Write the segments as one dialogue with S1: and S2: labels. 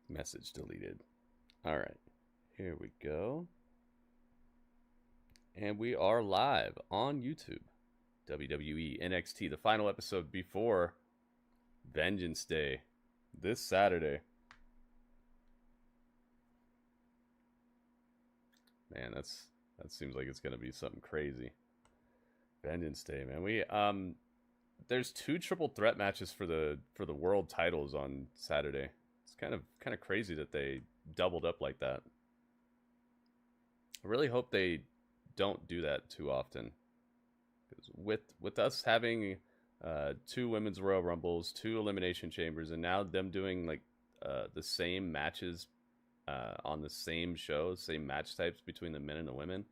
S1: Message deleted. All right, here we go. And we are live on YouTube. WWE NXT, the final episode before Vengeance Day this Saturday. Man, that seems like it's gonna be something crazy. Vengeance Day, man. We there's 2 triple threat matches for the world titles on Saturday. It's kind of crazy that they doubled up like that. I really hope they don't do that too often. Because with us having 2 women's Royal Rumbles, 2 Elimination Chambers, and now them doing like the same matches on the same show, same match types between the men and the women,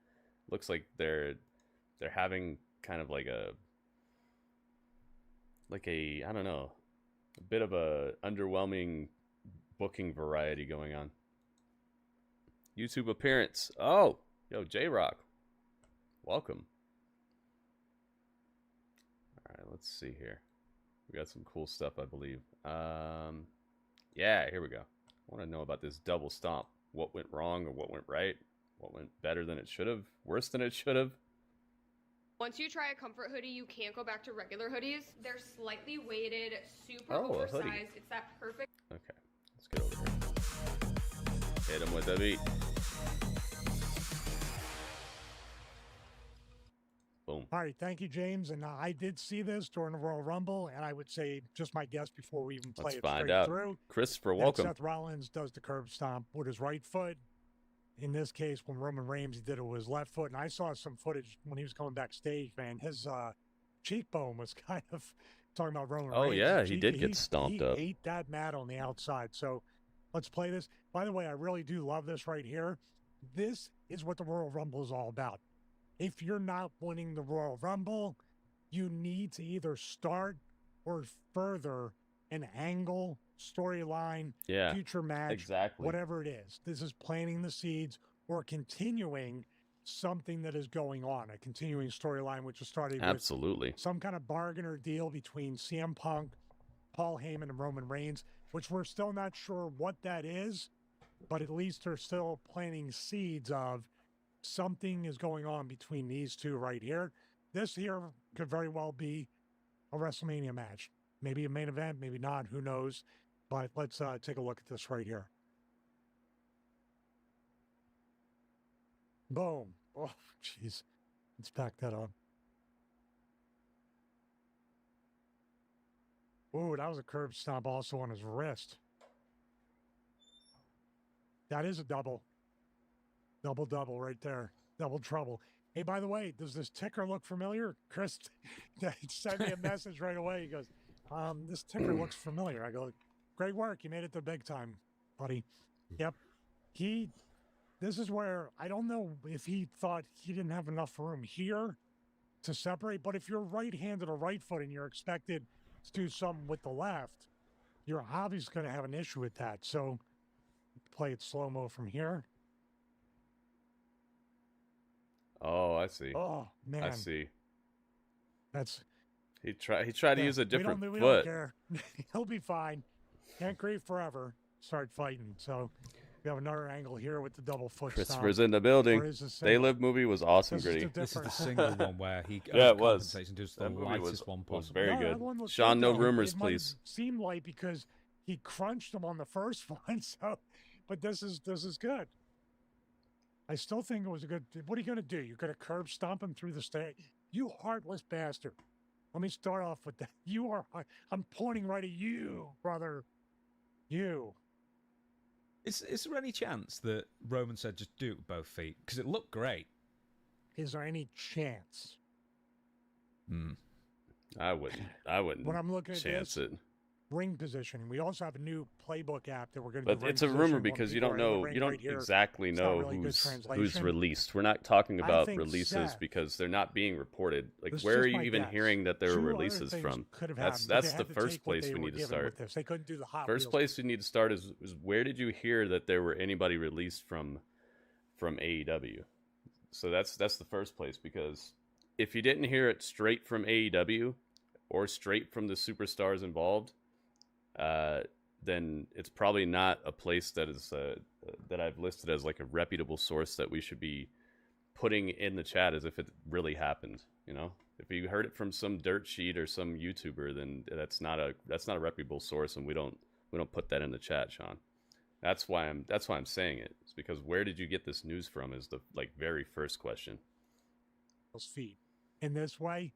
S1: looks like they're having kind of like a I don't know, a bit of a underwhelming booking variety going on. YouTube appearance. Oh, yo, J-Rock. Welcome. All right, let's see here. We got some cool stuff, I believe. Yeah, here we go. I want to know about this double stomp. What went wrong or what went right? What went better than it should have? Worse than it should have?
S2: Once you try a comfort hoodie, you can't go back to regular hoodies. They're slightly weighted, super oversized. It's that perfect.
S1: Okay, let's get over here. Hit him with the beat. Boom.
S3: All right, thank you, James. And I did see this during the Royal Rumble, and I would say, just my guess before we even play it straight through.
S1: Christopher, welcome.
S3: Seth Rollins does the curb stomp with his right foot. In this case, when Roman Reigns did it with his left foot, and I saw some footage when he was coming backstage, man, his cheekbone was kind of talking about Roman Reigns.
S1: Oh, yeah, he did get stomped up.
S3: He ate that mat on the outside. So let's play this. By the way, I really do love this right here. This is what the Royal Rumble is all about. If you're not winning the Royal Rumble, you need to either start or further an angle, storyline, future match,
S1: exactly,
S3: whatever it is. This is planting the seeds or continuing something that is going on, a continuing storyline, which is starting with some kind of bargain or deal between CM Punk, Paul Heyman, and Roman Reigns, which we're still not sure what that is, but at least they're still planting seeds of something is going on between these two right here. This here could very well be a WrestleMania match. Maybe a main event, maybe not, who knows. But let's take a look at this right here. Boom. Oh, jeez. Let's back that up. Ooh, that was a curb stomp also on his wrist. That is a double. Double right there. Double trouble. Hey, by the way, does this ticker look familiar? Chris sent me a message right away. He goes, this ticker looks familiar. I go, great work. You made it to big time, buddy. Yep. This is where I don't know if he thought he didn't have enough room here to separate, but if you're right-handed or right foot and you're expected to do something with the left, you're obviously going to have an issue with that. So play it slow-mo from here.
S1: Oh, I see.
S3: Oh, man.
S1: I see.
S3: That's...
S1: He tried to use a different foot.
S3: We don't care. He'll be fine. Can't grieve forever. Start fighting. So we have another angle here with the double foot
S1: Christopher's in the building. They Live movie was awesome, Gritty.
S4: This is the single one where he
S1: it was.
S4: That movie was
S1: very good. Sean, no rumors, please.
S3: Seemed like because he crunched him on the first one. So, but this is good. I still think it was a good. What are you going to do? You're going to curb stomp him through the stage? You heartless bastard. Let me start off with that. I'm pointing right at you, brother. You.
S4: Is there any chance that Roman said just do it with both feet? Because it looked great.
S3: Is there any chance?
S1: I wouldn't.
S3: When I'm looking at
S1: chance
S3: this,
S1: it.
S3: Ring position. We also have a new playbook app that we're going to.
S1: But it's a rumor because you don't know. You don't exactly know really who's released. We're not talking about releases because they're not being reported. Like, where are you even hearing that there were releases from? That's the first place we need to start.
S3: They couldn't do the Hot
S1: First
S3: Wheels.
S1: place we need to start is where did you hear that there were anybody released from AEW? So that's the first place, because if you didn't hear it straight from AEW or straight from the superstars involved, then it's probably not a place that is that I've listed as like a reputable source that we should be putting in the chat as if it really happened. You know, if you heard it from some dirt sheet or some YouTuber, then that's not a reputable source, and we don't put that in the chat, Sean. That's why I'm saying it. It's because where did you get this news from is the very first question.
S3: Feet. In this way,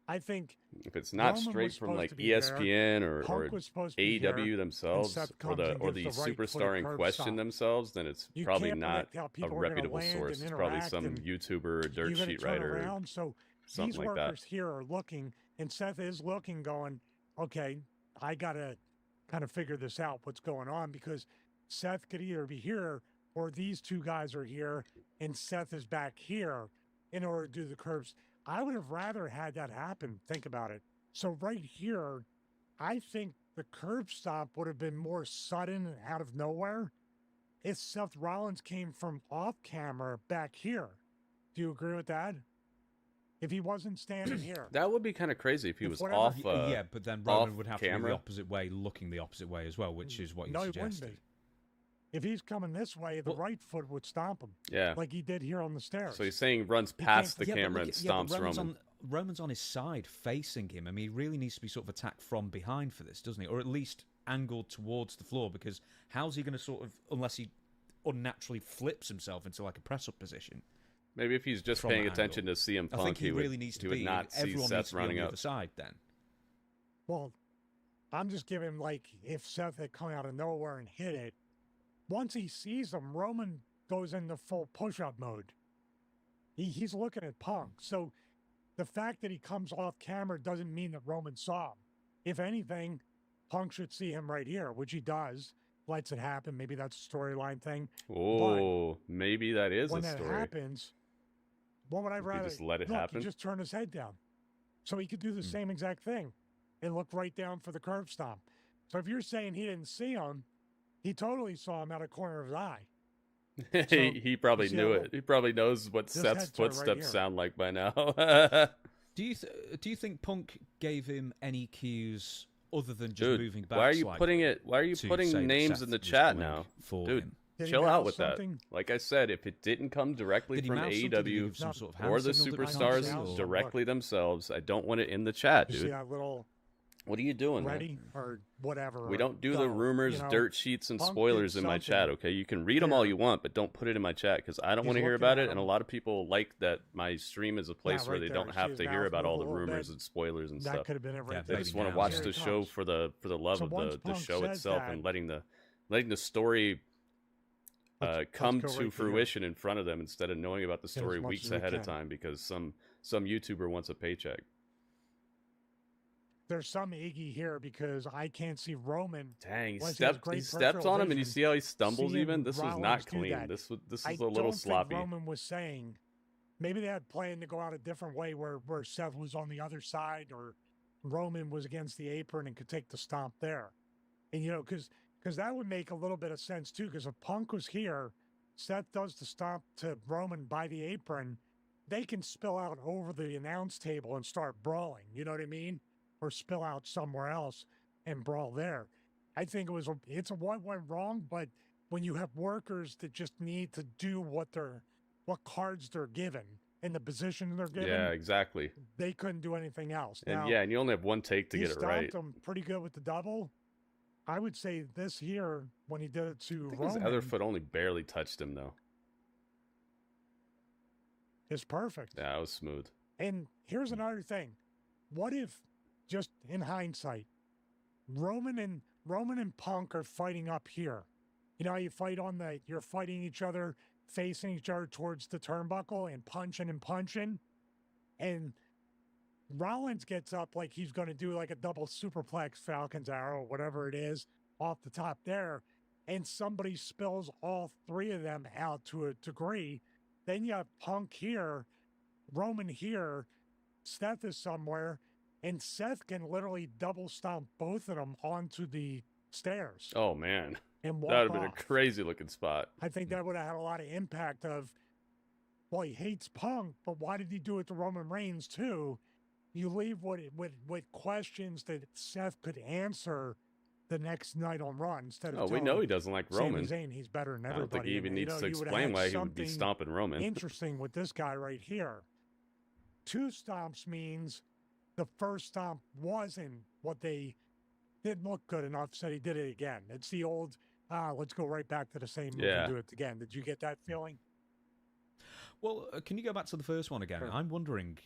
S3: I think
S1: if it's not
S3: Roman
S1: straight from like
S3: ESPN
S1: or AEW themselves or the superstar in question themselves, then it's probably not a reputable source. It's probably some YouTuber or dirt sheet writer.
S3: Around, so
S1: something
S3: these
S1: like
S3: workers
S1: that.
S3: here are looking, and Seth is looking, going, okay, I gotta kind of figure this out. What's going on? Because Seth could either be here or these two guys are here, and Seth is back here in order to do the curves. I would have rather had that happen. Think about it. So right here, I think the curb stop would have been more sudden and out of nowhere if Seth Rollins came from off camera back here. Do you agree with that? If he wasn't standing here.
S1: That would be kind of crazy if he was
S3: whatever,
S1: off
S4: yeah, but then Roman would have to be the opposite way, looking the opposite way as well, which is what you suggested.
S3: He wouldn't be. If he's coming this way, the right foot would stomp him.
S1: Yeah.
S3: Like he did here on the stairs.
S1: So he's saying runs past the camera and stomps Roman.
S4: Roman's on his side, facing him. I mean, he really needs to be sort of attacked from behind for this, doesn't he? Or at least angled towards the floor, because how's he going to sort of, unless he unnaturally flips himself into like a press-up position?
S1: Maybe if he's just paying attention to CM Punk,
S4: I think he really needs to
S1: would not see Seth running
S4: up.
S1: up.
S4: The other side, then.
S3: Well, I'm just giving, like, if Seth had come out of nowhere and hit it, once he sees him, Roman goes into full push-up mode. He's looking at Punk. So the fact that he comes off camera doesn't mean that Roman saw him. If anything, Punk should see him right here, which he does. Lets it happen. Maybe that's a storyline thing.
S1: Oh, maybe that is a story.
S3: When that happens, what would I rather?
S1: Just let it happen?
S3: He just turned his head down. So he could do the same exact thing and look right down for the curb stomp. So if you're saying he didn't see him, he totally saw him out of the corner of his eye. So,
S1: he probably knew it. He probably knows what Seth's footsteps sound like by now.
S4: Do you think Punk gave him any cues other than just moving back?
S1: Why are you putting names in the chat now? Dude, chill out with that. Like I said, if it didn't come directly from AEW or the superstars directly themselves, I don't want it in the chat, dude.
S3: See that little
S1: what are you doing?
S3: Ready or whatever.
S1: We don't do the rumors, dirt sheets, and spoilers in my chat, okay? You can read them all you want, but don't put it in my chat because I don't want to hear about it, and a lot of people like that my stream is a place where they don't have to hear about all the rumors and spoilers and stuff.
S3: Could have been everything.
S1: They just want to watch the show for the love of the show itself and letting the story come to fruition in front of them instead of knowing about the story weeks ahead of time because some YouTuber wants a paycheck.
S3: There's some Iggy here because I can't see Roman.
S1: Dang, he stepped on him, and you see how he stumbles even? This was not clean. This was a little sloppy.
S3: I don't think Roman was saying, maybe they had planned to go out a different way where Seth was on the other side or Roman was against the apron and could take the stomp there. And, because that would make a little bit of sense, too, because if Punk was here, Seth does the stomp to Roman by the apron, they can spill out over the announce table and start brawling. You know what I mean? Or spill out somewhere else and brawl there. I think it's what went wrong, but when you have workers that just need to do what cards they're given and the position they're given.
S1: Yeah, exactly.
S3: They couldn't do anything else.
S1: And and you only have one take to get it right.
S3: He stopped him pretty good with the double. I would say this here when he did it to Roman.
S1: His other foot only barely touched him though.
S3: It's perfect.
S1: Yeah, it was smooth.
S3: And here's another thing. What if, just in hindsight, Roman and Punk are fighting up here? You know how you fight you're fighting each other, facing each other towards the turnbuckle and punching. And Rollins gets up like he's going to do like a double superplex Falcon's Arrow, whatever it is, off the top there. And somebody spills all three of them out to a degree. Then you have Punk here, Roman here, Seth is somewhere. And Seth can literally double stomp both of them onto the stairs.
S1: Oh, man.
S3: And
S1: that would have been a crazy looking spot.
S3: I think that would have had a lot of impact of, well, he hates Punk, but why did he do it to Roman Reigns too? You leave with questions that Seth could answer the next night on Raw instead of
S1: Oh, we know he doesn't like Roman.
S3: Sami Zayn, he's better than everybody.
S1: I don't think he even needs to
S3: you would
S1: explain
S3: have
S1: why he would be
S3: something
S1: stomping Roman.
S3: Interesting with this guy right here. 2 stomps means the first stomp wasn't what they didn't look good enough, so he did it again. It's the old, let's go right back to the same move and do it again. Did you get that feeling?
S4: Well, can you go back to the first one again?
S3: Sure.
S4: I'm wondering.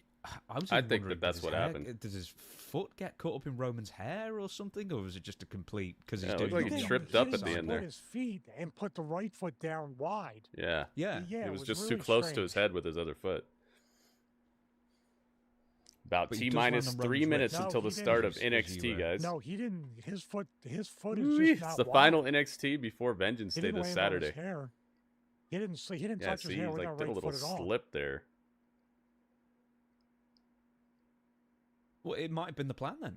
S1: I think that's what happened.
S4: Does his foot get caught up in Roman's hair or something, or was it just a complete? Because he's
S1: it
S4: doing
S1: looked like he tripped up at the end there.
S3: His feet and put the right foot down wide.
S1: Yeah. It was just
S3: really
S1: too close
S3: strange.
S1: to his head with his other foot. About
S4: But he
S1: T
S4: does
S1: minus
S4: land on
S1: 3
S4: Roman's
S1: minutes
S3: wrist.
S1: until
S3: No,
S1: the
S3: he
S1: start
S3: didn't.
S1: of NXT, guys.
S3: No, he didn't. His foot is
S1: It's
S3: just not
S1: the
S3: wide.
S1: final NXT before Vengeance
S3: He
S1: Day
S3: didn't
S1: this
S3: land on his
S1: Saturday.
S3: hair. He didn't
S1: Yeah,
S3: touch his
S1: see,
S3: hair
S1: he
S3: with
S1: like
S3: that
S1: did a
S3: right
S1: little
S3: foot at all.
S1: slip there.
S4: Well, it might have been the plan then,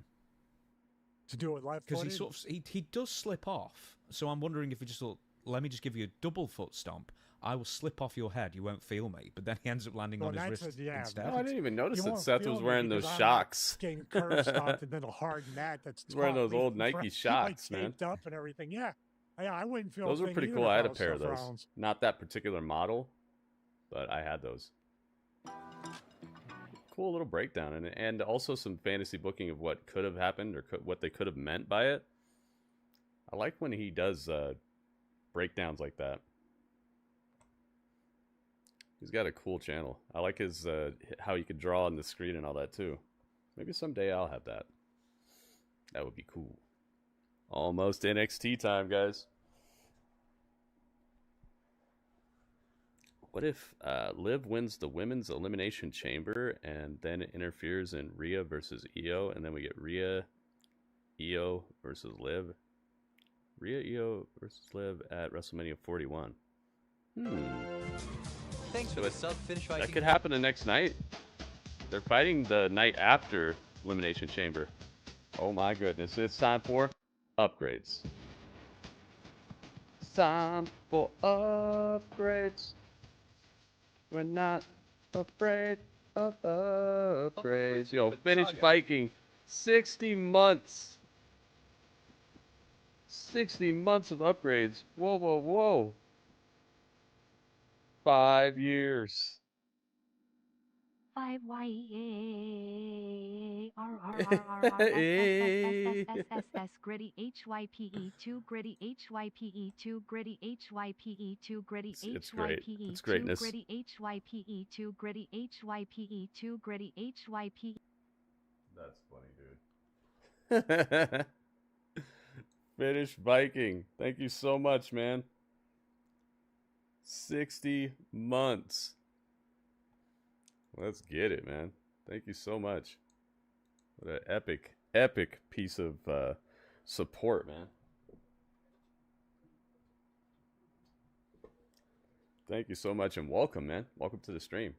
S3: To do it left
S4: because
S3: footed.
S4: he sort of he does slip off. So I'm wondering if he just thought, let me just give you a double foot stomp. I will slip off your head. You won't feel me. But then he ends up landing on his wrist instead.
S1: Oh, I didn't even notice
S3: You
S1: that
S3: won't
S1: Seth
S3: feel
S1: was
S3: me
S1: wearing those
S3: because I'm
S1: shocks.
S3: Getting curve stomped and then a hard mat that's
S1: He's wearing
S3: taut,
S1: those old
S3: leaving
S1: Nike
S3: like
S1: shocks, man.
S3: taped up and everything. Yeah, I wouldn't feel.
S1: Those
S3: a
S1: were
S3: thing
S1: pretty
S3: either
S1: cool.
S3: if
S1: I had a
S3: was
S1: pair of
S3: Seth
S1: those.
S3: Rollins.
S1: Not that particular model, but I had those. Cool little breakdown, and also some fantasy booking of what could have happened or what they could have meant by it. I like when he does breakdowns like that. He's got a cool channel. I like his how you could draw on the screen and all that too. Maybe someday I'll have that. That would be cool. Almost NXT time, guys. What if Liv wins the Women's Elimination Chamber and then interferes in Rhea versus Io, and then we get Rhea, Io versus Liv? Rhea, Io versus Liv at WrestleMania 41.
S5: Thanks for the sub. Finish
S1: That could happen the next night. They're fighting the night after Elimination Chamber. Oh my goodness. It's time for upgrades. It's time for upgrades. We're not afraid of upgrades. Yo, finish Viking. 60 months. 60 months of upgrades. Whoa, whoa, whoa. 5 years.
S6: 5 YEARRRRRSSSSSSS gritty HYPE2 gritty HYPE2 gritty HYPE2 gritty
S1: It's great.
S6: HYPE2
S1: It's greatness.
S6: gritty HYPE2 gritty HYPE2 gritty HYPE.
S1: That's funny, dude. Finish Viking. Thank you so much, man. 60 months. Let's get it, man. Thank you so much. What an epic piece of support, man. Thank you so much and welcome, man. Welcome to the stream.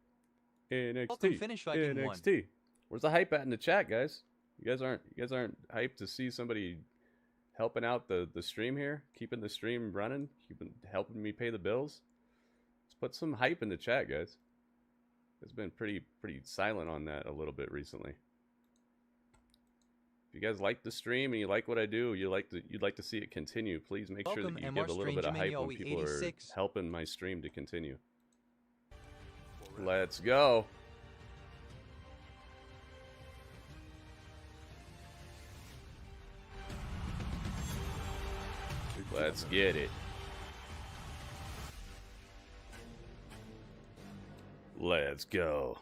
S1: NXT.
S5: Welcome, Finish Viking
S1: NXT. Where's the hype at in the chat, guys? You guys aren't hyped to see somebody helping out the stream here, keeping the stream running, helping me pay the bills. Let's put some hype in the chat, guys. It's been pretty silent on that a little bit recently. If you guys like the stream and you like what I do, you'd like to see it continue, please make sure that you give a little bit of hype when people are helping my stream to continue. Let's go. Let's get it. Let's go.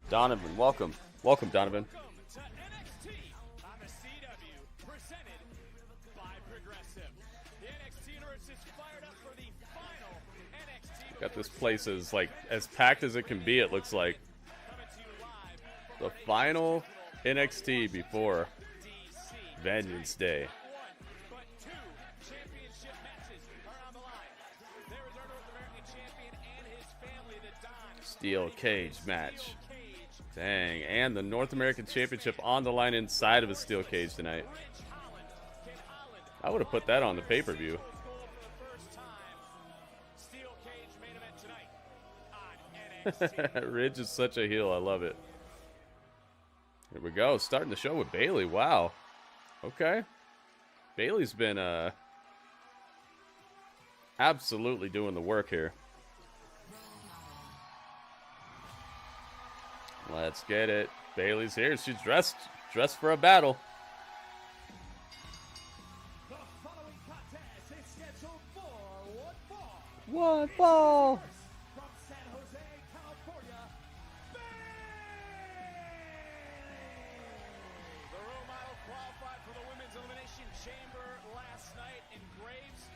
S1: Donovan, welcome. Welcome, Donovan.
S7: Welcome to NXT on the CW, presented by Progressive. The NXT universe is fired up for the final NXT.
S1: Got this place as packed as it can be, it looks like.
S7: Coming to you live
S1: The
S7: from
S1: final NXT before
S7: DC.
S1: Vengeance Day.
S7: But 2 championship matches are on the line. There is our North American champion and his family, the Don
S1: Steel cage match.
S7: Cage.
S1: Dang, and the North American Championship on the line inside of a steel cage tonight.
S7: Holland. Can Holland
S1: I would have put that on the pay-per-view.
S7: goal for the first time? Steel cage main event tonight on
S1: Ridge is such a heel. I love it. Here we go. Starting the show with Bayley. Wow. Okay. Bayley's been absolutely doing the work here. Let's get it. Bayley's here. She's dressed for a battle.
S7: The following contest is scheduled for
S1: One fall.
S7: from San Jose, California, Bayley! The role model qualified for the Women's Elimination Chamber last night. And Graves,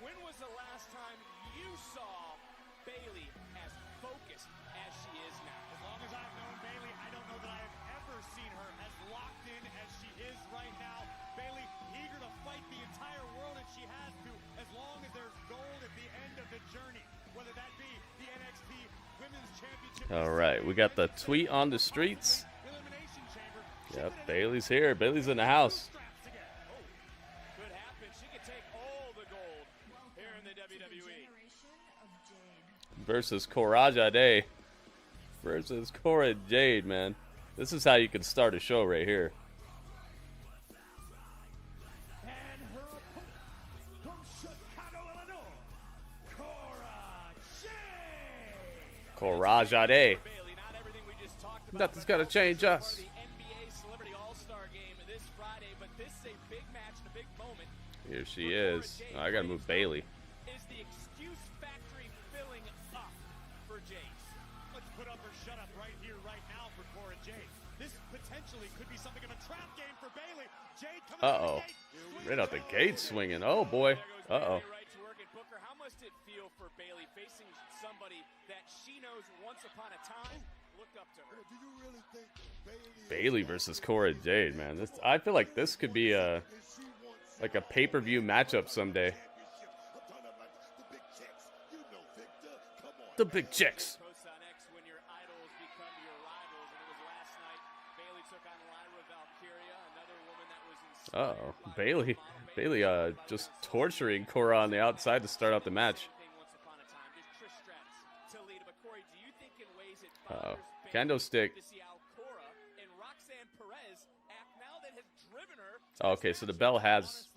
S7: when was the last time you saw Bayley as focused as she is now? As long as I've known Bayley, I don't know that I have ever seen her as locked in as she is right now. Bayley eager to fight the entire world, and she has to, as long as there's gold at the end of the journey, whether that be the NXT Women's Championship.
S1: All right, we got the tweet on the streets.
S7: Elimination Chamber.
S1: Yep, Bayley's here. Bayley's in the house.
S7: Straps again. Oh, could happen. She could take all the gold here in the WWE.
S1: Versus Cora Jade. Versus Cora Jade, man. This is how you can start a show right here.
S7: And her opponent from Chicago, Illinois, Cora Jade.
S1: Cora Jade.
S7: Bayley, not everything we just talked about.
S1: Nothing's gonna change us.
S7: The NBA Celebrity All-Star Game this Friday, but this is a big match and a big moment.
S1: Here she is. Oh, I gotta move Bayley.
S7: Is the excuse factory filling up for Jade? Let's put up or shut up right here, right now for Cora Jade. This potentially could be something of a trap game for Bayley. Jade coming out
S1: Uh-oh.
S7: the gate.
S1: Right out the gate swinging. Oh, boy.
S7: There goes
S1: Uh-oh.
S7: Bayley right to work. And Booker, how must it feel for Bayley facing somebody that she knows once upon a time looked up to her?
S1: Bayley versus Cora Jade, man. This, I feel like this could be a pay-per-view matchup someday. The big chicks.
S7: Posts on X when your idols become your rivals, and it was last night. Bayley took on Lyra Valkyria, another woman that was inspired
S1: Uh-oh.
S7: by
S1: Bayley. Bayley just torturing Cora on the outside to start out the match.
S7: once upon a time. Just Trish Stratus to lead. But Corey, do you think in ways it
S1: Uh-oh.
S7: bothers Bayley
S1: Candlestick.
S7: to see how Cora and Roxanne Perez act now that has driven her?
S1: Oh, okay, so the bell has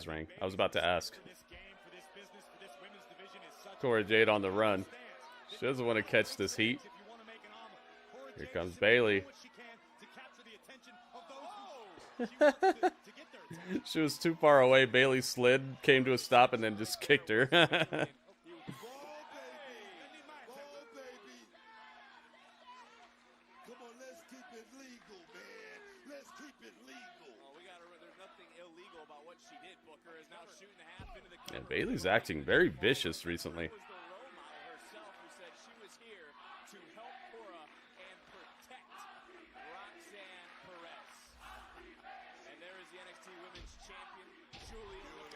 S1: rang. I was about to ask.
S7: For this game, for this business, for this women's division is such
S1: Cora Jade on the run. She doesn't want to catch this heat. Here comes Bayley. She was too far away. Bayley slid, came to a stop, and then just kicked her. Yeah, Bayley's acting very vicious recently.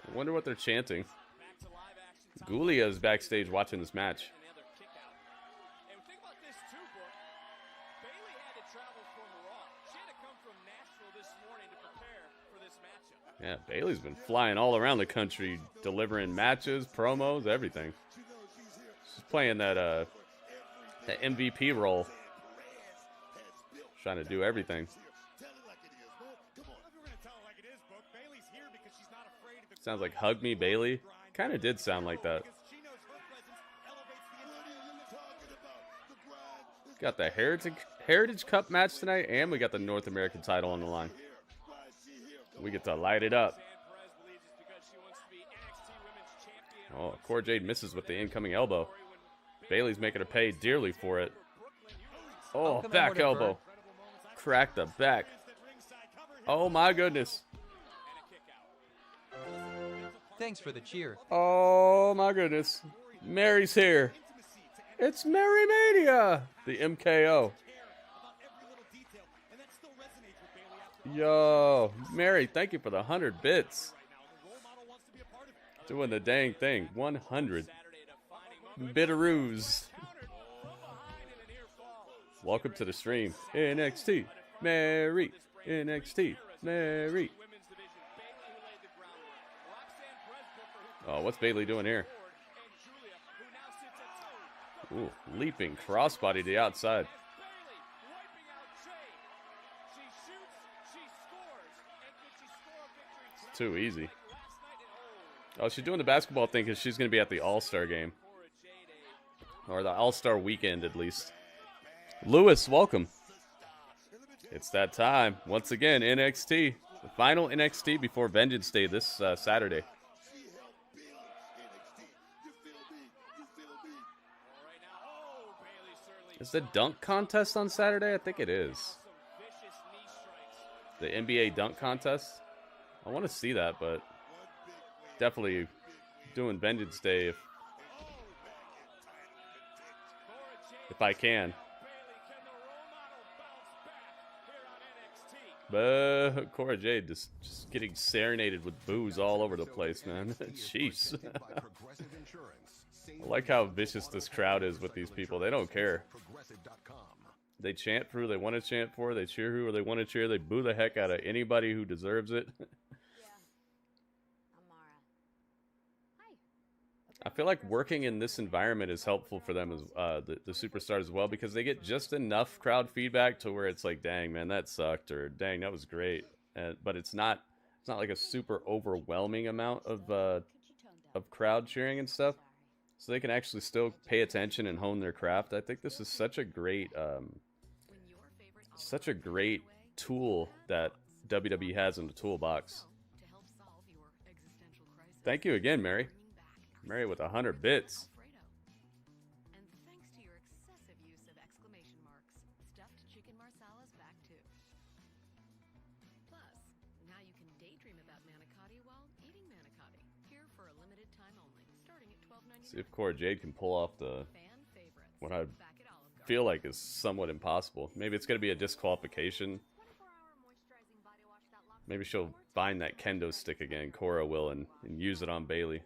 S1: I wonder what they're chanting. Guilia is backstage watching this match.
S7: And think about this too, Book. Bayley had to travel from Raw. She had to come from Nashville this morning to prepare for this matchup.
S1: Yeah, Bayley's been flying all around the country, delivering matches, promos, everything. She's playing that MVP role, trying to do everything. Sounds like Hug Me Bayley. Kind of did sound like that. Got the Heritage Cup match tonight, and we got the North American title on the line. We get to light it up. Oh, Cora Jade misses with the incoming elbow. Bayley's making her pay dearly for it. Oh, back elbow. Crack the back. Oh my goodness.
S5: Thanks for the cheer.
S1: Oh my goodness. Mary's here. It's Mary Mania. The MKO. Yo, Mary, thank you for the 100 bits. Doing the dang thing. 100. Bitteroos. Welcome to the stream. NXT. Mary. NXT. Mary. Oh, what's Bayley doing here? Ooh, leaping crossbody to the outside.
S7: Bayley wiping out Jade. She shoots, she scores, and can she score a victory?
S1: It's too easy.
S7: Like last night at
S1: Oh, she's doing the basketball thing because she's going to be at the All-Star game.
S7: Cora Jade.
S1: Or the All-Star weekend, at least. Lewis, welcome. It's that time. Once again, NXT. The final NXT before Vengeance Day this Saturday. Is the dunk contest on Saturday? I think it is. The NBA dunk contest. I want to see that, but definitely doing Vengeance Day if I can. But Cora Jade just getting serenaded with booze all over the place, man. Jeez. I like how vicious this crowd is with these people. They don't care. They chant for who they want to chant for. They cheer who they want to cheer. They boo the heck out of anybody who deserves it. I feel like working in this environment is helpful for them as the superstars as well, because they get just enough crowd feedback to where it's like, dang man, that sucked, or dang, that was great. But it's not like a super overwhelming amount of crowd cheering and stuff, so they can actually still pay attention and hone their craft. I think this is such a great tool that WWE has in the toolbox. Thank you again, Mary. Mary with 100 bits.
S8: And thanks to your excessive use of exclamation marks, stuffed chicken marsalas back too. Plus, now you can daydream about manicotti while eating manicotti. Here for a limited time only, starting at $12.99.
S1: See if Cora Jade can pull off what I feel like is somewhat impossible. Maybe it's going to be a disqualification. Maybe she'll find that kendo stick again, Cora will, and use it on Bayley.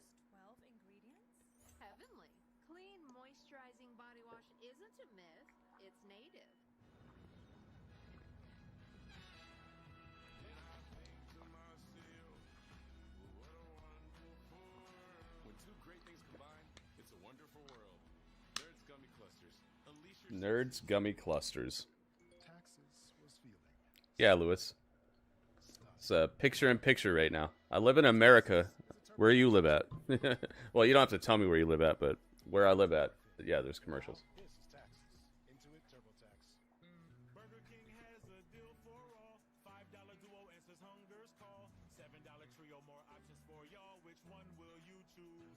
S1: Nerds Gummy Clusters. Yeah, Lewis. It's a picture-in-picture right now. I live in America. Where you live at? Well, you don't have to tell me where you live at, but where I live at, yeah, there's commercials.
S7: Burger King has a deal for all. $5 duo answers hunger's call. $7 trio, more options for y'all. Which one will you choose?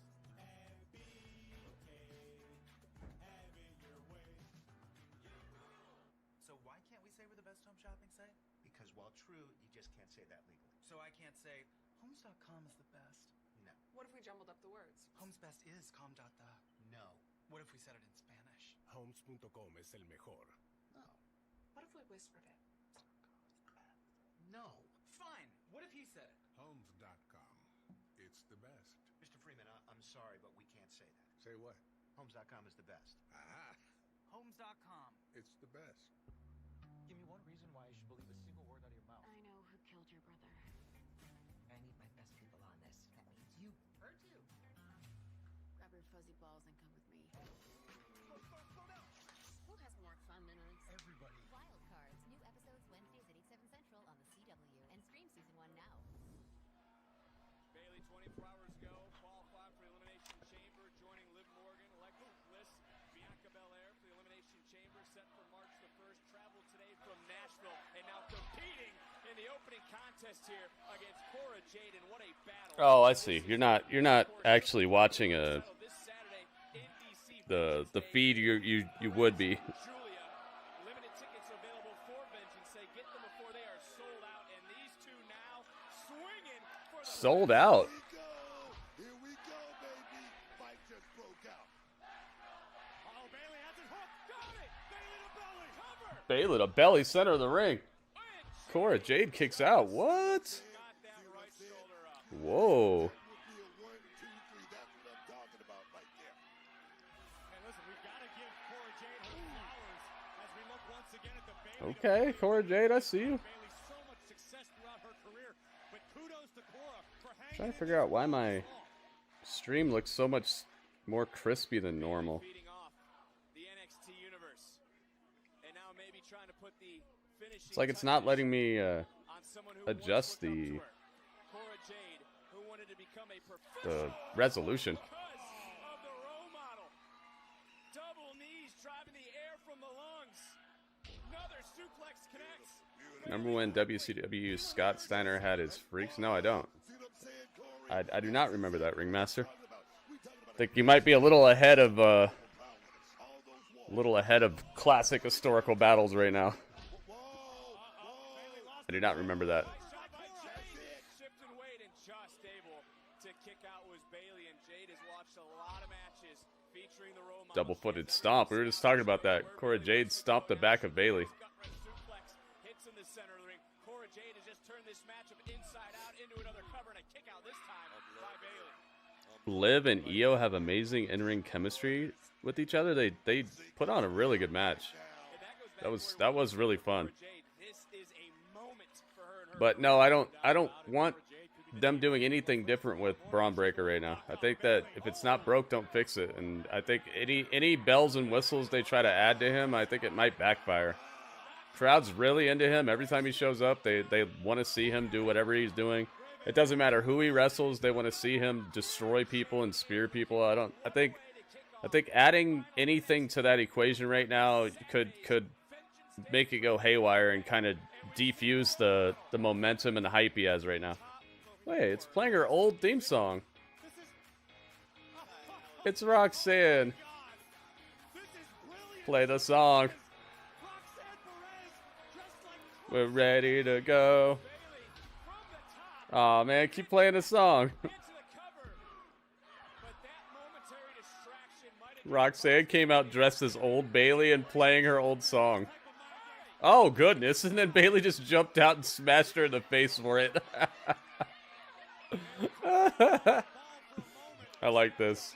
S9: So why can't we say we're the best home shopping site? Because while true, you just can't say that legally. So I can't say homes.com is the best. No.
S2: What if we jumbled up the words?
S9: Homes best is com.da. No. What if we said it in Spanish?
S10: Homes.com es el mejor.
S9: No.
S2: What if we whispered it?
S9: No. Fine. What if he said it?
S10: Homes.com. It's the best.
S9: Mr. Freeman, I'm sorry, but we can't say that.
S10: Say what?
S9: Homes.com is the best.
S10: Aha.
S9: Homes.com.
S10: It's the best.
S11: Give me one reason why I should believe a single word out of your mouth.
S8: I know who killed your brother.
S11: I need my best people on this. That means you.
S8: Her too. Grab your fuzzy balls and come with me.
S9: Slow down.
S8: Who has more fun than us?
S10: Everybody.
S8: Wild Cards. New episodes Wednesdays at 8, 7 Central on the CW. And stream season 1 now.
S7: Bayley 24 hours ago qualified for the Elimination Chamber, joining Liv Morgan, Lexis King, Bianca Belair for the Elimination Chamber, set for March the 1st. Traveled today from Nashville and now competing in the opening contest here against Cora Jade, and what a battle.
S1: Oh, I see. You're not actually watching the feed you would be.
S7: Julia, limited tickets available for Vengeance. Say get them before they are sold out, and these two now swinging for the
S1: Sold out.
S10: Here we go, baby. Fight just broke out.
S7: Oh, Bayley has it hooked. Got it. Bayley to belly. Cover.
S1: Bayley to belly, center of the ring. Cora Jade kicks out. What?
S7: Got that right shoulder up.
S1: Whoa.
S10: Would be a 1, 2, 3. That's what I'm talking about right there.
S7: And listen, we've got to give Cora Jade her flowers as we look once again at the Bayley.
S1: Okay, Cora Jade, I see you.
S7: Bayley, so much success throughout her career, but kudos to Cora for hanging
S1: Trying to
S7: in
S1: figure
S7: there
S1: out why
S7: so
S1: my
S7: long.
S1: stream looks so much more crispy than normal.
S7: Feeding off. NXT universe. And now maybe trying to put the finishing
S1: It's like it's not letting me
S7: on someone who
S1: adjust
S7: once looked
S1: the
S7: up to her. Cora Jade, who wanted to become a professional
S1: resolution.
S7: because of the role model. Double knees driving the air from the lungs. Another suplex connects.
S1: Remember when WCW Scott Steiner had his freaks? No, I don't. I do not remember that, Ringmaster. I think you might be a little ahead of classic historical battles right now. I do not remember that.
S7: Shifting weight and just able to kick out was Bayley, and Jade has watched a lot of matches featuring the role model.
S1: Double-footed stomp. We were just talking about that. Cora Jade stomped the back of Bayley.
S7: Hits in the center of the ring. Cora Jade has just turned this matchup inside out into another cover and a kick out this time by Bayley.
S1: Liv and Io have amazing in-ring chemistry with each other. They put on a really good match. That was really fun. But no, I don't want them doing anything different with Braun Breaker right now. I think that if it's not broke, don't fix it. And I think any bells and whistles they try to add to him, I think it might backfire. Crowd's really into him. Every time he shows up, they want to see him do whatever he's doing. It doesn't matter who he wrestles. They want to see him destroy people and spear people. I think adding anything to that equation right now could make it go haywire and kind of defuse the momentum and the hype he has right now. Wait, it's playing her old theme song. It's Roxanne. Play the song. We're ready to go. Aw, man, keep playing the song. Roxanne came out dressed as old Bayley and playing her old song. Oh, goodness. And then Bayley just jumped out and smashed her in the face for it. I like this.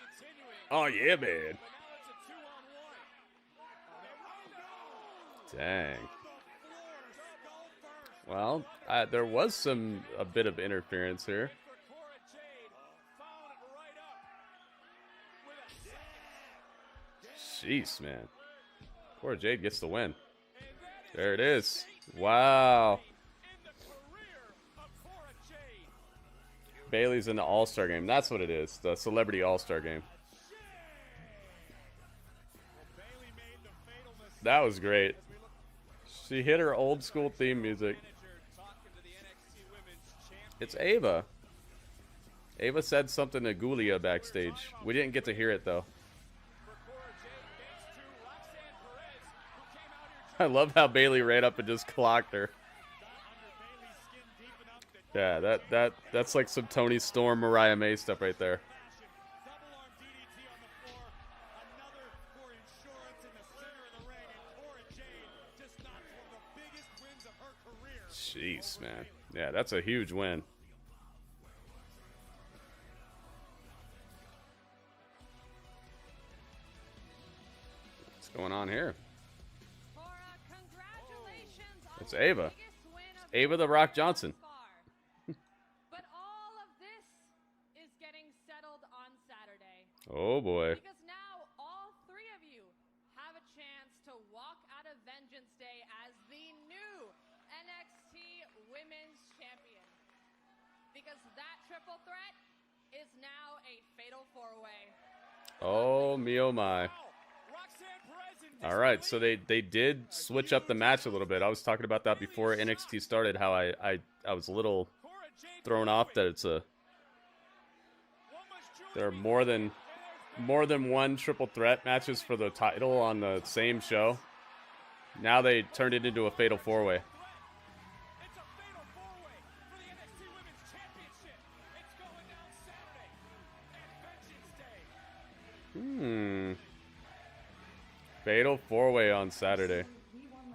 S1: Oh, yeah, man. Dang. Well, there was a bit of interference here. Jeez, man. Cora Jade gets the win. There it is. Wow. Bayley's in the All-Star game. That's what it is. The Celebrity All-Star game. That was great. She hit her old school theme music. It's Ava. Ava said something to Guilia backstage. We didn't get to hear it, though. I love how Bayley ran up and just clocked her. Yeah, that's like some Tony Storm, Mariah May stuff right there. Jeez, man. Yeah, that's a huge win. What's going on here? It's Ava. It's Ava the Rock Johnson.
S2: But all of this is getting settled on Saturday.
S1: Oh boy.
S2: Because now all three of you have a chance to walk out of Vengeance Day as the new NXT Women's Champion. Because that triple threat is now a fatal four-way.
S1: Oh me, oh my. All right, so they did switch up the match a little bit. I was talking about that before NXT started, how I was a little thrown off that there are more than one triple threat matches for the title on the same show. Now they turned it into a fatal four-way.
S7: It's a fatal four-way for the NXT Women's Championship. It's going down Saturday at Vengeance Day.
S1: Fatal four-way on Saturday.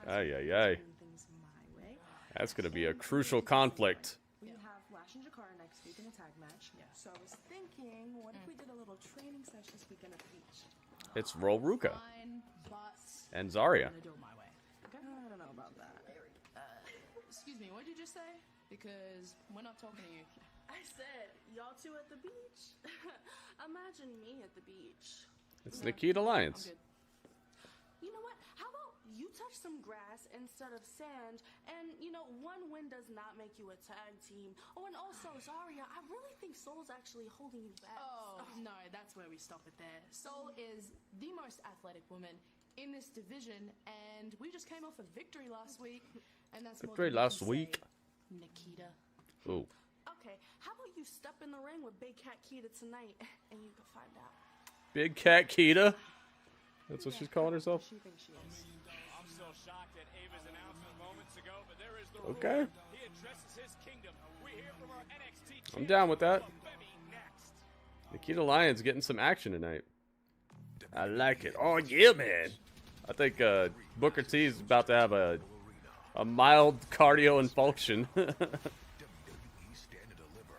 S1: Ay, ay, ay. That's going to be a crucial conflict.
S12: We have Lash and Jakara next week in a tag match. So I was thinking, what if we did a little training session this weekend at the beach?
S1: It's Roll Ruka. And Zarya.
S12: I don't know about that.
S13: Excuse me, what did you just say? Because we're not talking to you.
S12: I said, y'all two at the beach? Imagine me at the beach.
S1: It's Nikita Lyons.
S12: instead of sand. And, you know, one win does not make you a tag team. Oh, and also, Zarya, I really think Soul's actually holding you back.
S13: Oh, no, that's where we stop it there. Soul is the most athletic woman in this division, and we just came off a victory last week. And that's
S1: Victory last week.
S13: Nikita.
S1: Ooh.
S12: Okay, how about you step in the ring with Big Cat Kita tonight, and you can find out.
S1: Big Cat Kita? That's what she's calling herself?
S12: She thinks she is.
S7: I'm still shocked at Ava's announcement moments ago, but there is the
S1: Okay.
S7: rule. He addresses his kingdom. We hear from our NXT
S1: I'm down with that.
S7: Oba Femi next.
S1: Nikita Lyons getting some action tonight. I like it. Oh, yeah, man. I think Booker T is about to have a mild cardio infarction.
S14: WWE Stand and Deliver.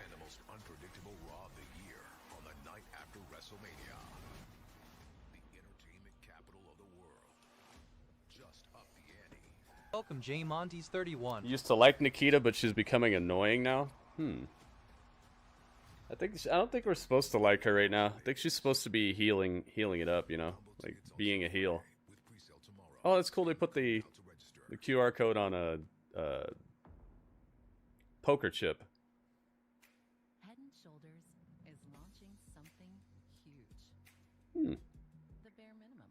S14: And the most unpredictable Raw of the year on the night after WrestleMania. The entertainment capital of the world. Just up the ante.
S5: Welcome, J Monty's 31.
S1: Used to like Nikita, but she's becoming annoying now. I don't think we're supposed to like her right now. I think she's supposed to be healing it up, you know, like being a heel. Oh, that's cool. They put the QR code on a poker chip.
S15: Head and Shoulders is launching something huge. The bare minimum.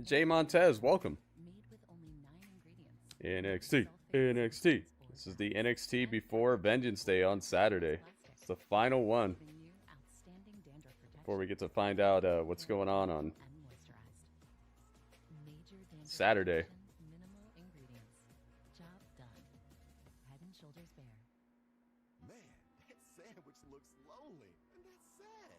S1: Jay Montez, welcome.
S15: Made with only 9 ingredients.
S1: NXT. This is the NXT before Vengeance Day on Saturday. It's the final one. Before we get to find out what's going on Saturday.
S15: Minimal ingredients. Job done. Head and Shoulders bare.
S10: Man, that sandwich looks lonely. And that's sad.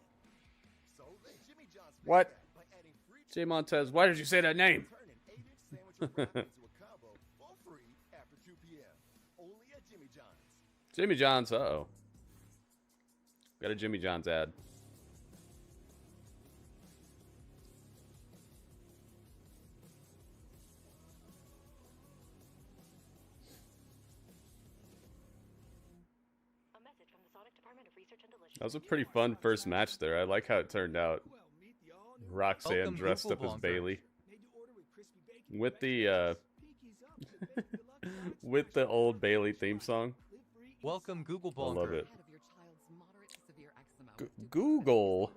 S10: So then Jimmy John's
S1: What?
S10: by adding free
S1: Jay Montez, why did you say that name?
S10: turn an 8-inch sandwich of wrapped into a combo for free after 2 p.m. Only at Jimmy John's.
S1: Jimmy John's, uh-oh. Got a Jimmy John's ad. That was a pretty fun first match there. I like how it turned out. Roxanne
S5: Welcome,
S1: dressed up as
S5: Google
S1: Bayley. With the with the old Bayley theme song.
S5: Welcome, Google
S1: I
S5: Bonker.
S1: love it. Google,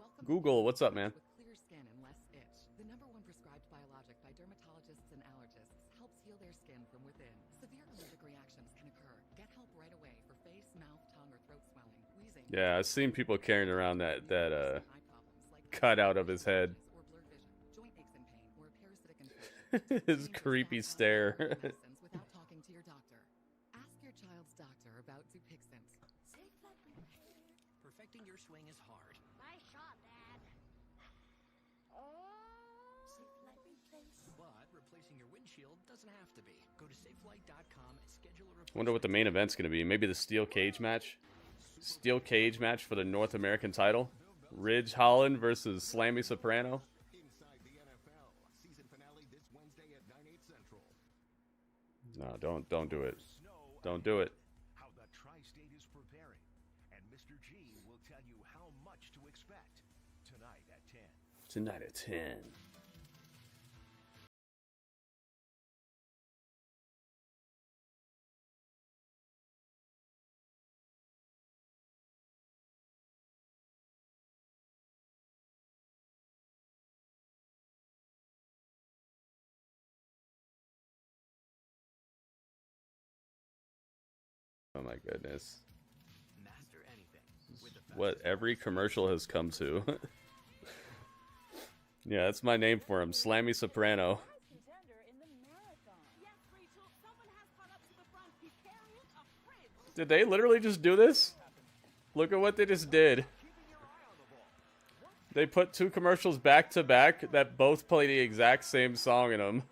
S1: what's up, man?
S15: Clear skin and less itch. The #1 prescribed biologic by dermatologists and allergists helps heal their skin from within. Severe allergic reactions can occur. Get help right away for face, mouth, tongue, or throat swelling, wheezing.
S1: Yeah, I've seen people carrying around that cut out of his head.
S15: Or blurred vision, joint aches and pain, or a parasitic infection.
S1: His creepy stare.
S15: Medicines without talking to your doctor. Ask your child's doctor about Dupixent.
S11: Perfecting your swing is hard.
S2: Nice shot, Dad.
S11: But replacing your windshield doesn't have to be. Go to safelight.com and schedule a replacement.
S1: Wonder what the main event's gonna be. Maybe the steel cage match. Steel cage match for the North American title. Ridge Holland versus Slammy Soprano.
S14: Inside the NFL. Season finale this Wednesday at 9/8 Central.
S1: No, don't do it. Don't do it.
S14: How the Tri-State is preparing. And Mr. G will tell you how much to expect. Tonight at 10.
S1: Tonight at 10. Oh my goodness.
S11: Master anything. With the
S1: What every commercial has come to. Yeah, that's my name for him, Slammy Soprano. Did they literally just do this? Look at what they just did. They put 2 commercials back to back that both play the exact same song in them.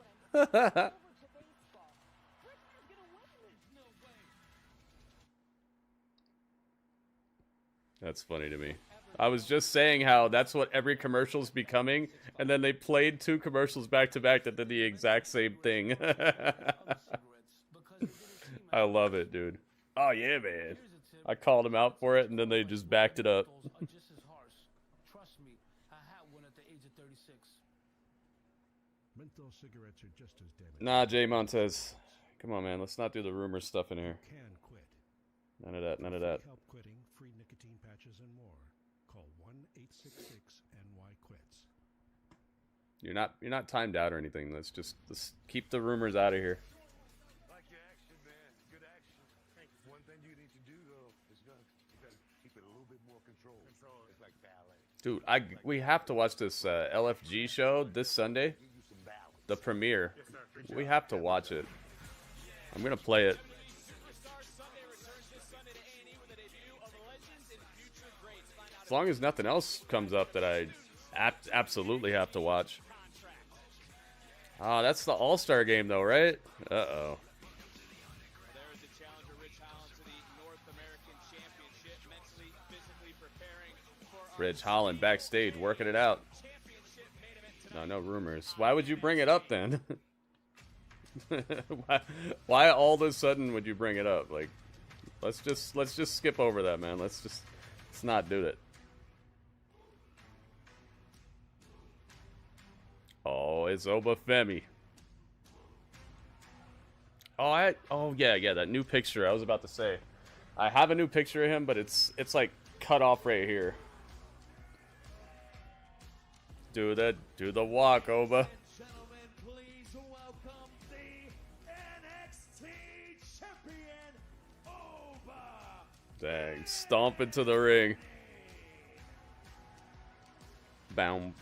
S1: That's funny to me. I was just saying how that's what every commercial's becoming, and then they played 2 commercials back to back that did the exact same thing. I love it, dude. Oh yeah, man. I called them out for it, and then they just backed it up.
S16: Trust me, I had one at the age of 36. Menthol cigarettes are just as damaging.
S1: Nah, Jay Montez. Come on, man. Let's not do the rumor stuff in here.
S16: You can quit.
S1: None of that. None of that.
S16: Free help quitting, free nicotine patches, and more. Call 1-866-NY-QUITS.
S1: You're not timed out or anything. Let's keep the rumors out of here.
S14: Like your action, man. Good action. One thing you need to do though is you gotta keep it a little bit more controlled. It's like ballet.
S1: Dude, we have to watch this LFG show this Sunday. The premiere. We have to watch it. I'm gonna play it. As long as nothing else comes up that I absolutely have to watch. Oh, that's the All-Star game though, right? Uh-oh. Ridge Holland backstage working it out. No rumors. Why would you bring it up then? why all of a sudden would you bring it up? Like, let's just skip over that, man. Let's not do it. Oh, it's Oba Femi. Oh yeah, that new picture. I was about to say, I have a new picture of him, but it's like cut off right here. Do the walk, Oba.
S7: Gentlemen, please welcome the NXT champion, Oba.
S1: Dang, stomp into the ring. Bow.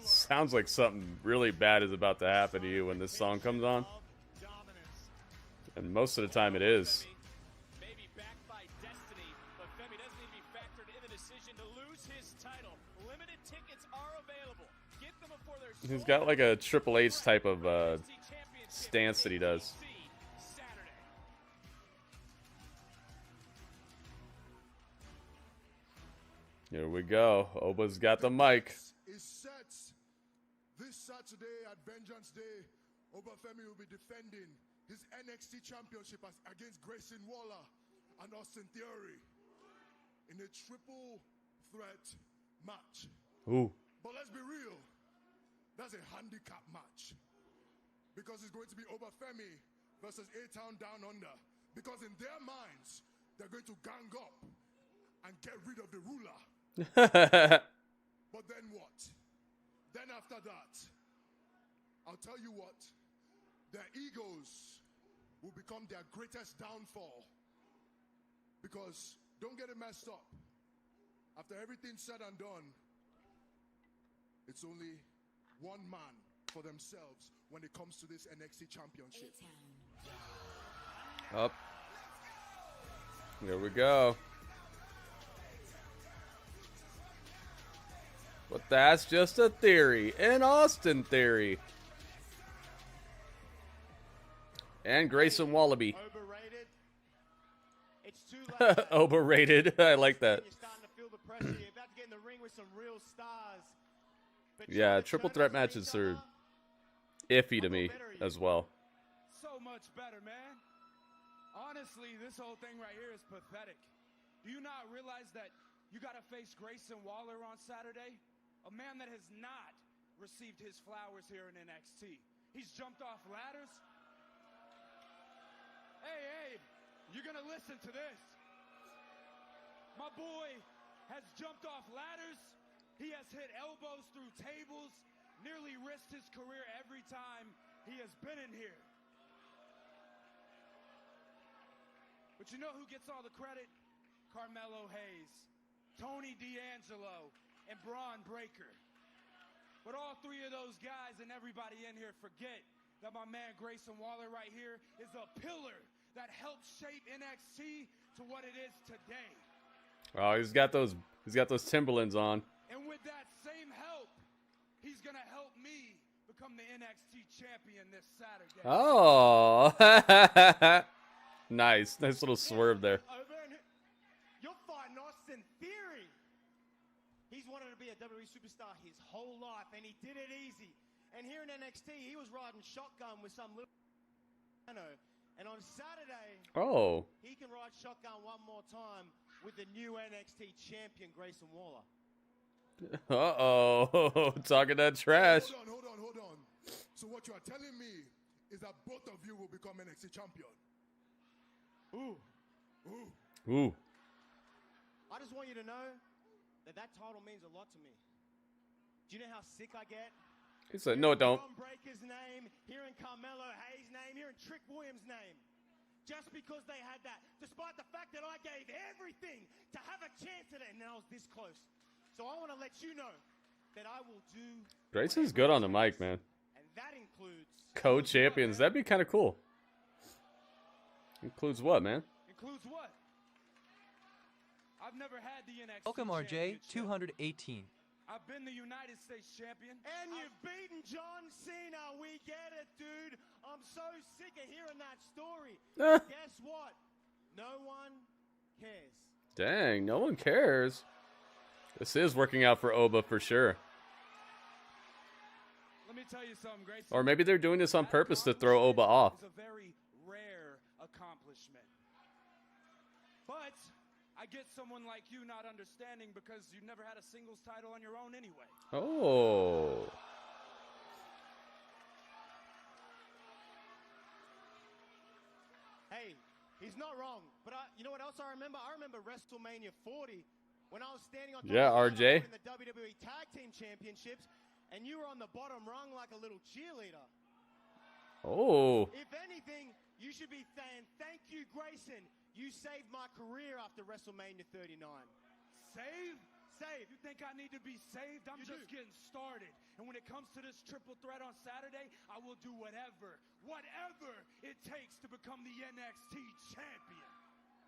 S1: Sounds like something really bad is about to happen to you when this song comes on. And most of the time it is. He's got like a Triple H type of stance that he does. Here we go. Oba's got the mic.
S10: Is set. This Saturday at Vengeance Day, Oba Femi will be defending his NXT championship against Grayson Waller and Austin Theory in a triple threat match.
S1: Ooh.
S10: But let's be real. That's a handicap match. Because it's going to be Oba Femi versus A-Town Down Under. Because in their minds, they're going to gang up and get rid of the ruler. But then what? Then after that, I'll tell you what, their egos will become their greatest downfall. Because, don't get it messed up, after everything's said and done, it's only one man for themselves when it comes to this NXT championship.
S1: Up. There we go. But that's just a theory. An Austin theory. And Grayson Wallaby.
S7: Overrated. It's too late.
S1: Overrated. I like that.
S7: You're starting to feel the pressure. You're about to get in the ring with some real stars. But
S1: Yeah, triple threat matches are iffy to me as well.
S7: So much better, man. Honestly, this whole thing right here is pathetic. Do you not realize that you got to face Grayson Waller on Saturday? A man that has not received his flowers here in NXT. He's jumped off ladders. Hey, you're going to listen to this. My boy has jumped off ladders. He has hit elbows through tables, nearly risked his career every time he has been in here. But you know who gets all the credit? Carmelo Hayes, Tony D'Angelo, and Braun Breaker. But all three of those guys and everybody in here forget that my man Grayson Waller right here is a pillar that helped shape NXT to what it is today.
S1: Oh, he's got those Timberlands on.
S7: And with that same help, he's gonna help me become the NXT champion this Saturday.
S1: Oh. Nice little swerve there.
S7: You're fighting Austin Theory. He's wanted to be a WWE superstar his whole life, and he did it easy. And here in NXT, he was riding shotgun with some little and on Saturday, he can ride shotgun one more time with the new NXT champion, Grayson Waller.
S1: Uh-oh. Talking that trash.
S10: Hold on. So what you are telling me is that both of you will become NXT champion.
S1: Ooh.
S17: I just want you to know that title means a lot to me. Do you know how sick I get?
S1: He said, no, it don't.
S17: Hearing Breaker's name, hearing Carmelo Hayes' name, hearing Trick Williams' name. Just because they had that, despite the fact that I gave everything to have a chance at it, and I was this close. So I want to let you know that I will do.
S1: Grayson's good on the mic, man.
S17: And that includes
S1: Co-champions. That'd be kind of cool. Includes what, man?
S7: Includes what? I've never had the NXT
S5: Welcome, RJ. 218.
S7: I've been the United States champion.
S17: And you've beaten John Cena. We get it, dude. I'm so sick of hearing that story. Guess what? No one cares.
S1: Dang, no one cares. This is working out for Oba for sure.
S7: Let me tell you something, Grace.
S1: Or maybe they're doing this on purpose to throw Oba off.
S7: It's a very rare accomplishment. But I get someone like you not understanding because you never had a singles title on your own anyway.
S1: Oh.
S17: Hey, he's not wrong. But you know what else I remember? I remember WrestleMania 40 when I was standing on top of
S1: RJ.
S17: in the WWE Tag Team Championships, and you were on the bottom rung like a little cheerleader.
S1: Oh.
S17: If anything, you should be saying, thank you, Grayson. You saved my career after WrestleMania 39.
S7: Save? Save. You think I need to be saved? I'm just getting started. And when it comes to this triple threat on Saturday, I will do whatever it takes to become the NXT champion.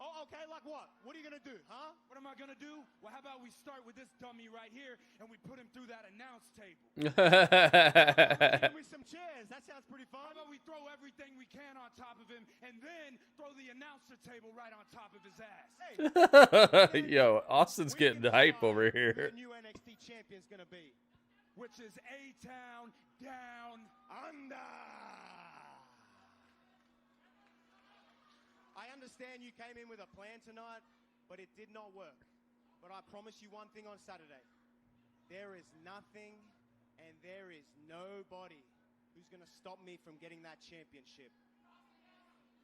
S17: Oh, okay, like what? What are you going to do, huh?
S7: What am I going to do? Well, how about we start with this dummy right here and we put him through that announce table?
S17: Give me some chairs. That sounds pretty fun.
S7: How about we throw everything we can on top of him and then throw the announcer table right on top of his ass?
S17: Hey.
S1: Yo, Austin's getting hype over here.
S17: The new NXT champion's going to be.
S7: Which is A-Town Down Under.
S17: I understand you came in with a plan tonight, but it did not work. But I promise you one thing on Saturday. There is nothing and there is nobody who's going to stop me from getting that championship.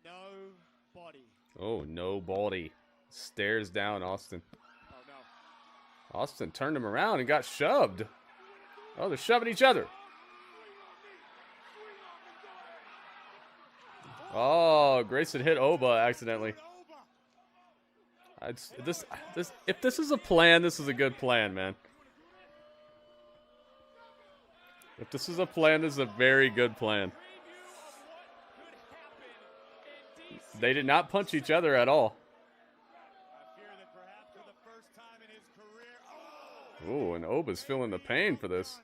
S17: Nobody.
S1: Oh, nobody. Stares down Austin.
S17: Oh, no.
S1: Austin turned him around and got shoved. Oh, they're shoving each other. Oh, Grayson hit Oba accidentally. If this is a plan, this is a good plan, man. If this is a plan, this is a very good plan. They did not punch each other at all. Ooh, and Oba's feeling the pain for this.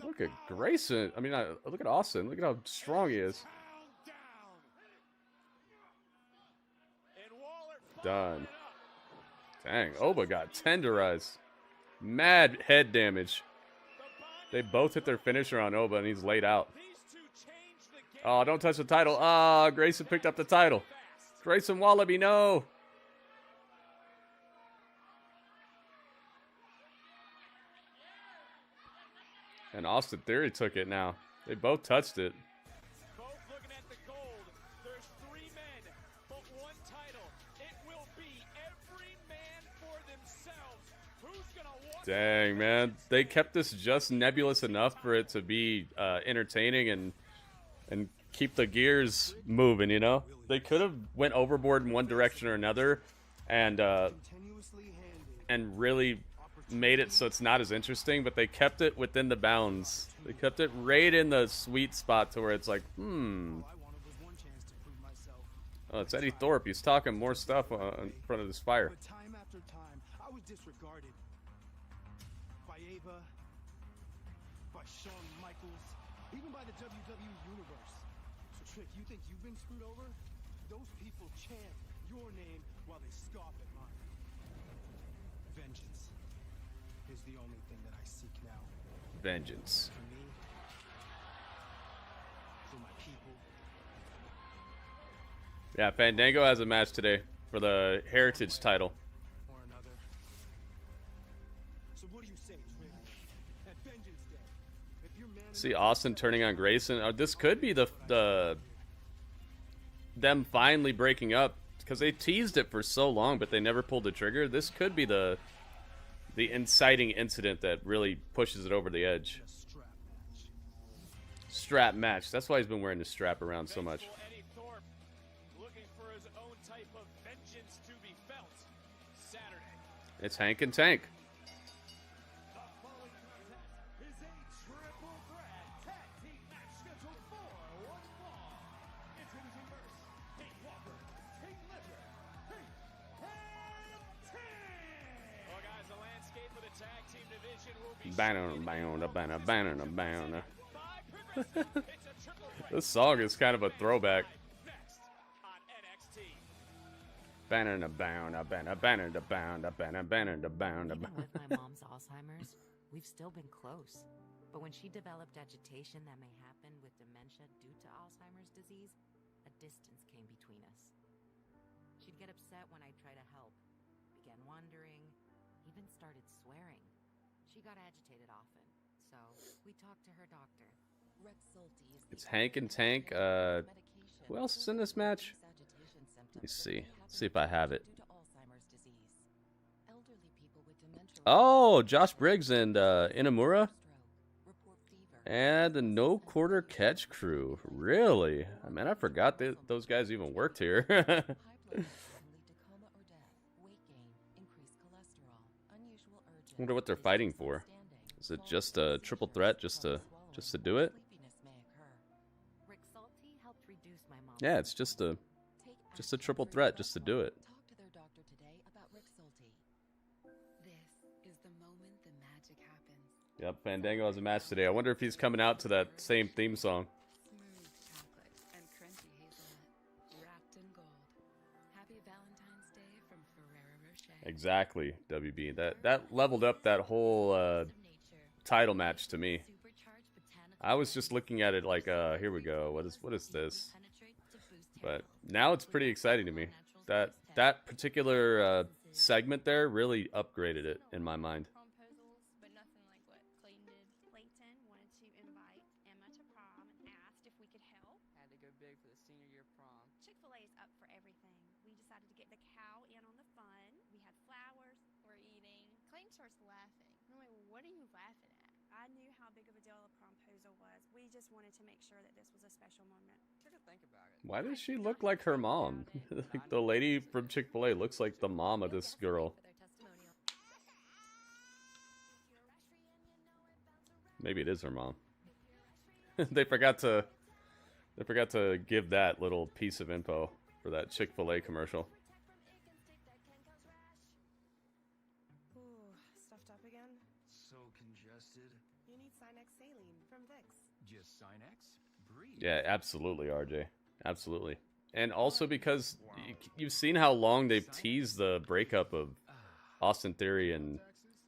S1: Look at Grayson. I mean, look at Austin. Look at how strong he is. Done. Dang, Oba got tenderized. Mad head damage. They both hit their finisher on Oba, and he's laid out. Oh, don't touch the title. Ah, Grayson picked up the title. Grayson Wallaby, no. And Austin Theory took it now. They both touched it.
S7: Both looking at the gold. There's 3 men, but 1 title. It will be every man for themselves. Who's gonna walk?
S1: Dang, man. They kept this just nebulous enough for it to be entertaining and keep the gears moving, you know? They could have went overboard in one direction or another and really made it so it's not as interesting, but they kept it within the bounds. They kept it right in the sweet spot to where it's like, Oh, it's Eddie Thorpe. He's talking more stuff in front of this fire.
S18: But time after time, I was disregarded. By Ava, by Shawn Michaels, even by the WWE Universe. So Trick, you think you've been screwed over? Those people chant your name while they scoff at mine. Vengeance is the only thing that I seek now.
S1: Vengeance.
S18: For me, for my people.
S1: Yeah, Fandango has a match today for the Heritage title.
S18: Or another. So So what do you say, Trick? At Vengeance Day, if you're man
S1: See Austin turning on Grayson. This could be the them finally breaking up, because they teased it for so long, but they never pulled the trigger. This could be the inciting incident that really pushes it over the edge. Strap match. That's why he's been wearing the strap around so much.
S7: Looking for his own type of vengeance to be felt Saturday.
S1: It's Hank and Tank. Banner. This song is kind of a throwback. Banner.
S19: Even with my mom's Alzheimer's, we've still been close. But when she developed agitation that may happen with dementia due to Alzheimer's disease, a distance came between us. She'd get upset when I'd try to help, began wandering, even started swearing. She got agitated often, so we talked to her doctor.
S1: It's Hank and Tank. Who else is in this match? Let me see. Let's see if I have it. Oh, Josh Briggs and Inamura. And the No Quarter Catch crew. Really? I mean, I forgot that those guys even worked here. Wonder what they're fighting for. Is it just a triple threat just to do it? Yeah, it's just a triple threat just to do it. Yep, Fandango has a match today. I wonder if he's coming out to that same theme song. Exactly, WB. That leveled up that whole title match to me. I was just looking at it like, here we go. What is this? But now it's pretty exciting to me. That particular segment there really upgraded it in my mind.
S20: What are you laughing at? I knew how big of a deal a promposal was. We just wanted to make sure that this was a special moment. Try to think about it.
S1: Why does she look like her mom? Like the lady from Chick-fil-A looks like the mom of this girl. Maybe it is her mom. They forgot to give that little piece of info for that Chick-fil-A commercial.
S20: Stuffed up again?
S11: So congested.
S20: You need Sinex saline from Vicks.
S11: Just Sinex? Breathe.
S1: Yeah, absolutely, RJ. Absolutely. And also because you've seen how long they've teased the breakup of Austin Theory and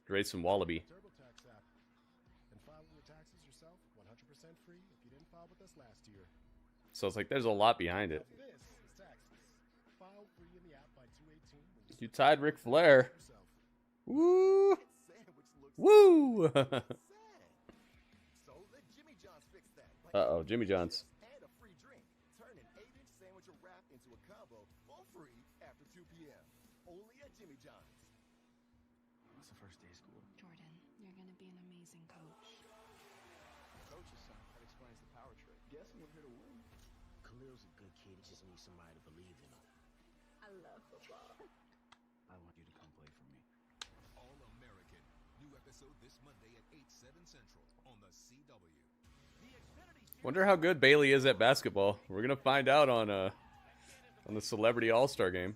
S1: Grayson Wallaby. So it's like there's a lot behind it. You tied Ric Flair. Woo! Woo! Uh-oh, Jimmy John's.
S21: And a free drink. Turn an 8-inch sandwich or wrap into a combo for free after 2 p.m. Only at Jimmy John's.
S11: What's the first day of school?
S13: Jordan, you're going to be an amazing coach.
S11: Coach's son. That explains the power trip.
S21: Guess we're here to win.
S22: Khalil's a good kid. He just needs somebody to believe in him.
S20: I love football.
S11: I want you to come play for me.
S14: All-American. New episode this Monday at 8/7 Central on the CW.
S1: Wonder how good Bayley is at basketball. We're gonna find out on the Celebrity All-Star game.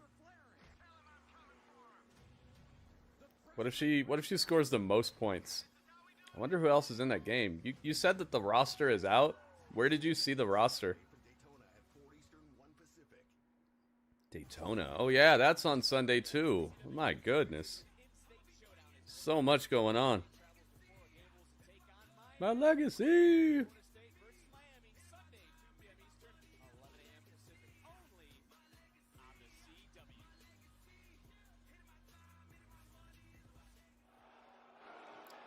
S1: What if she scores the most points? I wonder who else is in that game. You said that the roster is out. Where did you see the roster? Daytona. Oh yeah, that's on Sunday too. My goodness. So much going on. My legacy.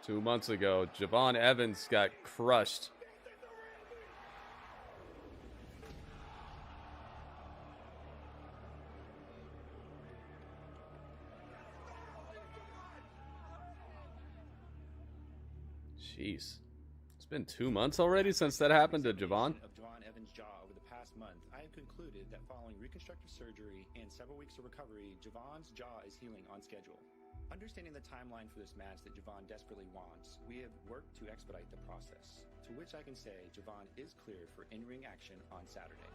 S1: 2 months ago, Javon Evans got crushed. Jeez. It's been 2 months already since that happened to Javon?
S3: Of Javon Evans' jaw over the past month, I have concluded that following reconstructive surgery and several weeks of recovery, Javon's jaw is healing on schedule. Understanding the timeline for this match that Javon desperately wants, we have worked to expedite the process, to which I can say Javon is cleared for in-ring action on Saturday.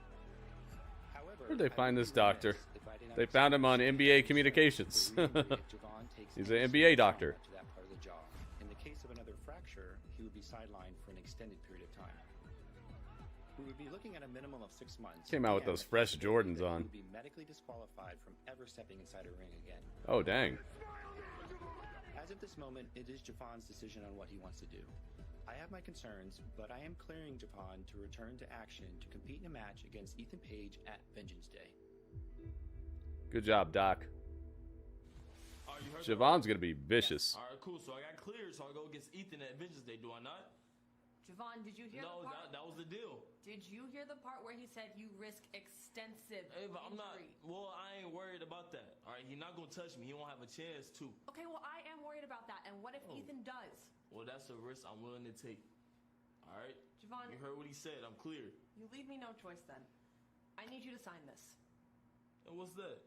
S3: However,
S1: Where'd they find this doctor? They found him on NBA Communications. He's an NBA doctor.
S3: To that part of the jaw. In the case of another fracture, he would be sidelined for an extended period of time. We would be looking at a minimum of 6 months.
S1: Came out with those fresh Jordans on.
S3: He would be medically disqualified from ever stepping inside a ring again.
S1: Oh, dang.
S3: As of this moment, it is Javon's decision on what he wants to do. I have my concerns, but I am clearing Javon to return to action to compete in a match against Ethan Page at Vengeance Day.
S1: Good job, Doc. Javon's gonna be vicious.
S4: All right, cool. So I got cleared, so I go against Ethan at Vengeance Day. Do I not?
S2: Javon, did you hear the part?
S4: that was the deal.
S2: Did you hear the part where he said you risk extensive
S4: But I'm not.
S2: injury?
S4: Well, I ain't worried about that. All right, he's not gonna touch me. He won't have a chance to.
S2: Okay, well, I am worried about that. And what if Ethan does?
S4: Well, that's a risk I'm willing to take. All right.
S2: Javon,
S4: You heard what he said. I'm clear.
S2: you leave me no choice then. I need you to sign this.
S4: And what's that?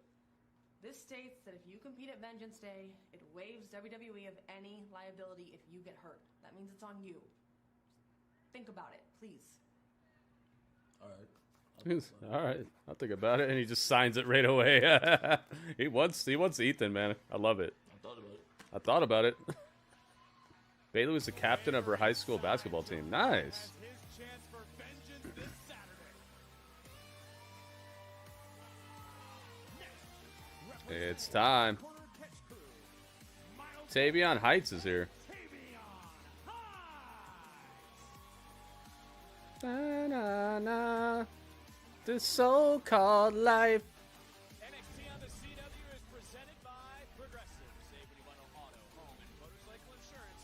S2: This states that if you compete at Vengeance Day, it waives WWE of any liability if you get hurt. That means it's on you. Think about it, please.
S4: All right.
S1: All right, I'll think about it, and he just signs it right away. he wants Ethan, man. I love it. I thought about it. Bayley was the captain of her high school basketball team. Nice. It's time. Tavion Heights is here. Na, na, na. This so-called life.
S7: NXT on the CW is presented by Progressive. Save when you bundle auto, home, and motorcycle insurance.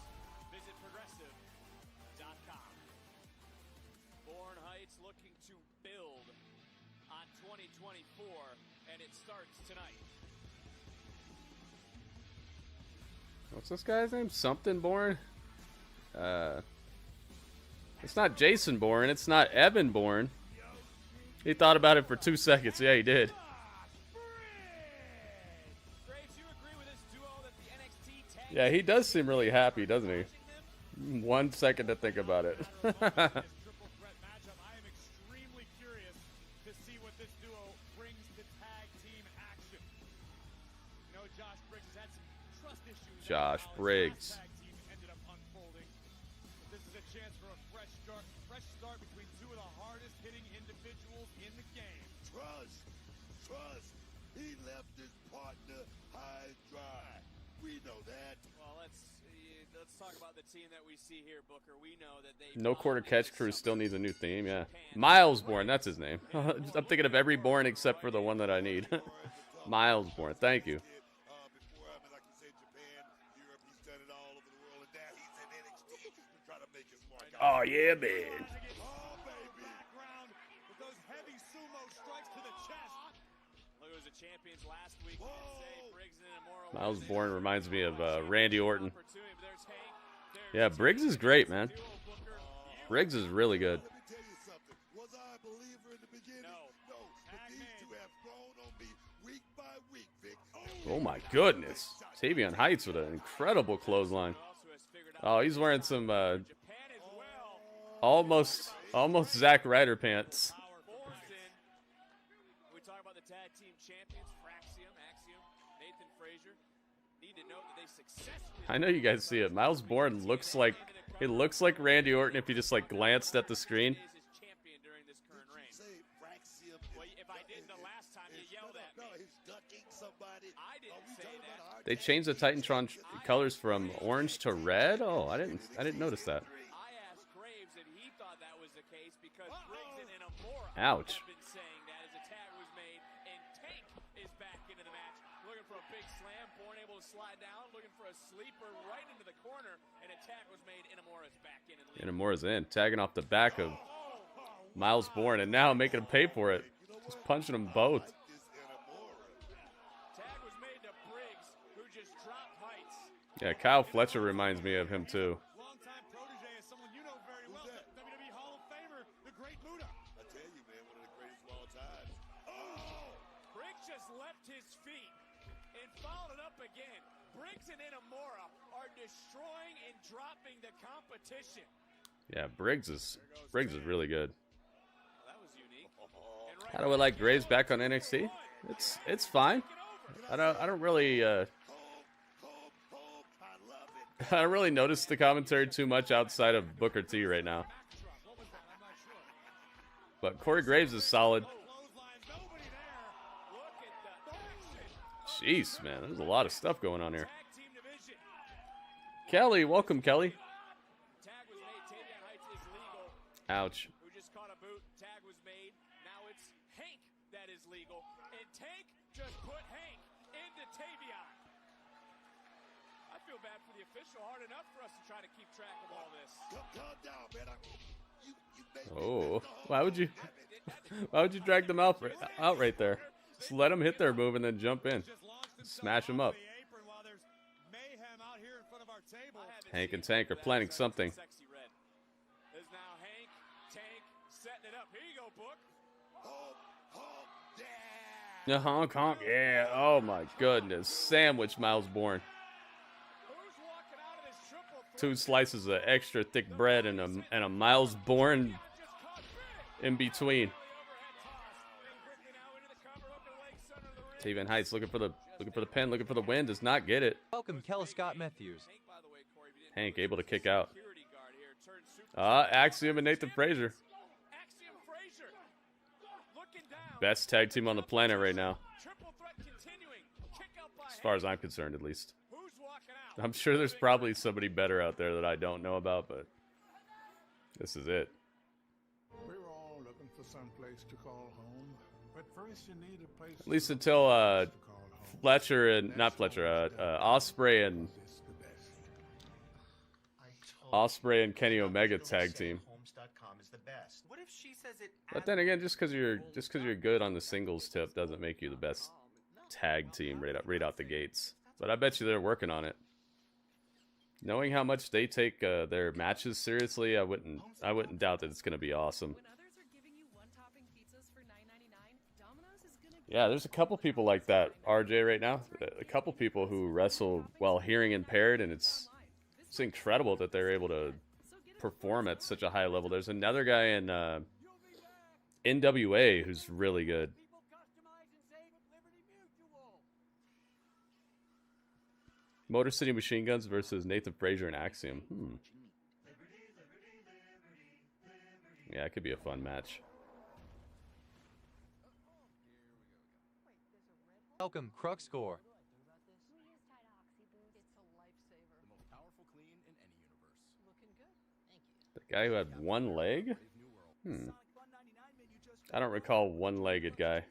S7: Visit progressive.com. Bourne Heights looking to build on 2024, and it starts tonight.
S1: What's this guy's name? Something Bourne? It's not Jason Bourne. It's not Evan Bourne. He thought about it for 2 seconds. Yeah, he did. Yeah, he does seem really happy, doesn't he? 1 second to think about it. Josh Briggs.
S7: This is a chance for a fresh start between two of the hardest hitting individuals in the game.
S10: Trust. He left his partner high and dry. We know that.
S7: Well, let's talk about the team that we see here, Booker. We know that they
S1: No Quarter Catch Crew still needs a new theme, yeah. Miles Bourne, that's his name. I'm thinking of every Bourne except for the one that I need. Miles Bourne, thank you. Oh, yeah, man. Miles Bourne reminds me of Randy Orton. Yeah, Briggs is great, man. Briggs is really good. Oh, my goodness. Tavion Heights with an incredible clothesline. Oh, he's wearing some almost Zack Ryder pants.
S7: We talk about the tag team champions, Fraxium, Axiom, Nathan Frazier. Need to note that they successfully.
S1: I know you guys see it. Miles Bourne looks like Randy Orton if you just like glanced at the screen. They changed the Titantron colors from orange to red. Oh, I didn't notice that.
S7: I asked Graves, and he thought that was the case because Briggs and Inamura
S1: Ouch.
S7: have been saying that as a tag was made, and Tank is back into the match, looking for a big slam. Bourne able to slide down, looking for a a sleeper right into the corner, and a tag was made. Inamura's back in and leading.
S1: Inamura's in, tagging off the back of Miles Bourne, and now making him pay for it. Just punching them both.
S7: Tag was made to Briggs, who just dropped heights.
S1: Yeah, Kyle Fletcher reminds me of him too.
S17: Longtime protege is someone you know very well. WWE Hall of Famer, the Great Muta.
S10: I tell you, man, one of the greatest of all time.
S7: Briggs just left his feet and followed it up again. Briggs and Inamura are destroying and dropping the competition.
S1: Yeah, Briggs is really good.
S7: That was unique.
S1: How do I like Graves back on NXT? It's fine. I don't really I don't really notice the commentary too much outside of Booker T right now. But Corey Graves is solid. Jeez, man, there's a lot of stuff going on here. Kelly, welcome, Kelly. Ouch.
S7: Who just caught a boot. Tag was made. Now it's Hank that is legal. And Tank just put Hank into Tavion. I feel bad for the official. Hard enough for us to try to keep track of all this.
S10: Calm down, man.
S1: Oh, why would you drag them out right there? Just let them hit their move and then jump in. Smash them up. Hank and Tank are planning something.
S7: There's now Hank, Tank, setting it up. Here you go, Book.
S1: Yeah, honk, honk, yeah. Oh my goodness. Sandwich Miles Bourne. 2 slices of extra thick bread and a Miles Bourne in between. Tavion Heights looking for the pin, looking for the win, does not get it.
S5: Welcome, Kelly Scott Matthews.
S1: Hank able to kick out. Axiom and Nathan Frazier. Best tag team on the planet right now. As far as I'm concerned, at least. I'm sure there's probably somebody better out there that I don't know about, but this is it.
S6: We were all looking for some place to call home, but first you need a place.
S1: At least until Fletcher and Osprey and Kenny Omega tag team.
S9: What if she says it?
S1: But then again, just because you're good on the singles tip doesn't make you the best tag team right out the gates. But I bet you they're working on it. Knowing how much they take their matches seriously, I wouldn't doubt that it's gonna be awesome. Yeah, there's a couple people like that, RJ, right now. A couple people who wrestle while hearing impaired, and it's incredible that they're able to perform at such a high level. There's another guy in NWA who's really good. Motor City Machine Guns versus Nathan Frazier and Axiom. Yeah, it could be a fun match.
S5: Welcome, Crux Score.
S1: The guy who had one leg? I don't recall one-legged guy.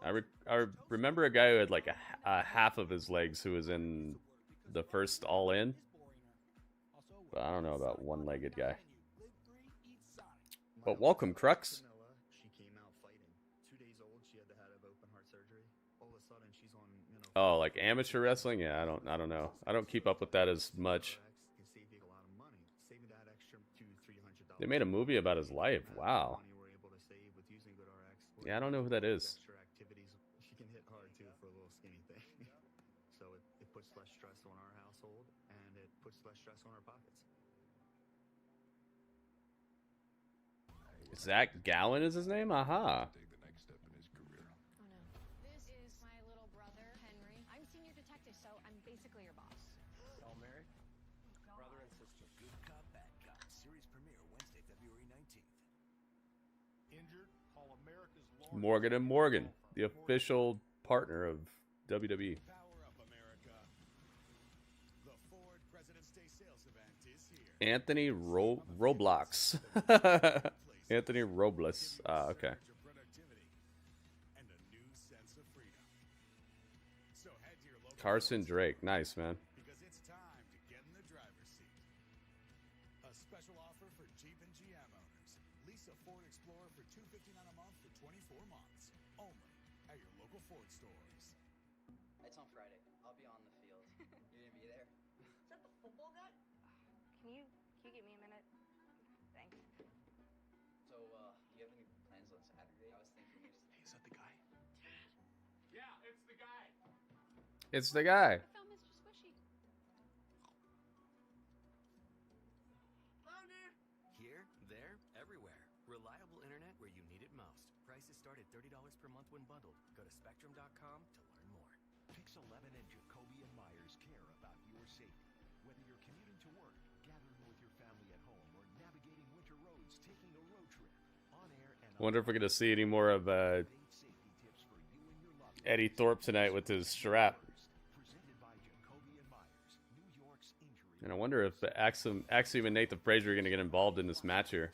S1: I remember a guy who had like a half of his legs who was in the first All In. But I don't know about one-legged guy. But welcome, Crux. Oh, like amateur wrestling? Yeah, I don't know. I don't keep up with that as much. They made a movie about his life. Wow. Yeah, I don't know who that is.
S3: She can hit hard too for a little skinny thing. So it puts less stress on our household and it puts less stress on our pockets.
S1: Zach Gallen is his name? Aha.
S8: This is my little brother, Henry. I'm senior detective, so I'm basically your boss.
S21: Y'all married? Brother and sister. Good cop, bad cop. Series premiere Wednesday, February 19th.
S6: Injured, call America's
S1: Morgan and Morgan, the official partner of WWE.
S6: Power Up America. The Ford President's Day sales event is here.
S1: Anthony Roblox. Anthony Robles. Okay.
S6: And a new sense of freedom. So head to your local
S1: Carson Drake. Nice, man.
S6: because
S12: Special offer for Jeep and GM owners. Lease a Ford Explorer for $259 a month for 24 months. Only at your local Ford stores.
S15: It's on Friday. I'll be on the field. You're gonna be there?
S20: Is that the football guy? Can you give me a minute? Thanks.
S15: So, do you have any plans on Saturday? I was thinking just...
S12: Hey, is that the guy?
S7: Yeah, it's the guy.
S1: It's the guy.
S20: I found Mr. Squishy.
S11: Here, there, everywhere. Reliable internet where you need it most. Prices start at $30 per month when bundled. Go to Spectrum.com to learn more.
S14: Pix 11 and Jacoby and Myers care about your safety. Whether you're commuting to work, gathering with your family at home, or navigating winter roads, taking a road trip, on air and
S1: I wonder if we're going to see any more of Eddie Thorpe tonight with his strap. And I wonder if Axiom and Nathan Frazier are going to get involved in this match here.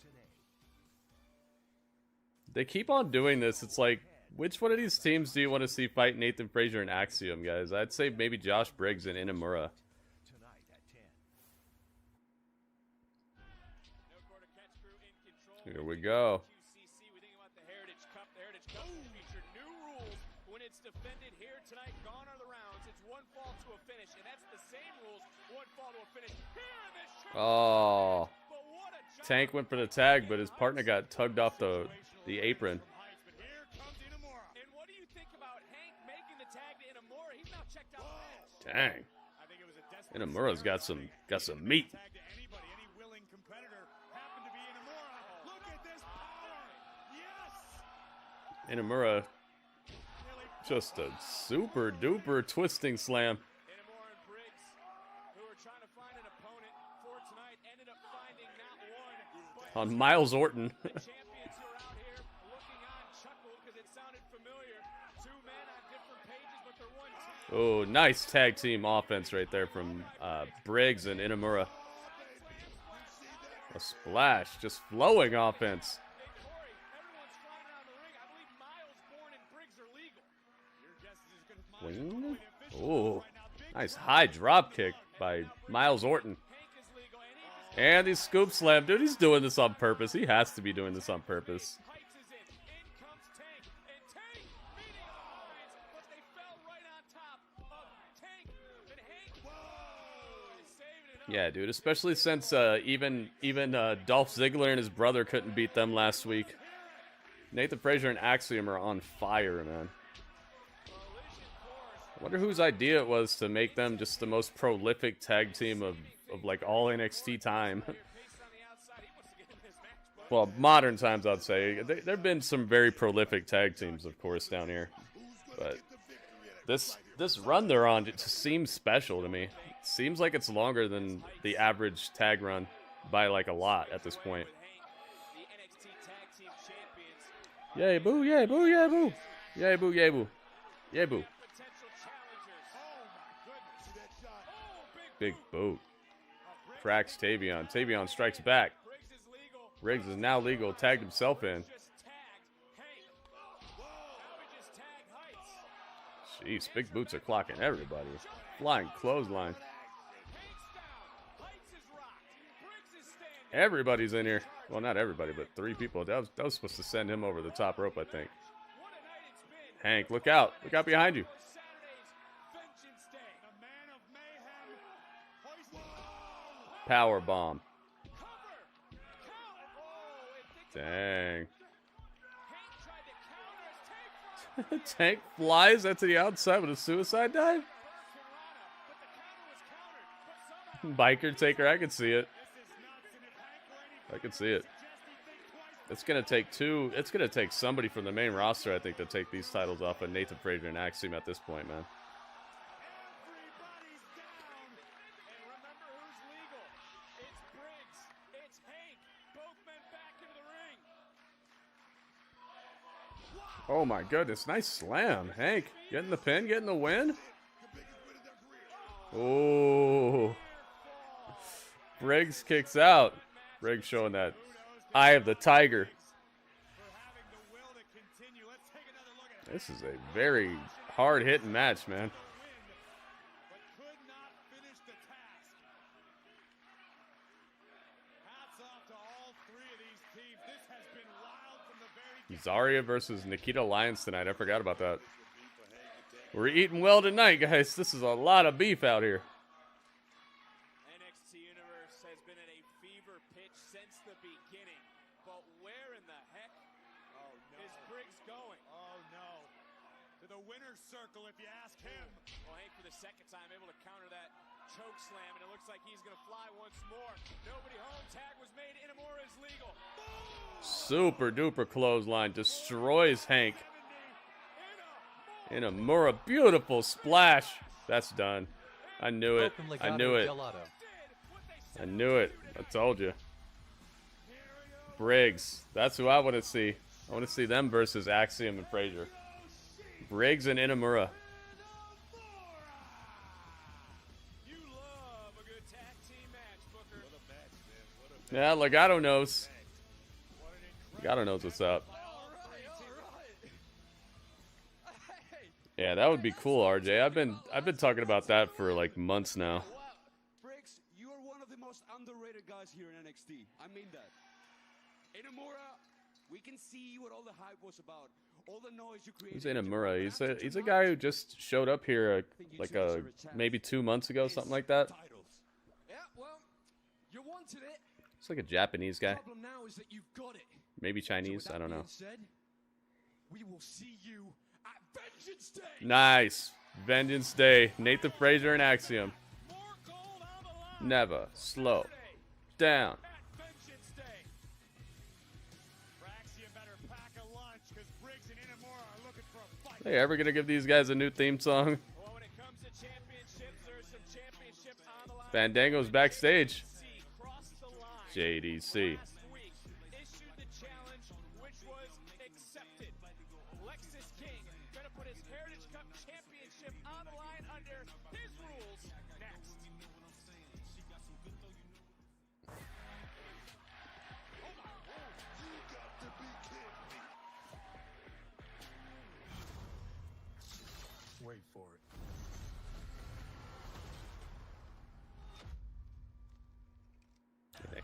S1: They keep on doing this. It's like, which one of these teams do you want to see fight Nathan Frazier and Axiom, guys? I'd say maybe Josh Briggs and Inamura. Here we go.
S7: We think about the Heritage Cup. The Heritage Cup will feature new rules when it's defended here tonight. Gone are the rounds. It's one fall to a finish, and that's the same rules. One fall to a finish. Here in this
S1: Oh. Tank went for the tag, but his partner got tugged off the apron.
S7: And what do you think about Hank making the tag to Inamura? He's now checked out the match.
S1: Dang. Inamura's got some meat.
S17: Any willing competitor happened to be Inamura. Look at this power. Yes.
S1: Inamura, just a super duper twisting slam.
S7: Inamura and Briggs, who are trying to find an opponent for tonight, ended up finding not one, but
S1: On Miles Orton.
S7: the champions who are out here looking on chuckled because it sounded familiar. Two men on different pages, but they're one team.
S1: Oh, nice tag team offense right there from Briggs and Inamura. A splash, just flowing offense. Wing. Oh, nice high drop kick by Miles Orton. And he scoop slam. Dude, he's doing this on purpose. He has to be doing this on purpose. Yeah, dude, especially since even Dolph Ziggler and his brother couldn't beat them last week. Nathan Frazier and Axiom are on fire, man. I wonder whose idea it was to make them just the most prolific tag team of like all NXT time. Well, modern times, I'd say. There have been some very prolific tag teams, of course, down here. But this run they're on, it just seems special to me. Seems like it's longer than the average tag run by like a lot at this point. Yay boo, yay boo, yay boo. Yay boo, yay boo. Yay boo. Big boot. Cracks Tavion. Tavion strikes back. Briggs is now legal. Tagged himself in. Jeez, big boots are clocking everybody. Flying clothesline. Everybody's in here. Well, not everybody, but 3 people. That was supposed to send him over the top rope, I think. Hank, look out. Look out behind you. Power bomb. Dang. Tank flies that to the outside with a suicide dive. Biker taker, I can see it. I can see it. It's gonna take it's gonna take somebody from the main roster, I think, to take these titles off of Nathan Frazier and Axiom at this point, man. Oh my goodness, nice slam. Hank, getting the pin, getting the win. Oh. Briggs kicks out. Briggs showing that eye of the tiger. This is a very hard-hitting match, man. Zarya versus Nikita Lyons tonight. I forgot about that. We're eating well tonight, guys. This is a lot of beef out here.
S7: NXT Universe has been at a fever pitch since the beginning. But where in the heck is Briggs going?
S12: Oh no. To the winner's circle, if you ask him.
S7: Well, Hank, for the second time, able to counter that choke slam, and it looks like he's going to fly once more. Nobody home. Tag was made. Inamura is legal.
S1: Super duper clothesline. Destroys Hank. Inamura, beautiful splash. That's done. I knew it. I knew it. I knew it. I told you. Briggs. That's who I want to see. I want to see them versus Axiom and Frazier. Briggs and Inamura. Yeah, Legato knows. Legato knows what's up. Yeah, that would be cool, RJ. I've been talking about that for like months now.
S16: Briggs, you are one of the most underrated guys here in NXT. I mean that. Inamura, we can see what all the hype was about. All the noise you created.
S1: Who's Inamura? He's a guy who just showed up here maybe 2 months ago, something like that.
S16: Yeah, well, you wanted it.
S1: It's like a Japanese guy.
S16: The problem now is that you've got it.
S1: Maybe Chinese, I don't know.
S16: Said, we will see you at Vengeance Day.
S1: Nice. Vengeance Day. Nathan Frazier and Axiom. Never slow down. Hey, ever gonna give these guys a new theme song? Fandango's backstage. JDC.
S7: Issued the challenge, which was accepted. Lexis King gonna put his Heritage Cup championship on the line under his rules next.
S6: Wait for it.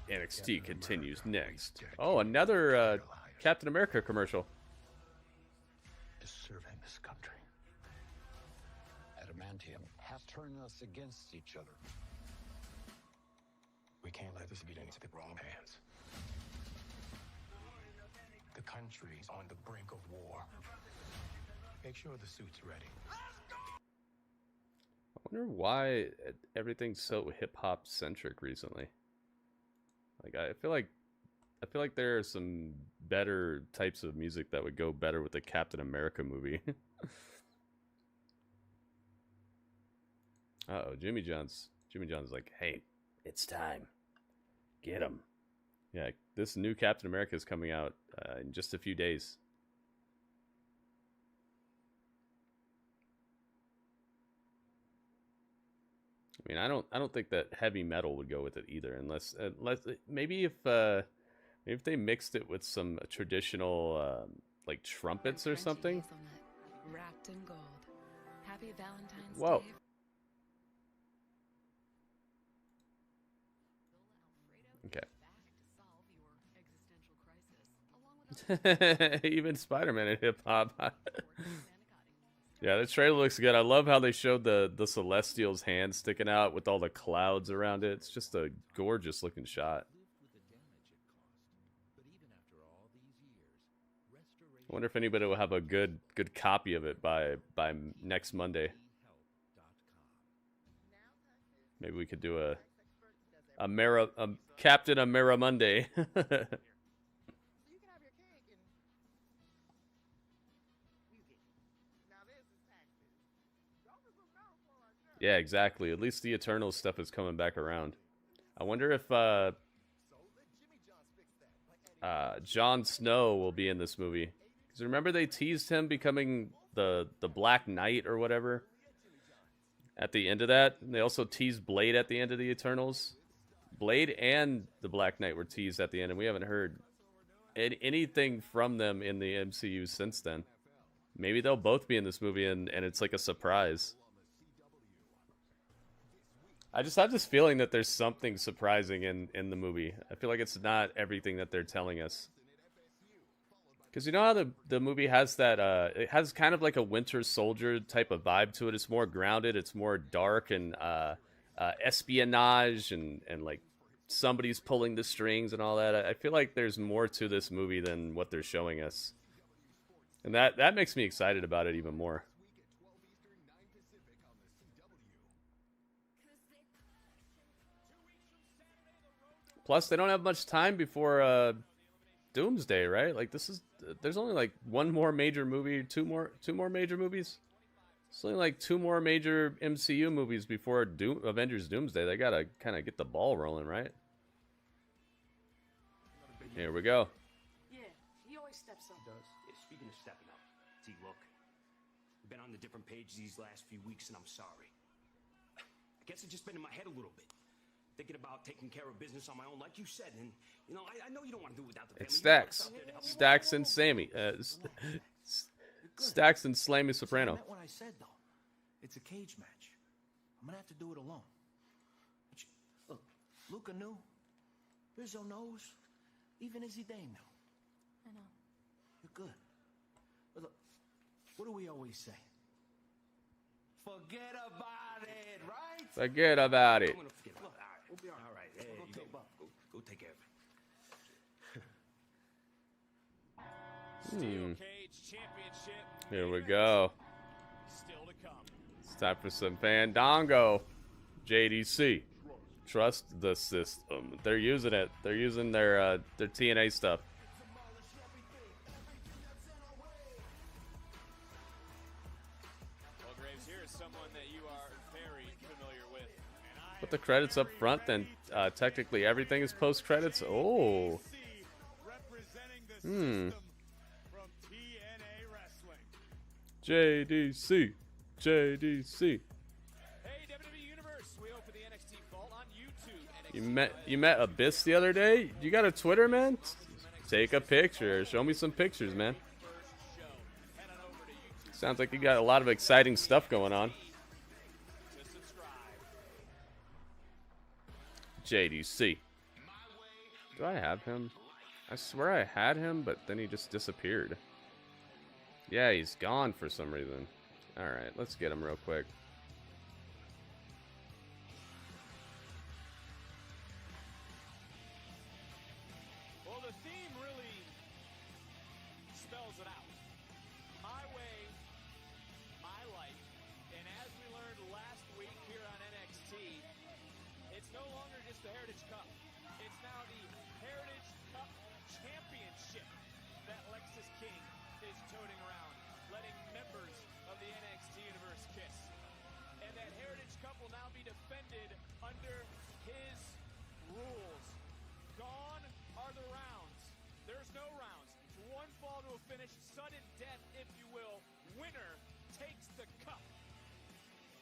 S1: NXT continues next. Oh, another Captain America commercial.
S18: To serving this country. Adamantium have turned us against each other. We can't let this get into the wrong hands. The country's on the brink of war. Make sure the suit's ready.
S1: I wonder why everything's so hip hop centric recently. Like I feel like there are some better types of music that would go better with the Captain America movie. Uh-oh, Jimmy John's like, "Hey, it's time. Get him." Yeah, this new Captain America is coming out in just a few days. I mean, I don't think that heavy metal would go with it either, unless maybe if they mixed it with some traditional like trumpets or something.
S8: Wrapped in gold. Happy Valentine's
S1: Whoa. Okay. Even Spider-Man in hip hop. Yeah, the trailer looks good. I love how they showed the Celestial's hand sticking out with all the clouds around it. It's just a gorgeous looking shot. I wonder if anybody will have a good copy of it by next Monday. Maybe we could do a Captain Amera Monday. Yeah, exactly. At least the Eternals stuff is coming back around. I wonder if Jon Snow will be in this movie. Because remember they teased him becoming the Black Knight or whatever at the end of that. And they also teased Blade at the end of the Eternals. Blade and the Black Knight were teased at the end, and we haven't heard anything from them in the MCU since then. Maybe they'll both be in this movie, and it's like a surprise. I just have this feeling that there's something surprising in the movie. I feel like it's not everything that they're telling us. Because you know how the movie has that, it has kind of like a Winter Soldier type of vibe to it. It's more grounded, it's more dark and espionage and like somebody's pulling the strings and all that. I feel like there's more to this movie than what they're showing us. And that makes me excited about it even more. Plus, they don't have much time before Doomsday, right? Like there's only like one more major movie, two more major movies. It's only like 2 more major MCU movies before Avengers Doomsday. They gotta kind of get the ball rolling, right? Here we go.
S11: Yeah, he always steps up. He does. Yeah, speaking of stepping up, see, look, we've been on the different pages these last few weeks, and I'm sorry. I guess it's just been in my head a little bit. Thinking about taking care of business on my own, like you said, and you know, I know you don't want to do it without the family.
S1: It's Stacks and Sammy. Stacks and Slammy Soprano.
S18: I meant what I said, though. It's a cage match. I'm gonna have to do it alone. But look, Luca knew. Rizzo knows. Even Izzy Dane knew.
S8: I know.
S18: You're good. But look, what do we always say? Forget about it, right?
S1: Forget about it.
S11: I'm gonna forget about it. All right, we'll be all right. Hey, go take care of it.
S7: Steel Cage Championship.
S1: Here we go.
S7: Still to come.
S1: It's time for some Fandango. JDC. Trust the system. They're using it. They're using their TNA stuff.
S7: Well, Graves, here is someone that you are very familiar with.
S1: Put the credits up front, then technically everything is post credits. Oh. JDC. JDC.
S7: Hey, WWE Universe, we open the NXT Vault on YouTube.
S1: You met Abyss the other day? You got a Twitter, man? Take a picture. Show me some pictures, man. Sounds like you got a lot of exciting stuff going on. JDC. Do I have him? I swear I had him, but then he just disappeared. Yeah, he's gone for some reason. Alright, let's get him real quick.
S7: Well, the theme really spells it out. My way, my life. And as we learned last week here on NXT, it's no longer just the Heritage Cup. It's now the Heritage Cup Championship that Lexis King is toting around, letting members of the NXT Universe kiss. And that Heritage Cup will now be defended under his rules. Gone are the rounds. There's no rounds. One fall to a finish, sudden death, if you will. Winner takes the cup.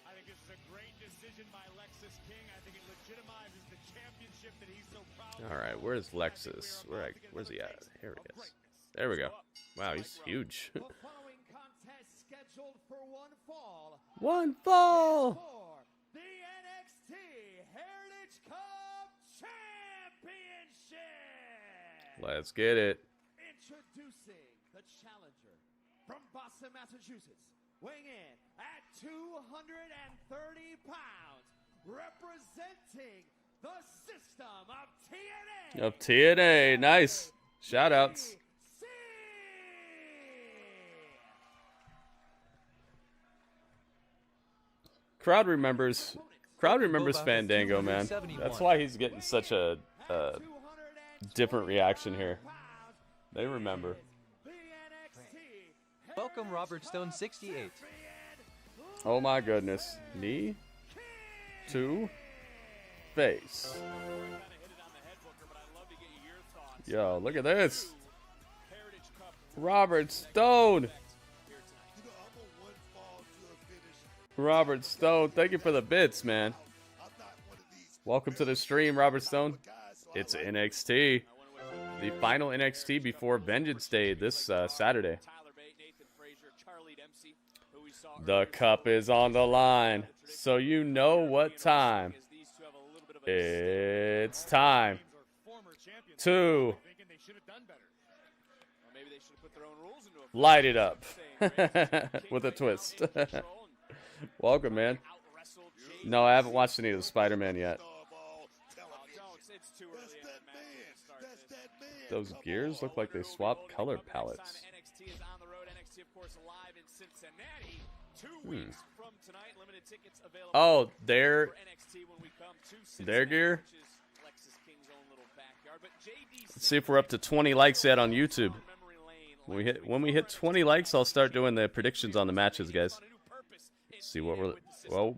S7: I think this is a great decision by Lexis King. I think it legitimizes the championship that he's so proud of.
S1: Alright, where's Lexis? Where's he at? Here he is. There we go. Wow, he's huge.
S7: The following contest scheduled for one fall.
S1: One fall!
S7: For the NXT Heritage Cup Championship.
S1: Let's get it.
S7: Introducing the challenger from Boston, Massachusetts, weighing in at 230 pounds, representing the system of TNA.
S1: Of TNA, nice. Shout outs. Crowd remembers Fandango, man. That's why he's getting such a different reaction here. They remember.
S5: Welcome, Robert Stone 68.
S1: Oh my goodness. Knee to face. Yo, look at this. Robert Stone. Robert Stone, thank you for the bits, man. Welcome to the stream, Robert Stone. It's NXT. The final NXT before Vengeance Day this Saturday. The cup is on the line, so you know what time. It's time to Light it up with a twist. Welcome, man. No, I haven't watched any of the Spider-Man yet. Those gears look like they swapped color palettes. Oh, their gear. Let's see if we're up to 20 likes yet on YouTube. When we hit 20 likes, I'll start doing the predictions on the matches, guys. Let's see what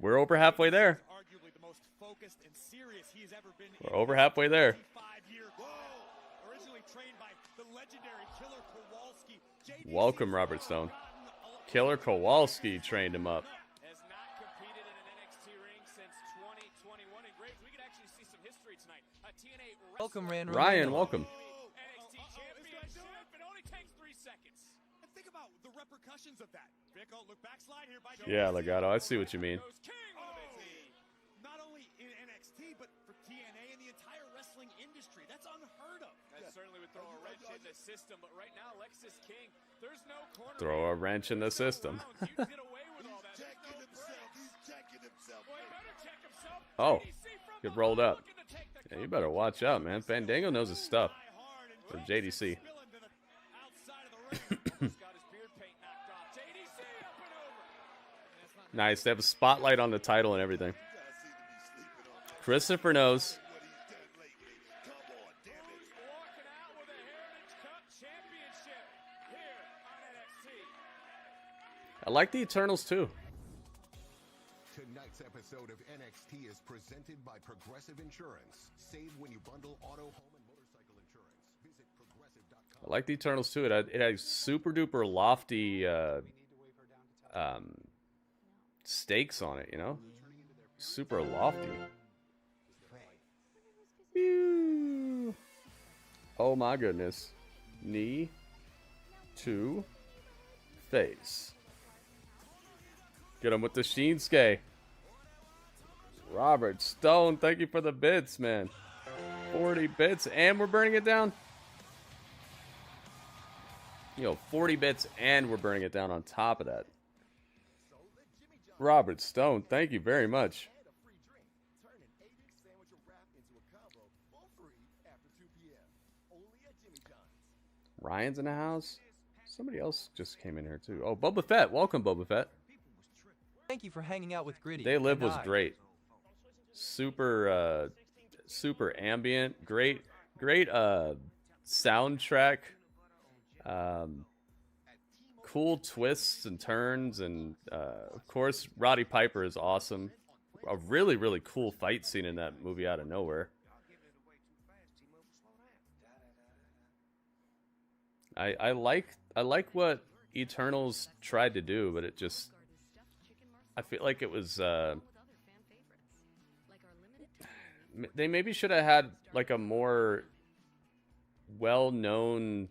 S1: we're over halfway there. We're over halfway there. Welcome, Robert Stone. Killer Kowalski trained him up.
S5: Welcome,
S1: Ryan, welcome. Yeah, Legato, I see what you mean.
S7: Not only in NXT, but for TNA and the entire wrestling industry. That's unheard of. That certainly would throw a wrench in the system, but right now, Lexis King, there's no corner.
S1: Throw a wrench in the system. Oh, get rolled up. Yeah, you better watch out, man. Fandango knows his stuff. For JDC. Nice. They have a spotlight on the title and everything. Christopher knows. I like the Eternals too.
S14: Tonight's episode of NXT is presented by Progressive Insurance. Save when you bundle auto, home, and motorcycle insurance. Visit progressive.com.
S1: I like the Eternals too. It has super duper lofty stakes on it, you know? Super lofty. Whew. Oh my goodness. Knee to face. Get him with the Shinsuke. Robert Stone, thank you for the bits, man. 40 bits, and we're burning it down. Yo, 40 bits, and we're burning it down on top of that. Robert Stone, thank you very much. Ryan's in the house. Somebody else just came in here too. Oh, Boba Fett. Welcome, Boba Fett.
S5: Thank you for hanging out with Gritty.
S1: They Live was great. Super ambient. Great soundtrack. Cool twists and turns, and of course Roddy Piper is awesome. A really, really cool fight scene in that movie out of nowhere. I like what Eternals tried to do, but it just, I feel like it was they maybe should have had like a more well-known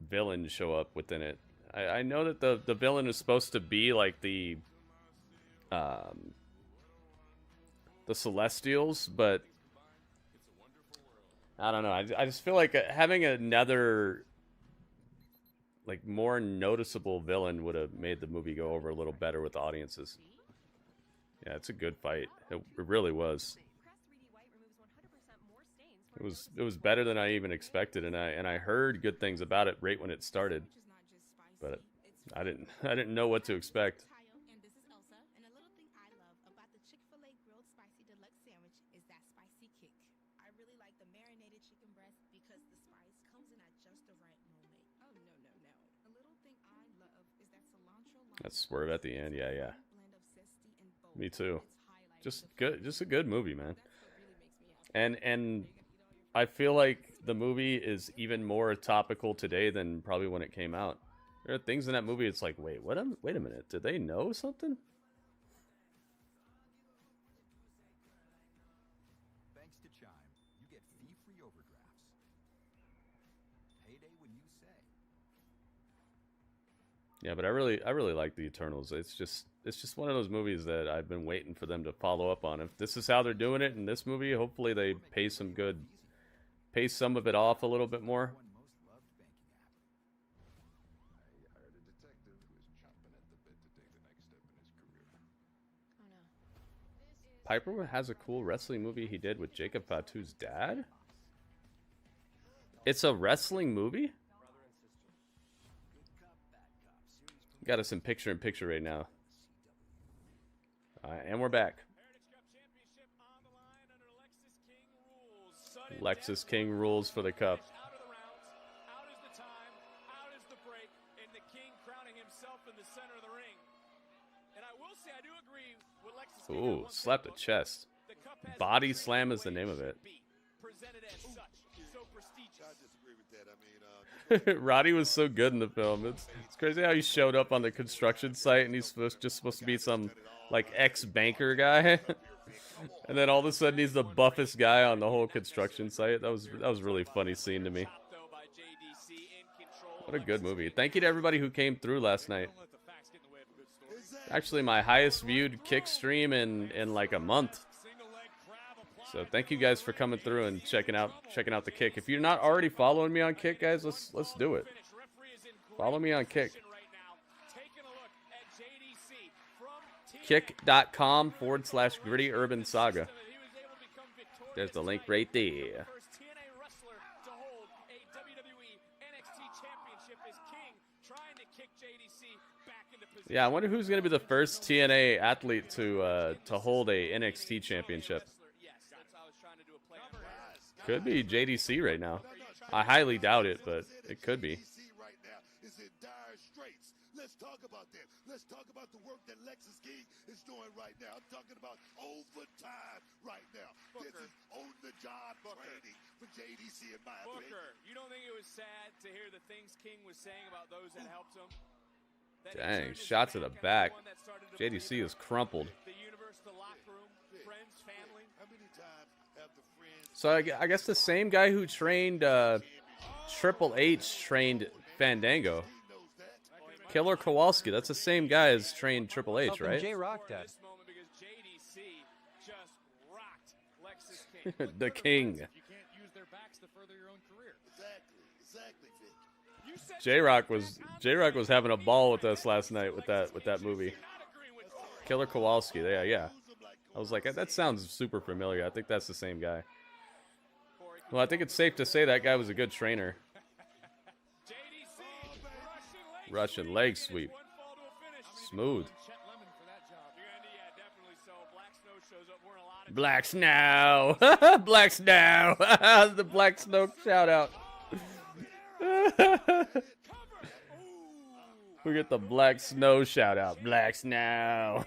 S1: villain show up within it. I know that the villain is supposed to be like the Celestials, but I don't know. I just feel like having another like more noticeable villain would have made the movie go over a little better with the audiences. Yeah, it's a good fight. It really was. It was better than I even expected, and I heard good things about it right when it started, but I didn't know what to expect.
S13: And this is Elsa, and a little thing I love about the Chick-fil-A grilled spicy deluxe sandwich is that spicy kick. I really like the marinated chicken breast because the spice comes in at just the right moment. Oh no. A little thing I love is that cilantro lime.
S1: That swerve at the end, yeah. Me too. Just a good movie, man. And I feel like the movie is even more topical today than probably when it came out. There are things in that movie, it's like, wait a minute, did they know something?
S12: Thanks to Chime, you get fee-free overdrafts. Payday when you say.
S1: Yeah, but I really like the Eternals. It's just one of those movies that I've been waiting for them to follow up on. If this is how they're doing it in this movie, hopefully they pay some of it off a little bit more. Piper has a cool wrestling movie he did with Jacob Fatu's dad? It's a wrestling movie? Got us in picture-in-picture right now. And we're back. Lexis King rules for the cup.
S7: Out is the time, out is the break, and the King crowning himself in the center of the ring. And I will say I do agree with Lexis King.
S1: Ooh, slapped the chest. Body slam is the name of it.
S7: Presented as such, so prestigious.
S10: I disagree with that. I mean,
S1: Roddy was so good in the film. It's crazy how he showed up on the construction site and he's just supposed to be some like ex-banker guy. And then all of a sudden he's the buffest guy on the whole construction site. That was a really funny scene to me. What a good movie. Thank you to everybody who came through last night. Actually my highest viewed Kick stream in like a month. So thank you guys for coming through and checking out the Kick. If you're not already following me on Kick, guys, let's do it. Follow me on Kick. Kick.com/GrittyUrbanSaga. There's the link right there.
S7: First TNA wrestler to hold a WWE NXT championship is King trying to kick JDC back into position.
S1: Yeah, I wonder who's going to be the first TNA athlete to hold a NXT championship. Could be JDC right now. I highly doubt it, but it could be.
S10: right now is in dire straits. Let's talk about that. Let's talk about the work that Lexis King is doing right now. I'm talking about overtime right now. This is on-the-job training for JDC in my opinion.
S7: Booker, you don't think it was sad to hear the things King was saying about those that helped him?
S1: Dang, shot to the back. JDC is crumpled.
S7: The universe, the locker room, friends, family.
S10: How many times have the friends...
S1: So I guess the same guy who trained Triple H trained Fandango. Killer Kowalski, that's the same guy as trained Triple H, right?
S5: J-Rock dad.
S1: The King.
S12: You can't use their backs to further your own career.
S10: Exactly, Vic.
S1: J-Rock was having a ball with us last night with that movie. Killer Kowalski, yeah. I was like, that sounds super familiar. I think that's the same guy. Well, I think it's safe to say that guy was a good trainer. Russian leg sweep. Smooth. Black Snow. Black Snow. The Black Snow shout out. We get the Black Snow shout out. Black Snow.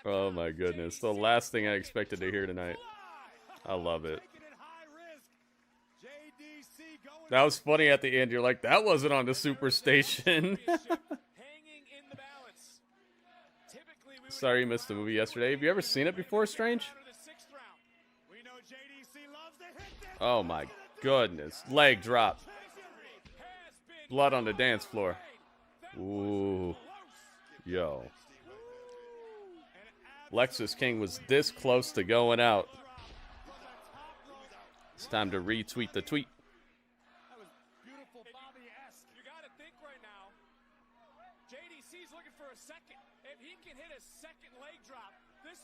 S1: Oh my goodness. The last thing I expected to hear tonight. I love it. That was funny at the end. You're like, that wasn't on the Superstation. Sorry you missed the movie yesterday. Have you ever seen it before, Strange? Oh my goodness. Leg drop. Blood on the dance floor. Ooh. Yo. Lexis King was this close to going out. It's time to retweet the tweet.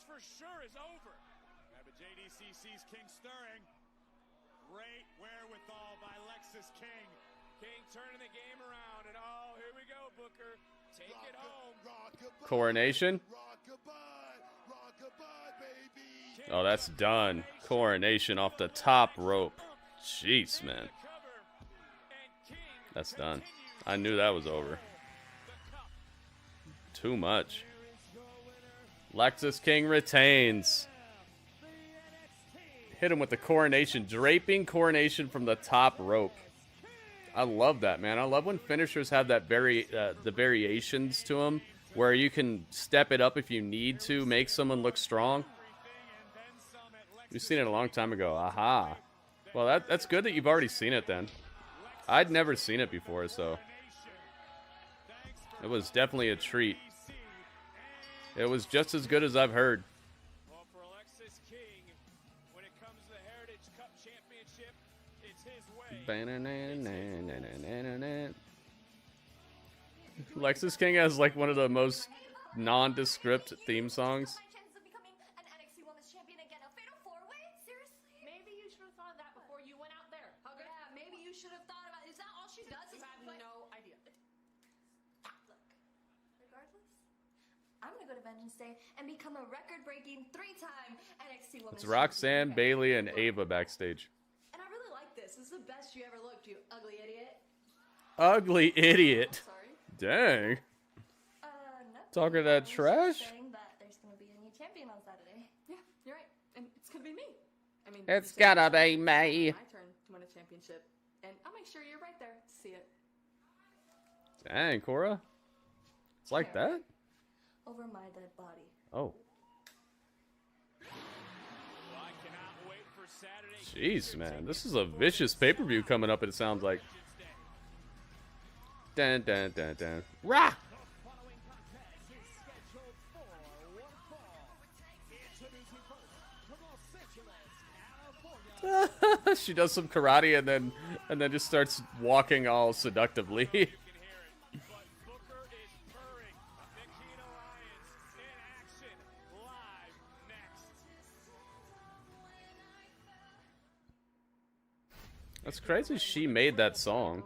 S7: For sure is over.
S12: Yeah, but JDC sees King stirring. Great wherewithal by Lexis King.
S7: King turning the game around, and oh, here we go, Booker. Take it home.
S1: Coronation. Oh, that's done. Coronation off the top rope. Jeez, man. That's done. I knew that was over. Too much. Lexis King retains. Hit him with the coronation. Draping coronation from the top rope. I love that, man. I love when finishers have that the variations to them, where you can step it up if you need to, make someone look strong. You've seen it a long time ago. Aha. Well, that's good that you've already seen it then. I'd never seen it before, so it was definitely a treat. It was just as good as I've heard.
S7: Well, for Lexis King, when it comes to the Heritage Cup Championship, it's his way.
S1: Lexis King has like one of the most nondescript theme songs.
S2: Maybe you should have thought of that before you went out there. Okay?
S8: Yeah, maybe you should have thought about. Is that all she does?
S2: You have no idea.
S19: Regardless, I'm gonna go to Vengeance Day and become a record-breaking 3-time NXT Women's
S1: It's Roxanne,
S19: Champion.
S1: Bayley, and Ava backstage.
S8: And I really like this. This is the best you ever looked, you ugly idiot.
S1: Ugly idiot.
S8: Sorry.
S1: Dang.
S19: No.
S1: Talking that
S19: I was just
S1: trash?
S19: saying that there's gonna be a new champion on Saturday.
S8: Yeah, you're right. And it's gonna be me. I mean,
S1: It's
S8: you said
S1: gotta be
S8: it's
S1: me.
S8: my turn to win a championship. And I'll make sure you're right there to see it.
S1: Dang, Cora. It's like that?
S19: Over my dead body.
S1: Oh.
S7: Well, I cannot wait for Saturday.
S1: Jeez, man. This is a vicious pay-per-view coming up, it sounds like. Dun, dun, dun, dun. Rah! She does some karate and then just starts walking all seductively. That's crazy she made that song.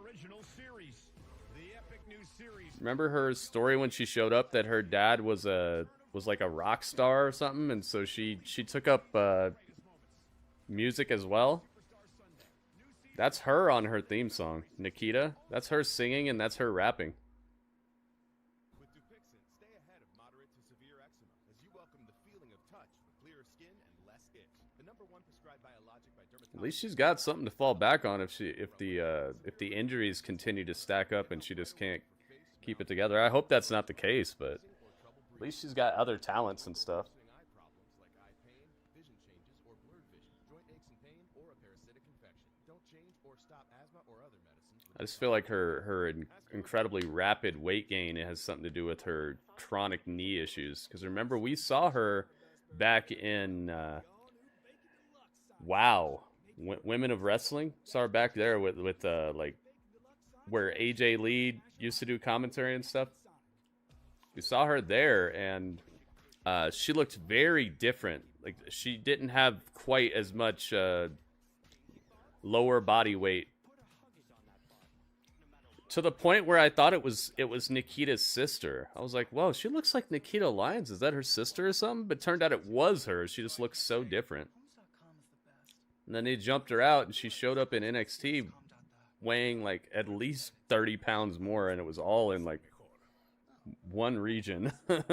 S1: Remember her story when she showed up that her dad was like a rock star or something, and so she took up music as well? That's her on her theme song, Nikita. That's her singing and that's her rapping.
S21: With Dupixent, stay ahead of moderate to severe eczema as you welcome the feeling of touch with clearer skin and less itch. The #1 prescribed biologic by dermatologists.
S1: At least she's got something to fall back on if the injuries continue to stack up and she just can't keep it together. I hope that's not the case, but at least she's got other talents and stuff.
S21: Eye problems like eye pain, vision changes, or blurred vision, joint aches and pain, or a parasitic infection. Don't change or stop asthma or other medicines.
S1: I just feel like her incredibly rapid weight gain has something to do with her chronic knee issues. Because remember, we saw her back in WoW, Women of Wrestling. Saw her back there with like where AJ Lee used to do commentary and stuff. We saw her there, and she looked very different. Like she didn't have quite as much lower body weight, to the point where I thought it was Nikita's sister. I was like, whoa, she looks like Nikita Lyons. Is that her sister or something? But turned out it was her. She just looks so different. And then they jumped her out, and she showed up in NXT weighing like at least 30 pounds more, and it was all in like one region.
S21: No. Fine.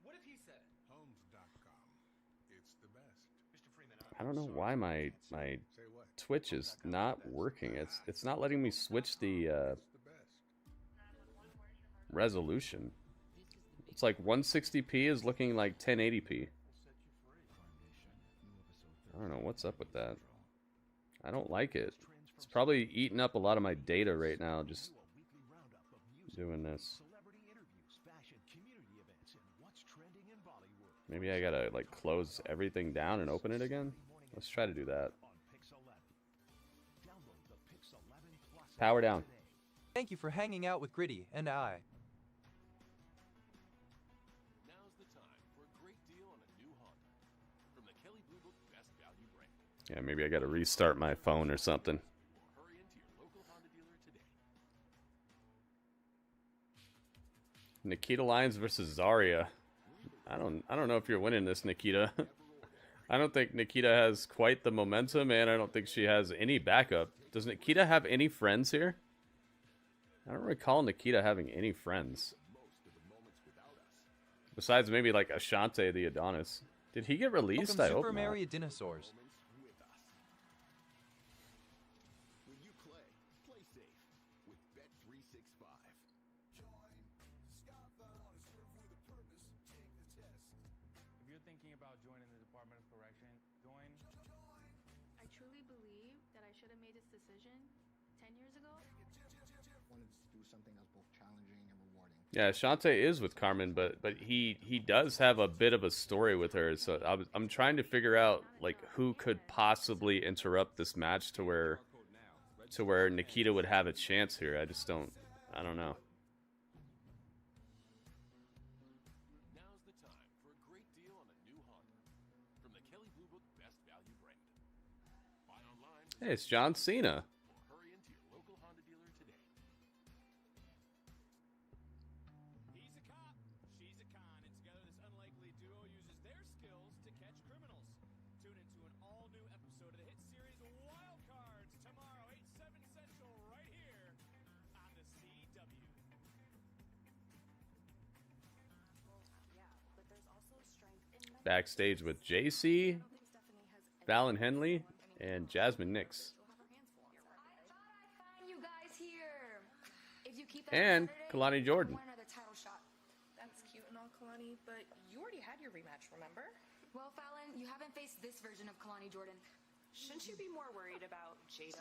S21: What if he said it? Homes.com. It's the best. Mr. Freeman.
S1: I don't know why my Twitch is not working. It's not letting me switch the resolution. It's like 160p is looking like 1080p. I don't know what's up with that. I don't like it. It's probably eating up a lot of my data right now, just doing this. Maybe I gotta like close everything down and open it again. Let's try to do that. Power down.
S5: Thank you for hanging out with Gritty and I.
S12: Now's the time for a great deal on a new Honda from the Kelley Blue Book Best Value brand.
S1: Yeah, maybe I gotta restart my phone or something.
S12: Hurry into your local Honda dealer today.
S1: Nikita Lyons versus Zarya. I don't know if you're winning this, Nikita. I don't think Nikita has quite the momentum, and I don't think she has any backup. Does Nikita have any friends here? I don't recall Nikita having any friends. Besides maybe like Ashante the Adonis. Did he get released?
S5: Welcome
S1: I
S5: Super
S1: hope not.
S5: Mario Dinosaurs.
S21: When you play safe with Bet365.
S22: If you're thinking about joining the Department of Correction, join.
S8: I truly believe that I should have made this decision 10 years ago.
S23: Wanted to do something that was both challenging and rewarding.
S1: Yeah, Ashante is with Carmen, but he does have a bit of a story with her. So I'm trying to figure out like who could possibly interrupt this match to where Nikita would have a chance here. I don't know.
S14: the Kelley Blue Book Best Value brand. Buy online
S1: Hey, it's John Cena.
S14: or hurry into your local Honda dealer today.
S7: He's a cop, she's a con, and together this unlikely duo uses their skills to catch criminals. Tune into an all-new episode of the hit series Wild Cards tomorrow, 8/7 Central, right here on the CW.
S1: Backstage with JC, Fallon Henley, and Jasmine Nix.
S19: You guys here. If you keep that
S1: And
S19: Saturday,
S1: Kalani Jordan.
S19: we'll win another title shot.
S3: That's cute and all, Kalani, but you already had your rematch, remember?
S19: Well, Fallon, you haven't faced this version of Kalani Jordan.
S3: Shouldn't you be more worried about Jada?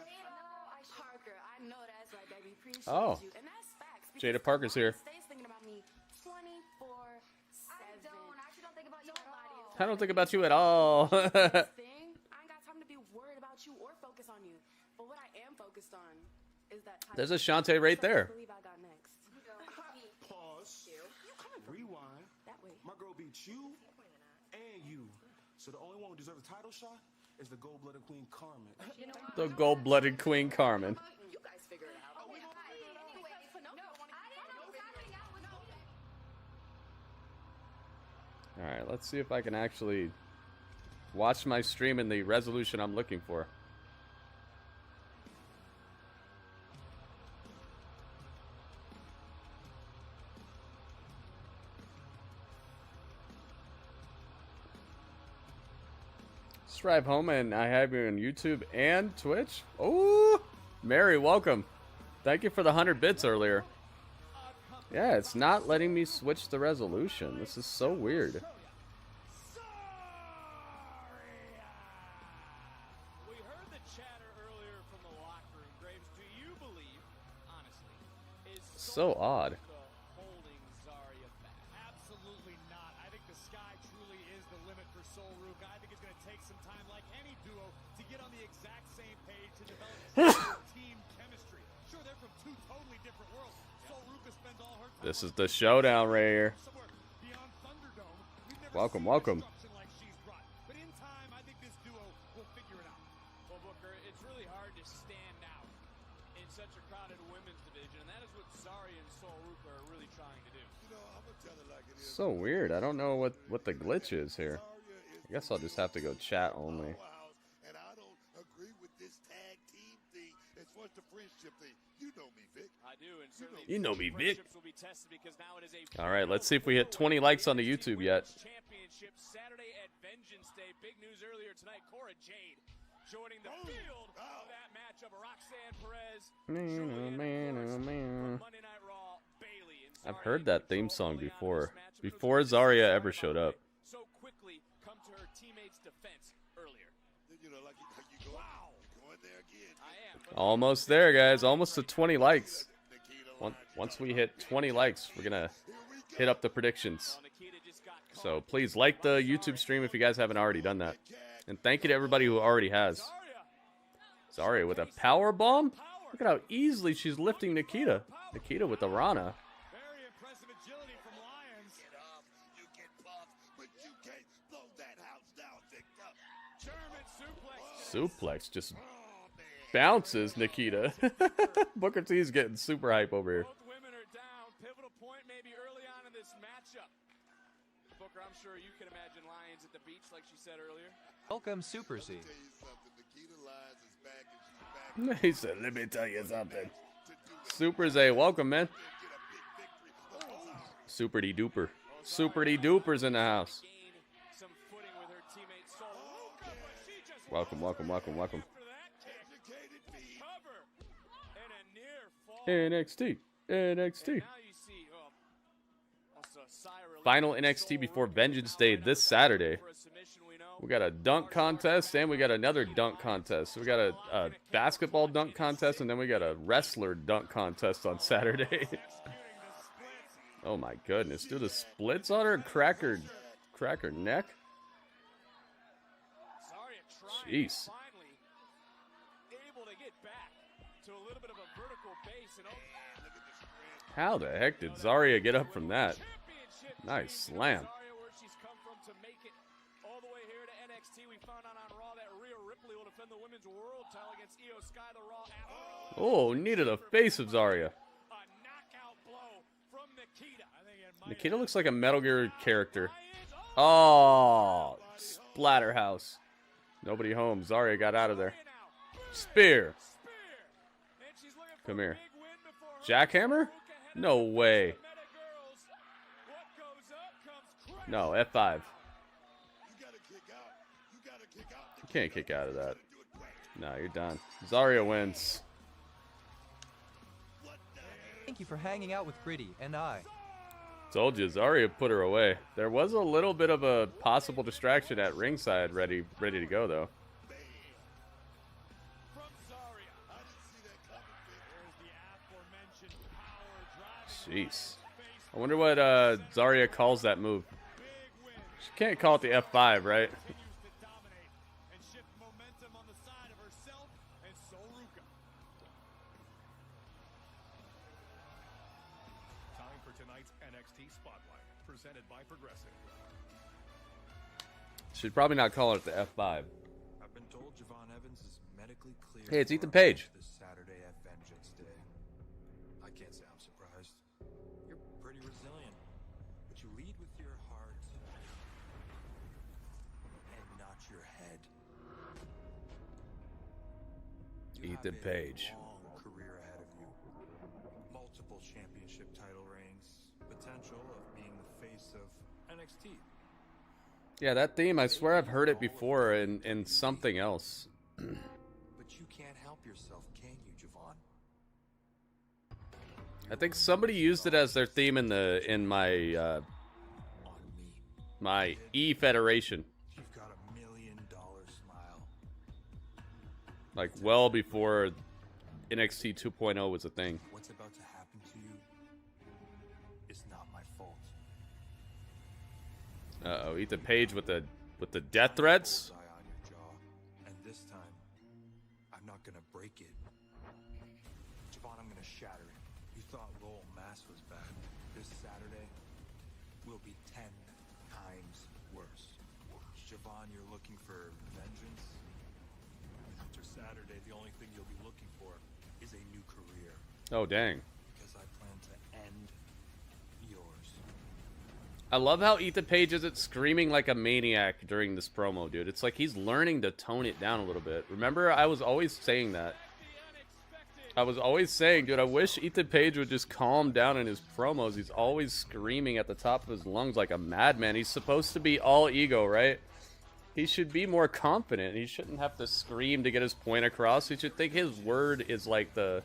S19: Parker, I know that's right, baby. Appreciate
S1: Oh.
S19: you. And that's facts.
S1: Jada Parker's here.
S19: Stays thinking about me 24/7. I don't. I actually don't think about you at all.
S1: I don't think about you at all.
S3: I ain't got time to be worried about you or focus on you. But what I am focused on is that title.
S1: There's a Shantae right
S3: So I
S1: there.
S3: believe I got next.
S16: Pause. Rewind.
S3: That way.
S16: My girl beat you and you. So the only one who deserves a title shot is the gold-blooded queen Carmen.
S3: You know what?
S1: The gold-blooded Queen Carmen.
S3: You guys figure it out.
S1: Alright, let's see if I can actually watch my stream in the resolution I'm looking for. Let's drive home, and I have you on YouTube and Twitch. Oh, Mary, welcome. Thank you for the 100 bits earlier. Yeah, it's not letting me switch the resolution. This is so weird.
S7: We heard the chatter earlier from the locker room. Graves, do you believe, honestly, is
S1: So odd.
S7: holding Zarya back?
S17: Absolutely not. I think the sky truly is the limit for Soul Rook. I think it's going to take some time, like any duo, to get on the exact same page to develop team chemistry. Sure, they're from two totally different worlds. Soul Ruka spends all her time
S1: This is the showdown right here.
S17: somewhere beyond Thunderdome. We've never
S1: Welcome,
S17: seen
S1: welcome.
S17: destruction like she's brought. But in time, I think this duo will figure it out.
S7: Well, Booker, it's really hard to stand out in such a crowded women's division, and that is what Zarya and Soul Ruka are really trying to do.
S1: So weird. I don't know what the glitch is here. I guess I'll just have to go chat only.
S10: And I don't agree with this tag team thing as far as the friendship thing. You know me, Vic.
S7: I do, and certainly
S1: You know me, Vic.
S7: friendships will be tested because now it is a
S1: Alright, let's see if we hit 20 likes on the YouTube yet.
S7: championship Saturday at Vengeance Day. Big news earlier tonight. Cora Jade joining the field of that matchup. Roxanne Perez. Monday Night Raw, Bayley and
S1: I've heard that theme song before. Before Zarya ever showed up.
S7: so quickly come to her teammates' defense earlier.
S10: You know, like you go, you're going there again.
S7: I am.
S1: Almost there, guys. Almost to 20 likes. Once we hit 20 likes, we're going to hit up the predictions. So please like the YouTube stream if you guys haven't already done that. And thank you to everybody who already has. Zarya with a power bomb? Look at how easily she's lifting Nikita. Nikita with the Rana.
S17: Very impressive agility from Lions.
S10: Get up, you get buffed, but you can't blow that house down, Victor.
S7: German suplex.
S1: Suplex just bounces Nikita. Booker T's getting super hype over here.
S7: Both women are down. Pivotal point maybe early on in this matchup. Booker, I'm sure you can imagine Lions at the beach like she said earlier.
S5: Welcome, Super C.
S10: Nikita Lyons is back and she's back.
S1: He said, let me tell you something. Super Zay, welcome, man. Super D Duper. Super D Duper's in the house.
S7: Some footing with her teammate Soul Ruka, but she just
S1: Welcome, welcome, welcome, welcome.
S7: cover and a near fall.
S1: NXT. NXT.
S7: Now you see also Syra
S1: Final NXT before Vengeance Day this Saturday. We got a dunk contest and we got another dunk contest. We got a basketball dunk contest and then we got a wrestler dunk contest on Saturday. Oh my goodness. Do the splits on her? Crack her neck? Jeez.
S7: finally able to get back to a little bit of a vertical base and
S1: How the heck did Zarya get up from that? Nice slam.
S7: Zarya where she's come from to make it All the way here to NXT, we found out on Raw that Rhea Ripley will defend the women's world title against Io Sky, the Raw after.
S1: Oh, knee to the face of Zarya.
S7: A knockout blow from Nikita.
S1: Nikita looks like a Metal Gear character. Oh, Splatterhouse. Nobody home. Zarya got out of there. Spear. Come here. Jackhammer? No way. No, F5. You can't kick out of that. No, you're done. Zarya wins.
S5: Thank you for hanging out with Gritty and I.
S1: Told you, Zarya put her away. There was a little bit of a possible distraction at ringside ready to go, though. Jeez. I wonder what Zarya calls that move. She can't call it the F5, right?
S14: Time for tonight's NXT Spotlight, presented by Progressive.
S1: She's probably not calling it the F5.
S4: I've been told Javon Evans is medically cleared.
S1: Hey, it's Ethan Page.
S4: This Saturday at Vengeance Day. I can't say I'm surprised. You're pretty resilient, but you lead with your heart and not your head.
S1: Ethan Page.
S4: Long career ahead of you. Multiple championship title reigns. Potential of being the face of NXT.
S1: Yeah, that theme, I swear I've heard it before in something else.
S4: But you can't help yourself, can you, Javon?
S1: I think somebody used it as their theme in my my E Federation.
S4: You've got $1 million smile.
S1: Like well before NXT 2.0 was a thing.
S4: What's about to happen to you is not my fault.
S1: Uh-oh, Ethan Page with the death threats.
S4: Bullseye on your jaw, and this time, I'm not gonna break it. Javon, I'm gonna shatter it. You thought Lowell Mass was bad. This Saturday will be 10 times worse. Javon, you're looking for vengeance? After Saturday, the only thing you'll be looking for is a new career.
S1: Oh, dang.
S4: Because I plan to end yours.
S1: I love how Ethan Page isn't screaming like a maniac during this promo, dude. It's like he's learning to tone it down a little bit. Remember, I was always saying that. I was always saying, dude, I wish Ethan Page would just calm down in his promos. He's always screaming at the top of his lungs like a madman. He's supposed to be all ego, right? He should be more confident. He shouldn't have to scream to get his point across. He should think his word is like the...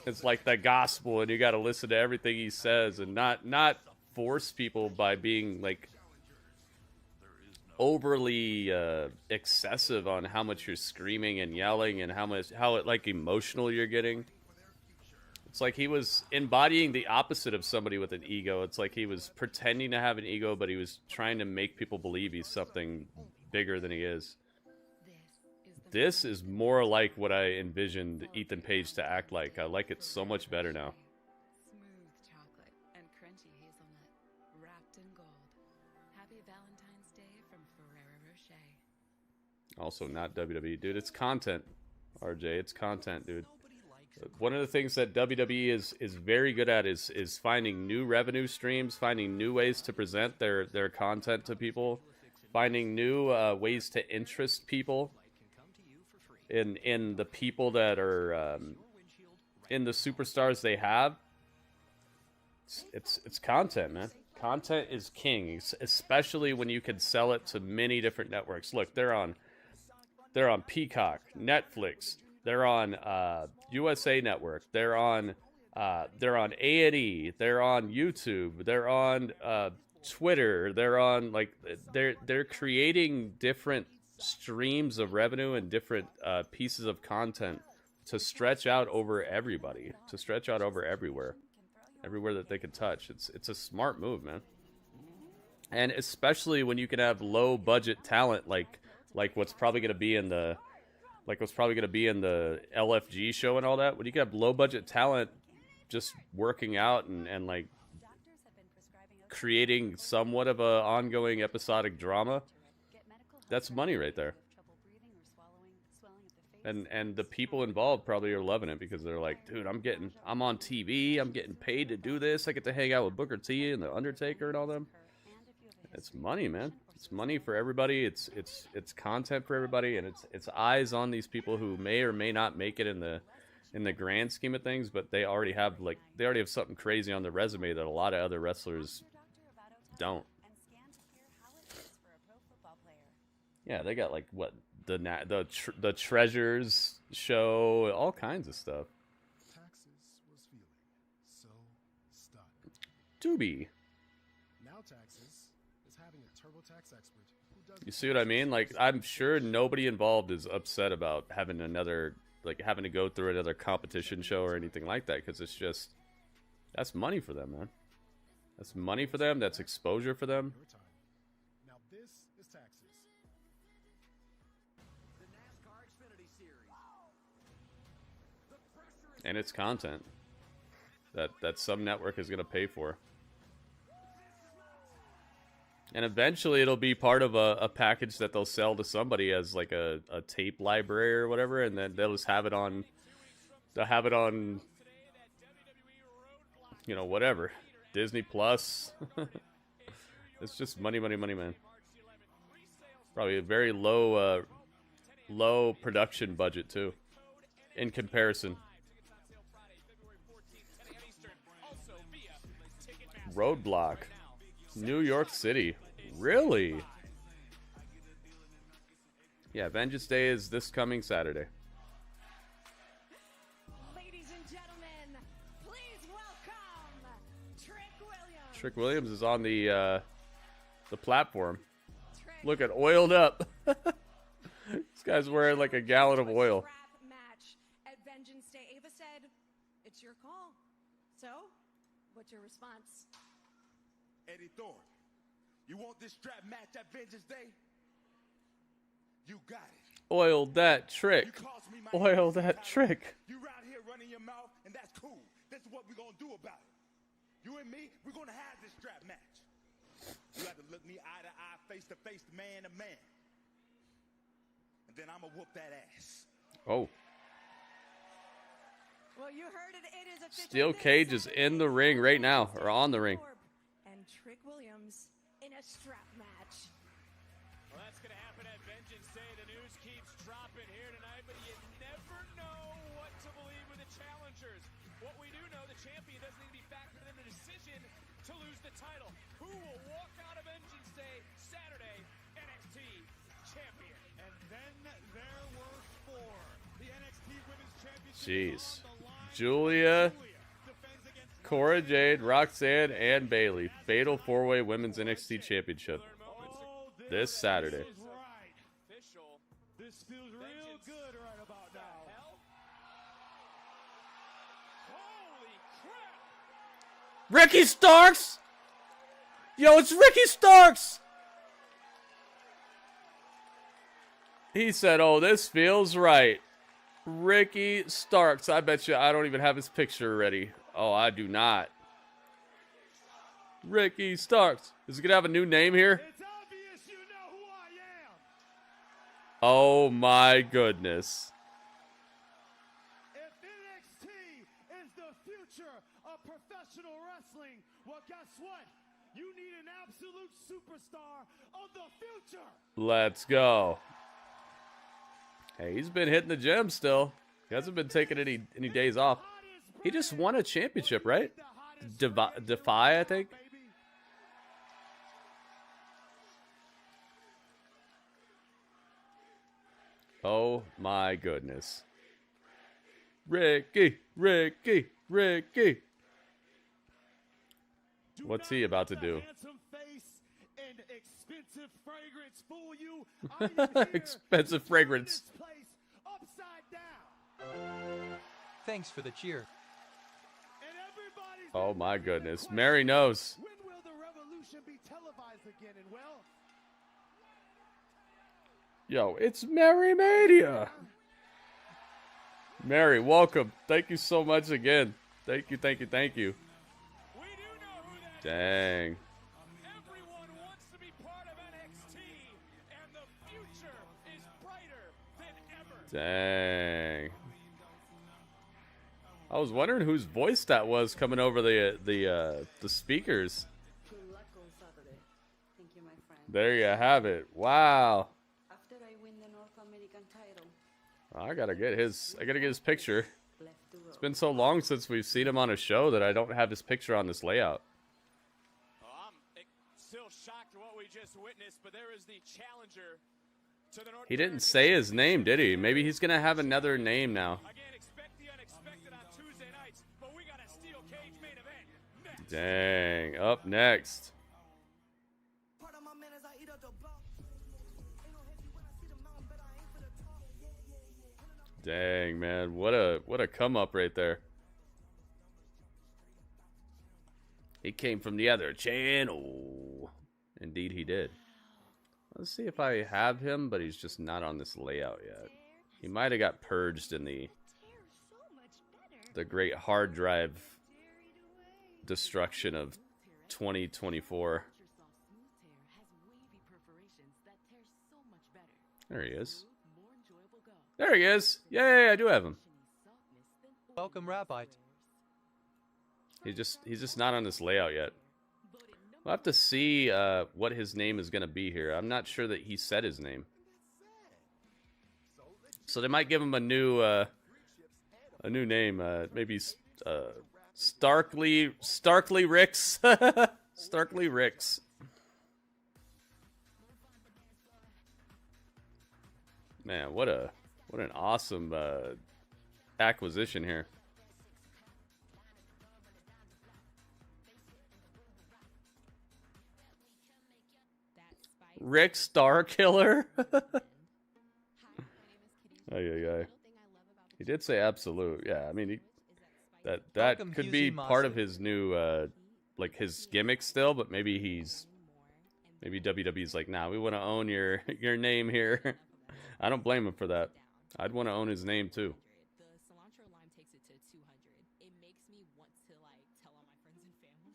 S1: It's like the gospel, and you got to listen to everything he says, and not force people by being like overly excessive on how much you're screaming and yelling and how like emotional you're getting. It's like he was embodying the opposite of somebody with an ego. It's like he was pretending to have an ego, but he was trying to make people believe he's something bigger than he is. This is more like what I envisioned Ethan Page to act like. I like it so much better now.
S8: Smooth chocolate and crunchy hazelnut, wrapped in gold. Happy Valentine's Day from Ferrero Rocher.
S1: Also not WWE, dude. It's content, RJ. It's content, dude. One of the things that WWE is very good at is finding new revenue streams, finding new ways to present their content to people, finding new ways to interest people in the people that are in the superstars they have. It's content, man. Content is king, especially when you can sell it to many different networks. Look, they're on Peacock, Netflix, they're on USA Network, they're on A&E, they're on YouTube, they're on Twitter, they're on they're creating different streams of revenue and different pieces of content to stretch out over everybody, to stretch out over everywhere that they can touch. It's a smart move, man. And especially when you can have low budget talent like what's probably going to be in the LFG show and all that. When you can have low budget talent just working out and like creating somewhat of a ongoing episodic drama, that's money right there. And the people involved probably are loving it because they're like, dude, I'm on TV, I'm getting paid to do this, I get to hang out with Booker T and the Undertaker and all them. It's money, man. It's money for everybody. It's content for everybody, and it's eyes on these people who may or may not make it in the grand scheme of things, but they already have something crazy on their resume that a lot of other wrestlers don't. Yeah, they got like what the Treasures show, all kinds of stuff.
S10: Taxes was feeling so stuck.
S1: Doobie.
S10: Now Taxes is having a TurboTax expert who does.
S1: You see what I mean? Like, I'm sure nobody involved is upset about having having to go through another competition show or anything like that, because it's just, that's money for them, man. That's money for them. That's exposure for them.
S10: Now this is Taxes.
S1: And it's content that some network is going to pay for. And eventually it'll be part of a package that they'll sell to somebody as like a tape library or whatever, and then they'll just have it on, you know, whatever. Disney Plus. It's just money, money, money, man. Probably a very low production budget too, in comparison. Roadblock, New York City. Really? Yeah, Vengeance Day is this coming Saturday.
S2: Ladies and gentlemen, please welcome Trick Williams.
S1: Trick Williams is on the platform. Look at oiled up. This guy's wearing like a gallon of oil.
S2: Match at Vengeance Day. Ava said, "It's your call." So, what's your response?
S16: Eddie Thorne, you want this strap match at Vengeance Day? You got it.
S1: Oiled that trick. Oil that trick.
S16: You right here running your mouth, and that's cool. This is what we're gonna do about it. You and me, we're gonna have this strap match. You have to look me eye to eye, face to face, man to man. And then I'm gonna whoop that ass.
S1: Oh.
S2: Well, you heard it. It is official.
S1: Steel Cage is in the ring right now, or on the ring.
S2: And Trick Williams in a strap match.
S7: Well, that's going to happen at Vengeance Day. The news keeps dropping here tonight, but you never know what to believe with the challengers. What we do know, the champion doesn't need to be factored in the decision to lose the title. Who will walk out of Vengeance Day Saturday? NXT champion.
S12: And then there were four. The NXT Women's Championship.
S1: Jeez. Julia, Cora Jade, Roxanne, and Bayley. Fatal 4-way Women's NXT Championship. This Saturday.
S12: This feels real good right about now.
S7: Holy crap!
S1: Ricky Starks! Yo, it's Ricky Starks! He said, oh, this feels right. Ricky Starks. I bet you I don't even have his picture ready. Oh, I do not. Ricky Starks. Is he going to have a new name here?
S12: It's obvious you know who I am.
S1: Oh, my goodness.
S12: If NXT is the future of professional wrestling, well, guess what? You need an absolute superstar of the future.
S1: Let's go. Hey, he's been hitting the gym still. He hasn't been taking any days off. He just won a championship, right? Defy, I think. Oh my goodness. Ricky. What's he about to do?
S12: Expensive fragrance fool you.
S1: Expensive fragrance.
S5: Thanks for the cheer.
S1: Oh my goodness. Mary knows.
S12: When will the revolution be televised again? And well,
S1: yo, it's Mary Mania. Mary, welcome. Thank you so much again. Thank you. Dang. Dang. I was wondering whose voice that was coming over the speakers.
S9: Good luck on Saturday. Thank you, my friend.
S1: There you have it. Wow.
S9: After I win the North American title,
S1: I gotta get his picture. It's been so long since we've seen him on a show that I don't have his picture on this layout.
S7: I'm still shocked at what we just witnessed, but there is the challenger to the North.
S1: He didn't say his name, did he? Maybe he's gonna have another name now.
S7: Again, expect the unexpected on Tuesday nights, but we got a steel cage main event next.
S1: Dang. Up next. Dang, man, what a come up right there. He came from the other channel. Indeed he did. Let's see if I have him, but he's just not on this layout yet. He might have got purged in the great hard drive destruction of 2024. There he is. There he is. Yay, I do have him.
S5: Welcome, Rabbi.
S1: He's just not on this layout yet. We'll have to see what his name is going to be here. I'm not sure that he said his name. So they might give him a new name. Maybe Starkly Ricks. Starkly Ricks. Man, what an awesome acquisition here. Rick Starkiller. Ay. He did say absolute. Yeah, I mean, that could be part of his new like his gimmick still, but maybe WWE's like, nah, we want to own your name here. I don't blame him for that. I'd want to own his name too.
S8: The cilantro lime takes it to 200. It makes me want to like tell all my friends and family.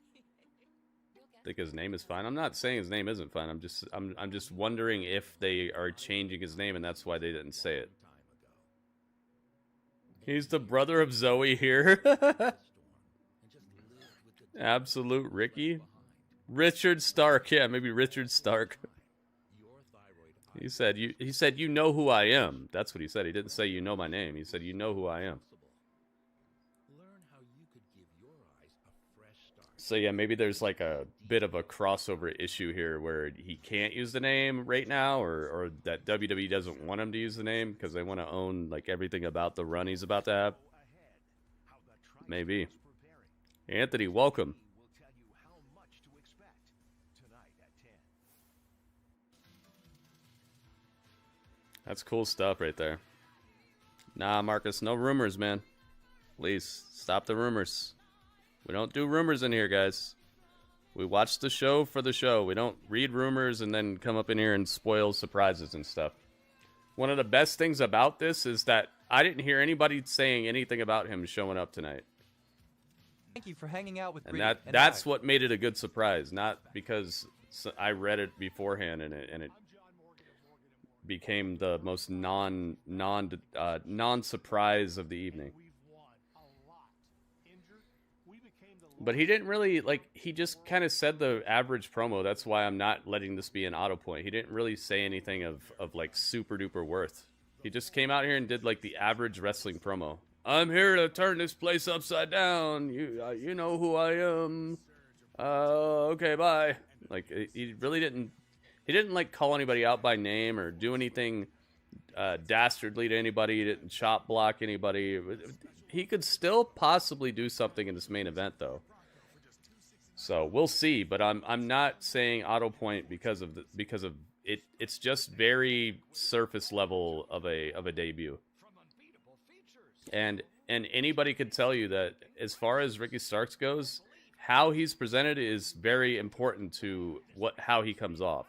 S1: Think his name is fine. I'm not saying his name isn't fine. I'm just wondering if they are changing his name and that's why they didn't say it. He's the brother of Zoe here. Absolute Ricky. Richard Stark. Yeah, maybe Richard Stark. He said you know who I am. That's what he said. He didn't say you know my name. He said you know who I am. So yeah, maybe there's like a bit of a crossover issue here where he can't use the name right now, or that WWE doesn't want him to use the name because they want to own like everything about the run he's about to have. Maybe. Anthony, welcome. That's cool stuff right there. Nah, Marcus, no rumors, man. Please, stop the rumors. We don't do rumors in here, guys. We watch the show for the show. We don't read rumors and then come up in here and spoil surprises and stuff. One of the best things about this is that I didn't hear anybody saying anything about him showing up tonight.
S5: Thank you for hanging out with
S1: And
S5: Gritty
S1: that's what made it a good surprise, not because I read it beforehand and it became the most non-surprise of the evening. But he didn't really, like, he just kind of said the average promo. That's why I'm not letting this be an auto point. He didn't really say anything of like, super duper worth. He just came out here and did, like, the average wrestling promo. I'm here to turn this place upside down. You know who I am. Okay, bye. Like, he really didn't... He didn't, like, call anybody out by name or do anything dastardly to anybody. He didn't chop block anybody. He could still possibly do something in this main event, though. So we'll see. But I'm not saying auto point because of it. It's just very surface level of a debut. And anybody could tell you that as far as Ricky Starks goes, how he's presented is very important to how he comes off.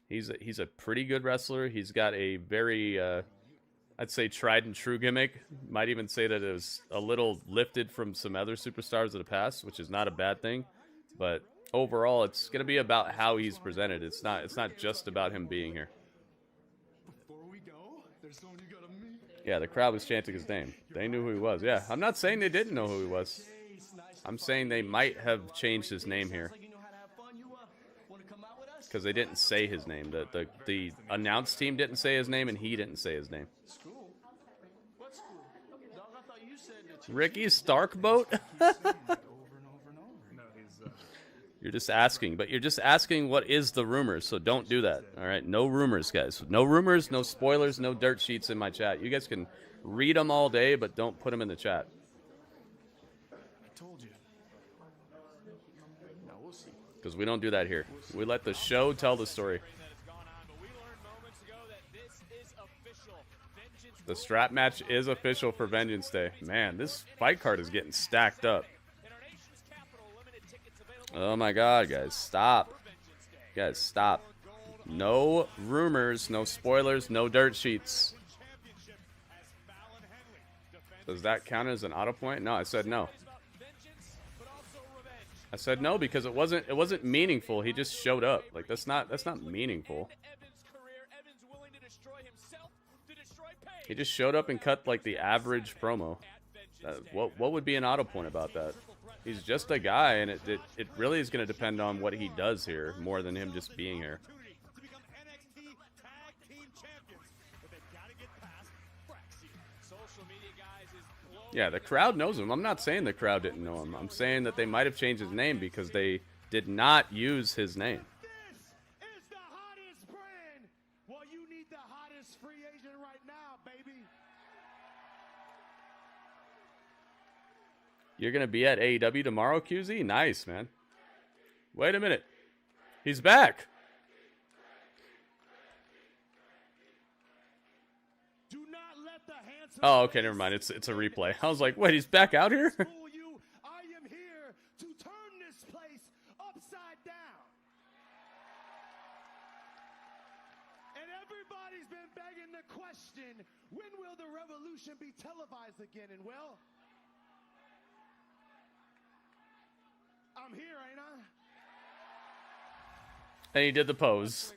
S1: He's a pretty good wrestler. He's got a very, I'd say, tried and true gimmick. Might even say that it was a little lifted from some other superstars of the past, which is not a bad thing. But overall, it's going to be about how he's presented. It's not just about him being here.
S10: Before we go, there's
S1: Yeah, the crowd was chanting his name. They knew who he was. Yeah, I'm not saying they didn't know who he was. I'm saying they might have changed his name here. Because they didn't say his name. The announce team didn't say his name, and he didn't say his name. Ricky Starkboat? You're just asking, but you're just asking what is the rumors, so don't do that. All right, no rumors, guys. No rumors, no spoilers, no dirt sheets in my chat. You guys can read them all day, but don't put them in the chat.
S18: I told you. Now we'll see.
S1: Because we don't do that here. We let the show tell the story. The strap match is official for Vengeance Day. Man, this fight card is getting stacked up. Oh my god, guys, stop. Guys, stop. No rumors, no spoilers, no dirt sheets. Does that count as an auto point? No, I said no. I said no because it wasn't meaningful. He just showed up. Like that's not meaningful. He just showed up and cut like the average promo. What would be an auto point about that? He's just a guy, and it really is going to depend on what he does here more than him just being here. Yeah, the crowd knows him. I'm not saying the crowd didn't know him. I'm saying that they might have changed his name because they did not use his name.
S12: Well, you need the hottest free agent right now, baby.
S1: You're going to be at AEW tomorrow, QZ? Nice, man. Wait a minute. He's back.
S12: Do not let the handsome
S1: Oh, okay, never mind. It's a replay. I was like, wait, he's back out here?
S12: I am here to turn this place upside down. And everybody's been begging the question, when will the revolution be televised again? And well, I'm here, ain't I?
S1: And he did the pose.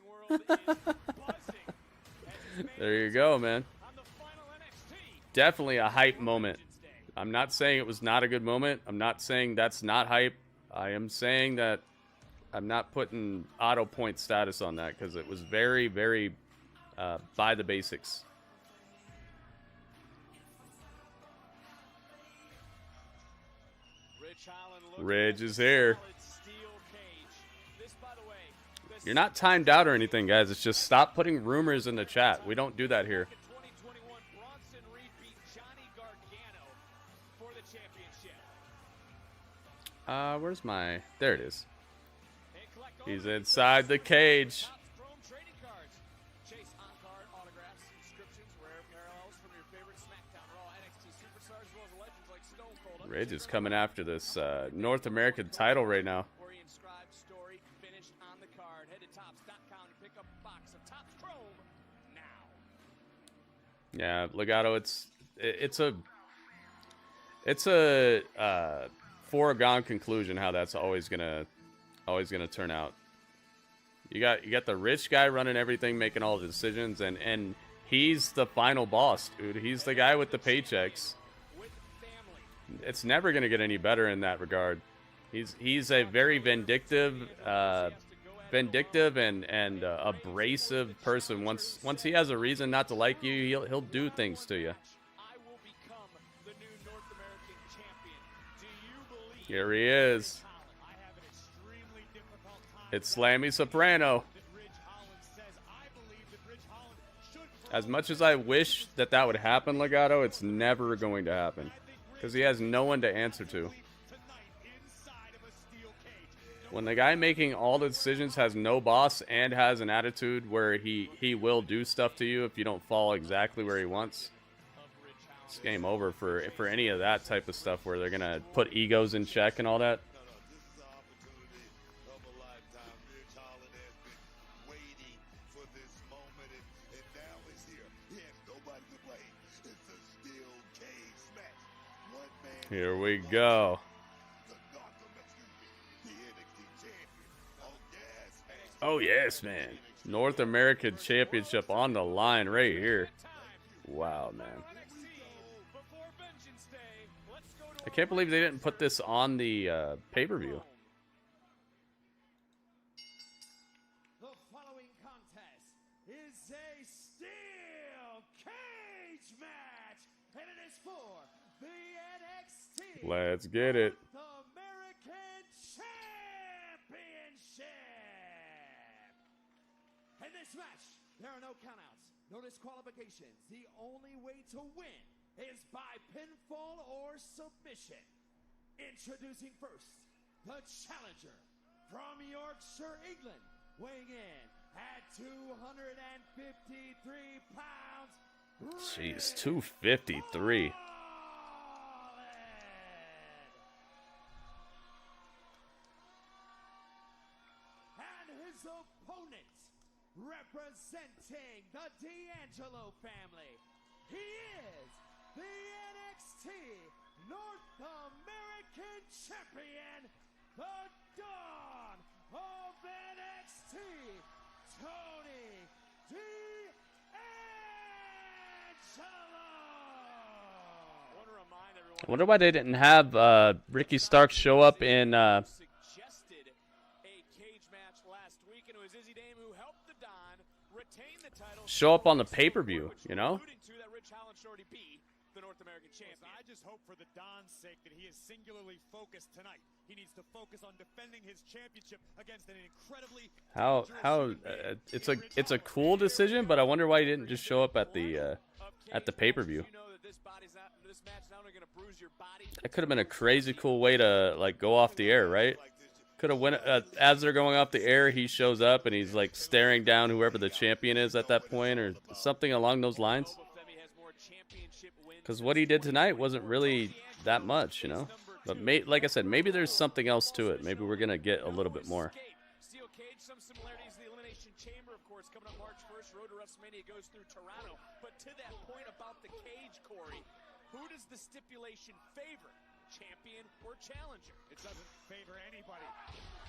S1: There you go, man. Definitely a hype moment. I'm not saying it was not a good moment. I'm not saying that's not hype. I am saying that I'm not putting auto point status on that because it was very, very by the basics. Ridge is here. You're not timed out or anything, guys. It's just stop putting rumors in the chat. We don't do that here. Where's my... There it is. He's inside the cage. Ridge is coming after this North American title right now. Yeah, Legato, it's a foregone conclusion how that's always gonna turn out. You got the rich guy running everything, making all the decisions, and he's the final boss, dude. He's the guy with the paychecks. It's never gonna get any better in that regard. He's a very vindictive and abrasive person. Once he has a reason not to like you, he'll do things to you. Here he is. It's Slammy Soprano. As much as I wish that would happen, Legato, it's never going to happen. Because he has no one to answer to. When the guy making all the decisions has no boss and has an attitude where he will do stuff to you if you don't fall exactly where he wants, it's game over for any of that type of stuff where they're going to put egos in check and all that. Here we go. Oh, yes, man. North American Championship on the line right here. Wow, man. I can't believe they didn't put this on the pay-per-view.
S12: The following contest is a steel cage match, and it is for the NXT
S1: Let's get it.
S12: North American Championship. In this match, there are no countouts, no disqualifications. The only way to win is by pinfall or submission. Introducing first, the challenger from Yorkshire, England, weighing in at 253 pounds.
S1: Jeez, 253.
S12: And his opponent, representing the D'Angelo family, he is the NXT North American Champion, the Dawn of NXT, Tony
S1: I wonder why they didn't have Ricky Starks show up in
S7: Suggested a cage match last week, and it was Izzy Dame who helped the Don retain the title.
S1: show up on the pay-per-view, you know?
S7: Alluding to that Rich Holland should already be the North American champion.
S12: I just hope for the Don's sake that he is singularly focused tonight. He needs to focus on defending his championship against an incredibly
S1: it's a cool decision, but I wonder why he didn't just show up at the pay-per-view. That could have been a crazy cool way to like go off the air, right? Could have went as they're going off the air, he shows up and he's like staring down whoever the champion is at that point, or something along those lines. Because what he did tonight wasn't really that much, you know. But like I said, maybe there's something else to it. Maybe we're gonna get a little bit more.
S7: Steel cage, some similarities to the Elimination Chamber, of course, coming up March 1st. Road to WrestleMania goes through Toronto. But to that point about the cage, Corey, who does the stipulation favor? Champion or challenger?
S12: It doesn't favor anybody.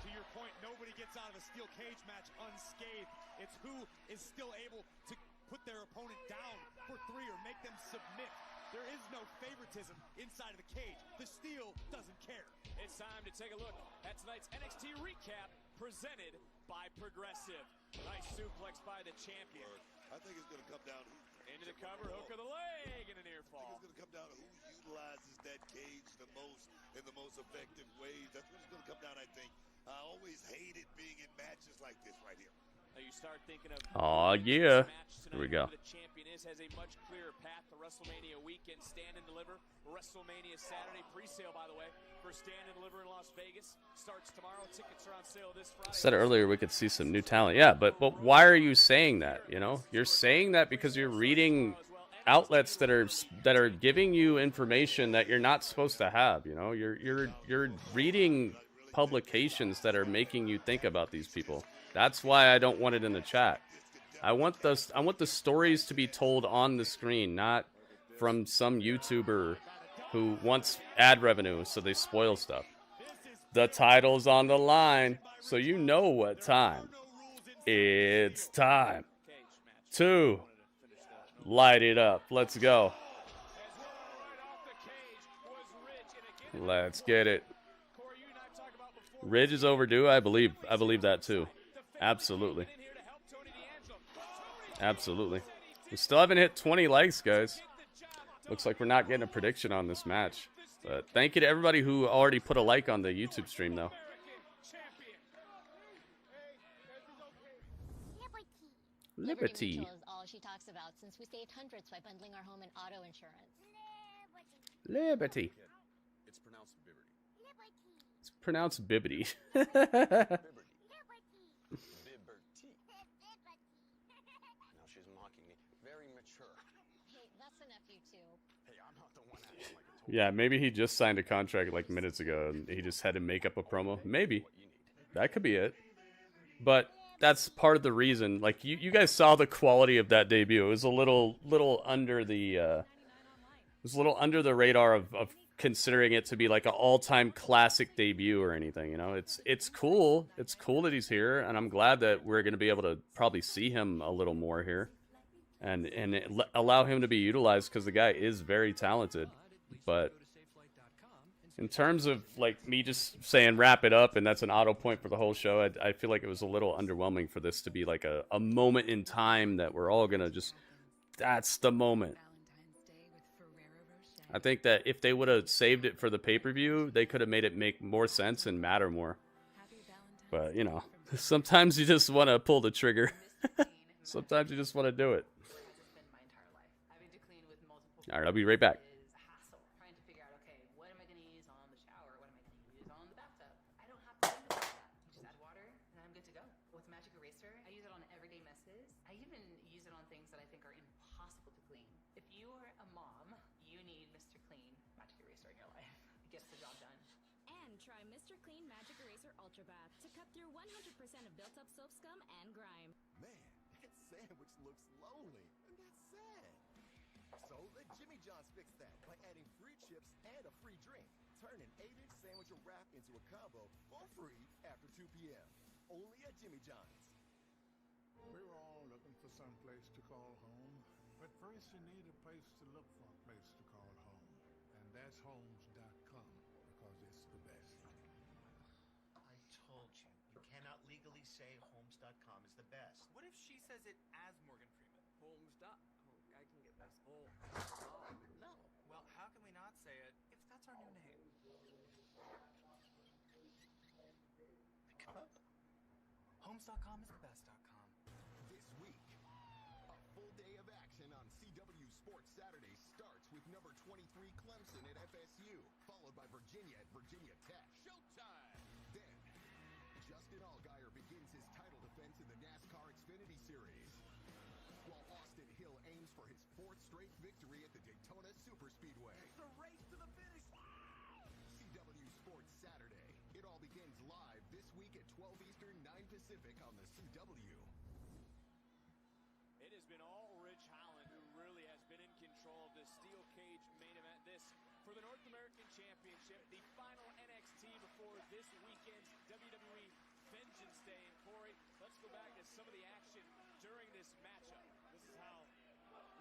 S12: To your point, nobody gets out of a steel cage match unscathed. It's who is still able to put their opponent down for 3 or make them submit. There is no favoritism inside of the cage. The steel doesn't care.
S7: It's time to take a look at tonight's NXT recap presented by Progressive. Nice suplex by the champion.
S6: I think it's going to come down
S7: into the cover, hook of the leg, and a near fall.
S6: I think it's going to come down to who utilizes that cage the most in the most effective ways. That's what it's going to come down, I think. I always hated being in matches like this right here.
S7: You start thinking of
S1: Yeah. Here we go.
S7: The champion has a much clearer path to WrestleMania weekend. Stand and Deliver. WrestleMania Saturday. Pre-sale, by the way, for Stand and Deliver in Las Vegas. Starts tomorrow. Tickets are on sale this Friday.
S1: I said earlier we could see some new talent. Yeah, but why are you saying that? You know, you're saying that because you're reading outlets that are giving you information that you're not supposed to have. You know, you're reading publications that are making you think about these people. That's why I don't want it in the chat. I want the stories to be told on the screen, not from some YouTuber who wants ad revenue, so they spoil stuff. The title's on the line, so you know what time. It's time to light it up. Let's go. Let's get it. Ridge is overdue. I believe that too. Absolutely. Absolutely. We still haven't hit 20 likes, guys. Looks like we're not getting a prediction on this match. But thank you to everybody who already put a like on the YouTube stream, though. Liberty.
S15: Mutual is all she talks about since we saved hundreds by bundling our home and auto insurance.
S1: Liberty.
S21: It's pronounced Bibbity.
S1: It's pronounced Bibbity.
S21: Now she's mocking me. Very mature.
S15: Hey, that's the nephew too.
S21: Hey, I'm not the one acting like a total.
S1: Yeah, maybe he just signed a contract like minutes ago and he just had to make up a promo. Maybe. That could be it. But that's part of the reason. Like, you guys saw the quality of that debut. It was a little under the radar of considering it to be like an all-time classic debut or anything, you know. It's cool. It's cool that he's here, and I'm glad that we're going to be able to probably see him a little more here. and allow him to be utilized because the guy is very talented. But in terms of like me just saying wrap it up and that's an auto point for the whole show, I feel like it was a little underwhelming for this to be like a moment in time that we're all gonna just, that's the moment. I think that if they would have saved it for the pay-per-view, they could have made it make more sense and matter more. But, you know, sometimes you just want to pull the trigger. Sometimes you just want to do it. All right, I'll be right back.
S3: Trying to figure out, okay, what am I going to use on the shower? What am I going to use on the bathtub? I don't have to think about that. Just add water, and then I'm good to go. With Magic Eraser, I use it on everyday messes. I even use it on things that I think are impossible to clean. If you are a mom, you need Mr. Clean Magic Eraser in your life. It gets the job done.
S11: And try Mr. Clean Magic Eraser Ultra Bath to cut through 100% of built-up soap scum and grime.
S21: Man, that sandwich looks lonely, and that's sad. So let Jimmy John's fix that by adding free chips and a free drink. Turn an 8-inch sandwich or wrap into a combo for free after 2 p.m. Only at Jimmy John's.
S23: We were all looking for some place to call home, but first you need a place to look for a place to call home. And that's homes.com, because it's the best.
S18: I told you, you cannot legally say homes.com is the best.
S5: What if she says it as Morgan Freeman? Holmes. I can get this.
S21: No.
S5: Well, how can we not say it if that's our new name? Homes.com is the best.com.
S21: This week, a full day of action on CW Sports Saturday starts with number 23 Clemson at FSU, followed by Virginia at Virginia Tech. Showtime! Then, Justin Allgaier begins his title defense in the NASCAR Xfinity Series, while Austin Hill aims for his 4th straight victory at the Daytona Superspeedway.
S16: It's a race to the finish.
S21: CW Sports Saturday. It all begins live this week at 12 Eastern, 9 Pacific on the CW.
S7: It has been all Ridge Holland who really has been in control of this steel cage main event. This for the North American Championship, the final NXT before this weekend's WWE Vengeance Day. And Corey, let's go back to some of the action during this matchup.
S12: This is how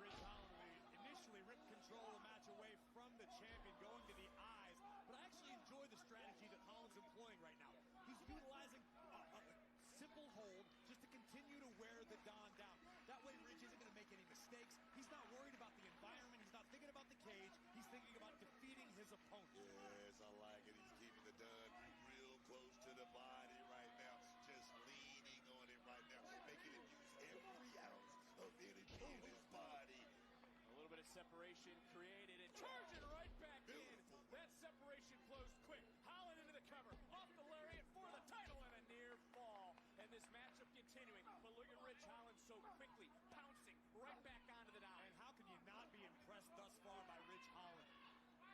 S12: Ridge Holland initially ripped control of the match away from the champion, going to the eyes. But I actually enjoy the strategy that Holland's employing right now. He's utilizing a simple hold just to continue to wear the Don down. That way Ridge isn't going to make any mistakes. He's not worried about the environment. He's not thinking about the cage. He's thinking about defeating his opponent.
S6: Yes, I like it. He's keeping the Don real close to the body right now. Just leaning on it right now, making him use every ounce of energy in his body.
S7: A little bit of separation created and charging right back in. That separation closed quick. Holland into the cover, off the lariat for the title and a near fall. And this matchup continuing. But look at Ridge Holland so quickly pouncing right back onto the Don.
S12: And how can you not be impressed thus far by Ridge Holland?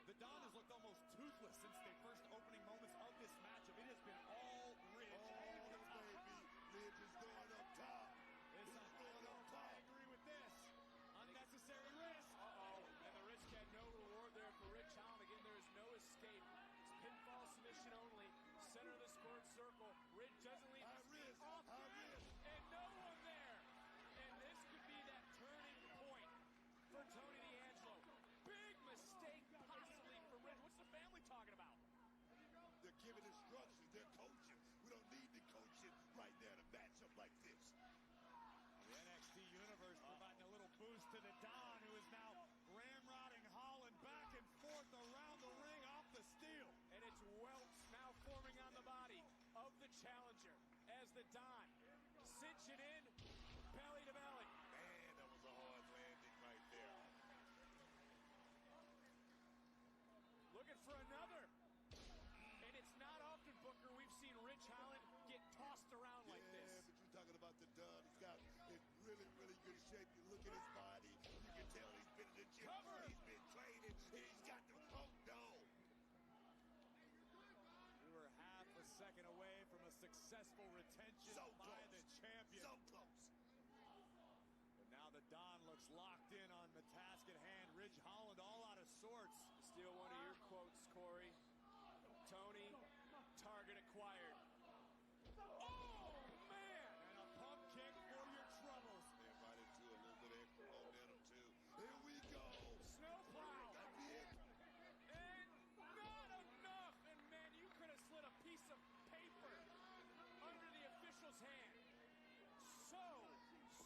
S12: The Don has looked almost toothless since the first opening moments of this matchup. It has been all Ridge.
S6: Ridge is going up top.
S12: I agree with this. Unnecessary risk.
S7: And the risk had no reward there for Ridge Holland. Again, there is no escape. It's pinfall submission only. Center of the squared circle. Ridge doesn't leave his feet off the mat, and no one there. And this could be that turning point for Tony D'Angelo. Big mistake possibly from Ridge. What's the family talking about?
S6: They're giving instructions. They're coaching. We don't need the coaching right now to match up like this.
S12: The NXT Universe providing a little boost to the Don, who is now ramrodding Holland back and forth around the ring off the steel.
S7: And it's welts now forming on the body of the challenger as the Don cinching in belly to belly.
S6: Man, that was a hard landing right there.
S7: Looking for another. And it's not often, Booker, we've seen Ridge Holland get tossed around like this.
S6: Yeah, but you're talking about the Don. He's got in really, really good shape. You look at his body. You can tell he's been in the gym.
S7: Cover.
S6: He's been training. He's got the no.
S12: We were half a second away from a successful retention by the champion.
S6: So close.
S12: But now the Don looks locked in on the task at hand. Ridge Holland all out of sorts.
S7: To steal one of your quotes, Corey. Tony, target acquired. Oh, man!
S12: And a pump kick for your troubles.
S6: Man, right into a little bit of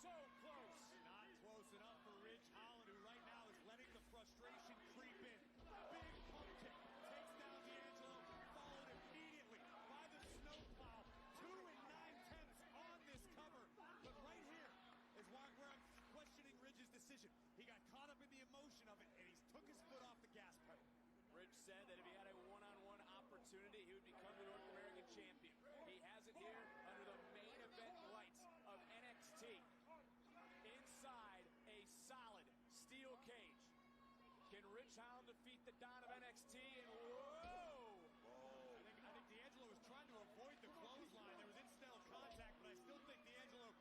S7: so close.
S12: Not close enough for Ridge Holland, who right now is letting the frustration creep in. Big pump kick takes down D'Angelo, followed immediately by the snowplow. 2 9/10 on this cover. But right here is where I'm questioning Ridge's decision. He got caught up in the emotion of it, and he took his foot off the gas pedal.
S7: Ridge said that if he had a one-on-one opportunity, he would become the North American champion. He has it here under the main event lights of NXT. Inside a solid steel cage. Can Ridge Holland defeat the Don of NXT? And whoa!
S12: I think D'Angelo was trying to avoid the clothesline. There was incidental contact, but I still think D'Angelo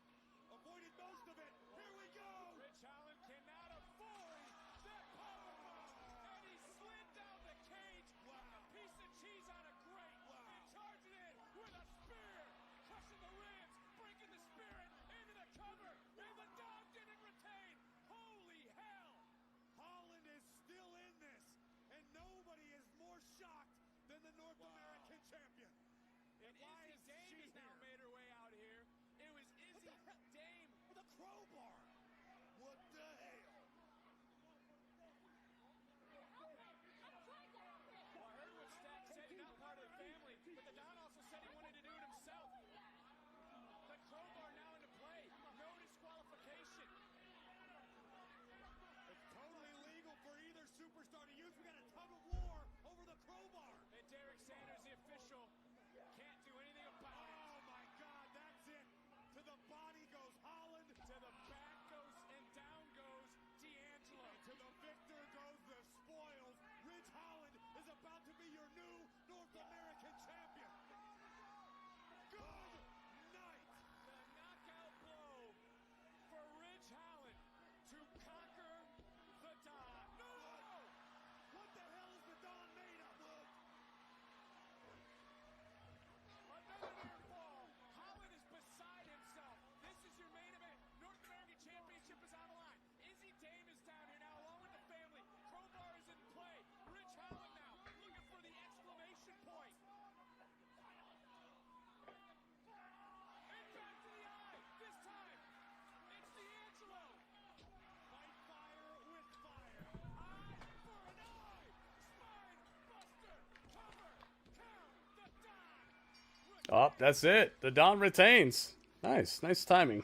S12: avoided most of it. Here we go!
S7: Ridge Holland cannot avoid that powerbomb, and he slid down the cage like a piece of cheese on a grate, and charging in with a spear, crushing the ribs, breaking the spirit into the cover, and the dog didn't retain. Holy hell!
S12: Holland is still in this, and nobody is more shocked than the North American champion.
S7: And
S12: why
S7: Izzy
S12: is
S7: Dame
S12: she
S7: has now
S12: here?
S7: made her way out here. It was Izzy Dame.
S12: With a crowbar. What the hell?
S7: Well, I heard what Stack said, he's not part of the family, but the Don also said he wanted to do it himself. The crowbar now into play. No disqualification.
S12: It's totally legal for either superstar to use. We got a tug of war over the crowbar.
S7: And Derek Sanders, the official, can't do anything about it.
S12: Oh my God, that's it. To the body goes Holland.
S7: To the back goes and down goes D'Angelo.
S12: To the victor goes the spoils. Ridge Holland is about to be your new North American champion. Good night.
S7: The knockout blow for Ridge Holland to conquer the Don. No!
S12: What the hell is the Don made of?
S7: Another near fall. Holland is beside himself. This is your main event. North American Championship is on the line. Izzy Dame is down here now along with the family. Crowbar is in play. Ridge Holland now looking for the exclamation point. And back to the eye. This time, it's D'Angelo.
S12: Fight fire with fire.
S7: Eye for an eye. Spine buster. Cover. Count the Don.
S1: Oh, that's it. The Don retains. Nice. Nice timing.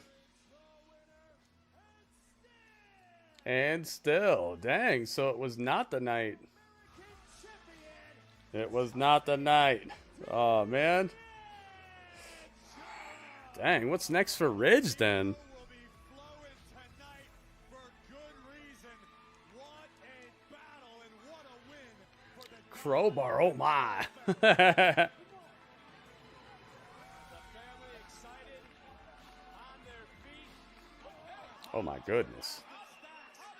S1: And still. Dang, so it was not the night. It was not the night. Oh, man. Dang, what's next for Ridge then? Crowbar, oh my. Oh my goodness.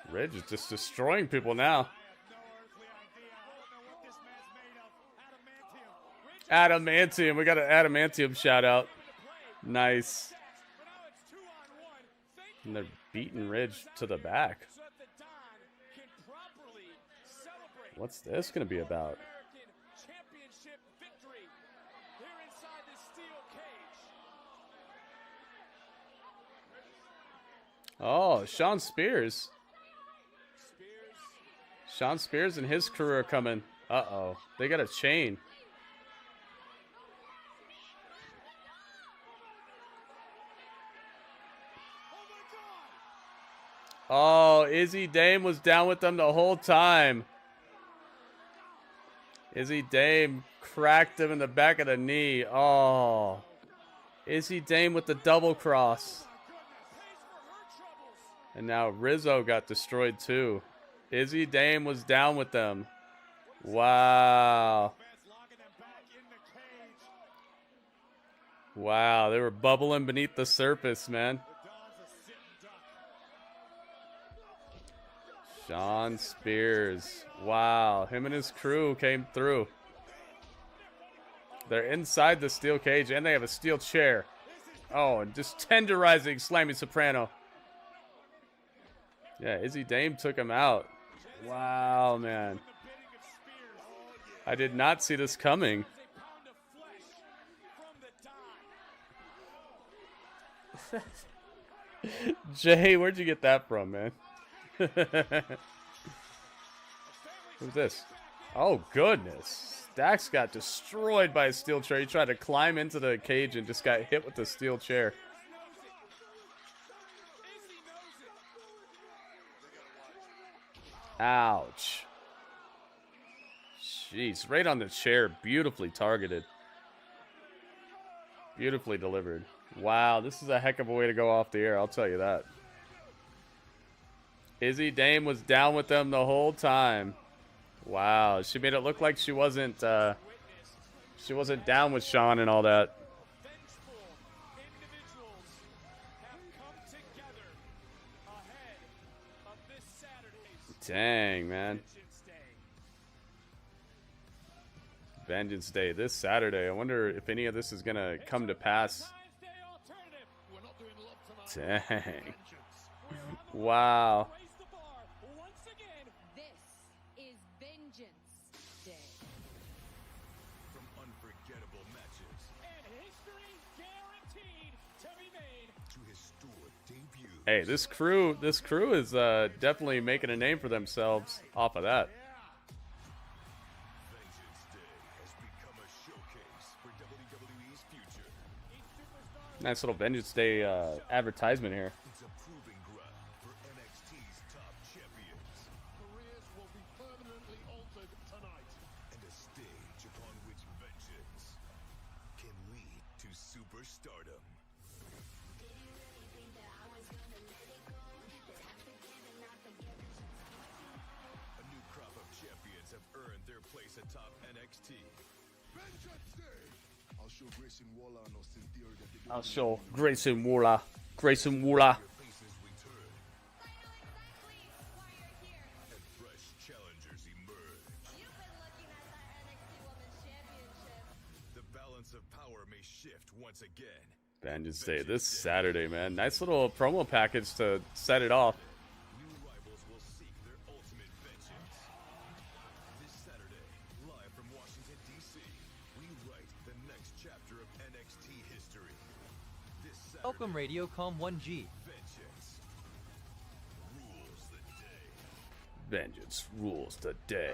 S1: Ridge is just destroying people now. Adamantium. We got an Adamantium shout out. Nice. And they're beating Ridge to the back. What's this going to be about?
S7: Championship victory here inside the steel cage.
S1: Oh, Sean Spears. Sean Spears and his crew are coming. Uh-oh. They got a chain. Oh, Izzy Dame was down with them the whole time. Izzy Dame cracked him in the back of the knee. Oh. Izzy Dame with the double cross. And now Rizzo got destroyed too. Izzy Dame was down with them. Wow. Wow, they were bubbling beneath the surface, man. Sean Spears. Wow, him and his crew came through. They're inside the steel cage, and they have a steel chair. Oh, and just tenderizing Slimy Soprano. Yeah, Izzy Dame took him out. Wow, man. I did not see this coming. Jay, where'd you get that from, man? Who's this? Oh, goodness. Dax got destroyed by a steel chair. He tried to climb into the cage and just got hit with the steel chair. Ouch. Jeez, right on the chair. Beautifully targeted. Beautifully delivered. Wow, this is a heck of a way to go off the air, I'll tell you that. Izzy Dame was down with them the whole time. Wow, she made it look like she wasn't down with Sean and all that. Dang, man. Vengeance Day this Saturday. I wonder if any of this is gonna come to pass. Dang. Wow.
S2: This is Vengeance Day.
S14: From unforgettable matches
S7: And history guaranteed to be made.
S14: to historic debuts.
S1: Hey, this crew is definitely making a name for themselves off of that.
S14: Vengeance Day has become a showcase for WWE's future.
S1: Nice little Vengeance Day advertisement here.
S14: It's a proving ground for NXT's top champions.
S6: Careers will be permanently altered tonight.
S14: And a stage upon which vengeance can lead to superstardom. A new crop of champions have earned their place atop NXT.
S6: Vengeance Day. I'll show Grayson Waller and Austin Theory that they don't
S1: I'll show Grayson Waller. Grayson Waller.
S14: Faces return. And fresh challengers emerge.
S2: You've been looking at that NXT Women's Championship.
S14: The balance of power may shift once again.
S1: Vengeance Day this Saturday, man. Nice little promo package to set it off.
S14: New rivals will seek their ultimate vengeance. This Saturday, live from Washington, D.C., we write the next chapter of NXT history. This Saturday,
S13: Welcome Radiocom 1G.
S14: vengeance rules the day.
S1: Vengeance rules the day.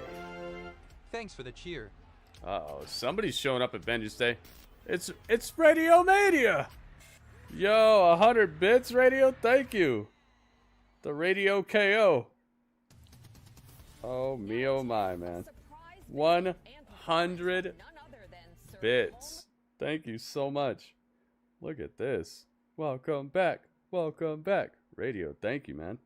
S13: Thanks for the cheer.
S1: Uh-oh, somebody's showing up at Vengeance Day. It's Radio Mania! Yo, 100 bits, Radio? Thank you. The Radio KO. Oh, me, oh my, man. 100 bits. Thank you so much. Look at this. Welcome back. Welcome back. Radio, thank you, man.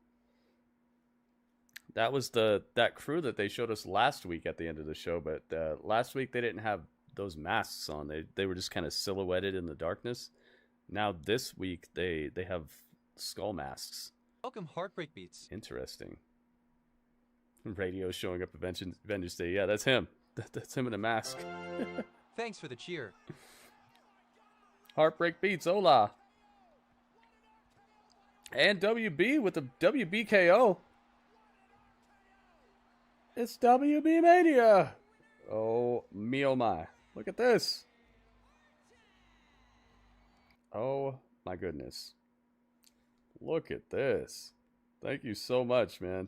S1: That was that crew that they showed us last week at the end of the show, but last week they didn't have those masks on. They were just kind of silhouetted in the darkness. Now this week they have skull masks.
S13: Welcome Heartbreak Beats.
S1: Interesting. Radio showing up at Vengeance Day. Yeah, that's him. That's him in a mask.
S13: Thanks for the cheer.
S1: Heartbreak Beats, hola. And WB with the WBKO. It's WB Mania. Oh, me oh my. Look at this. Oh, my goodness. Look at this. Thank you so much, man.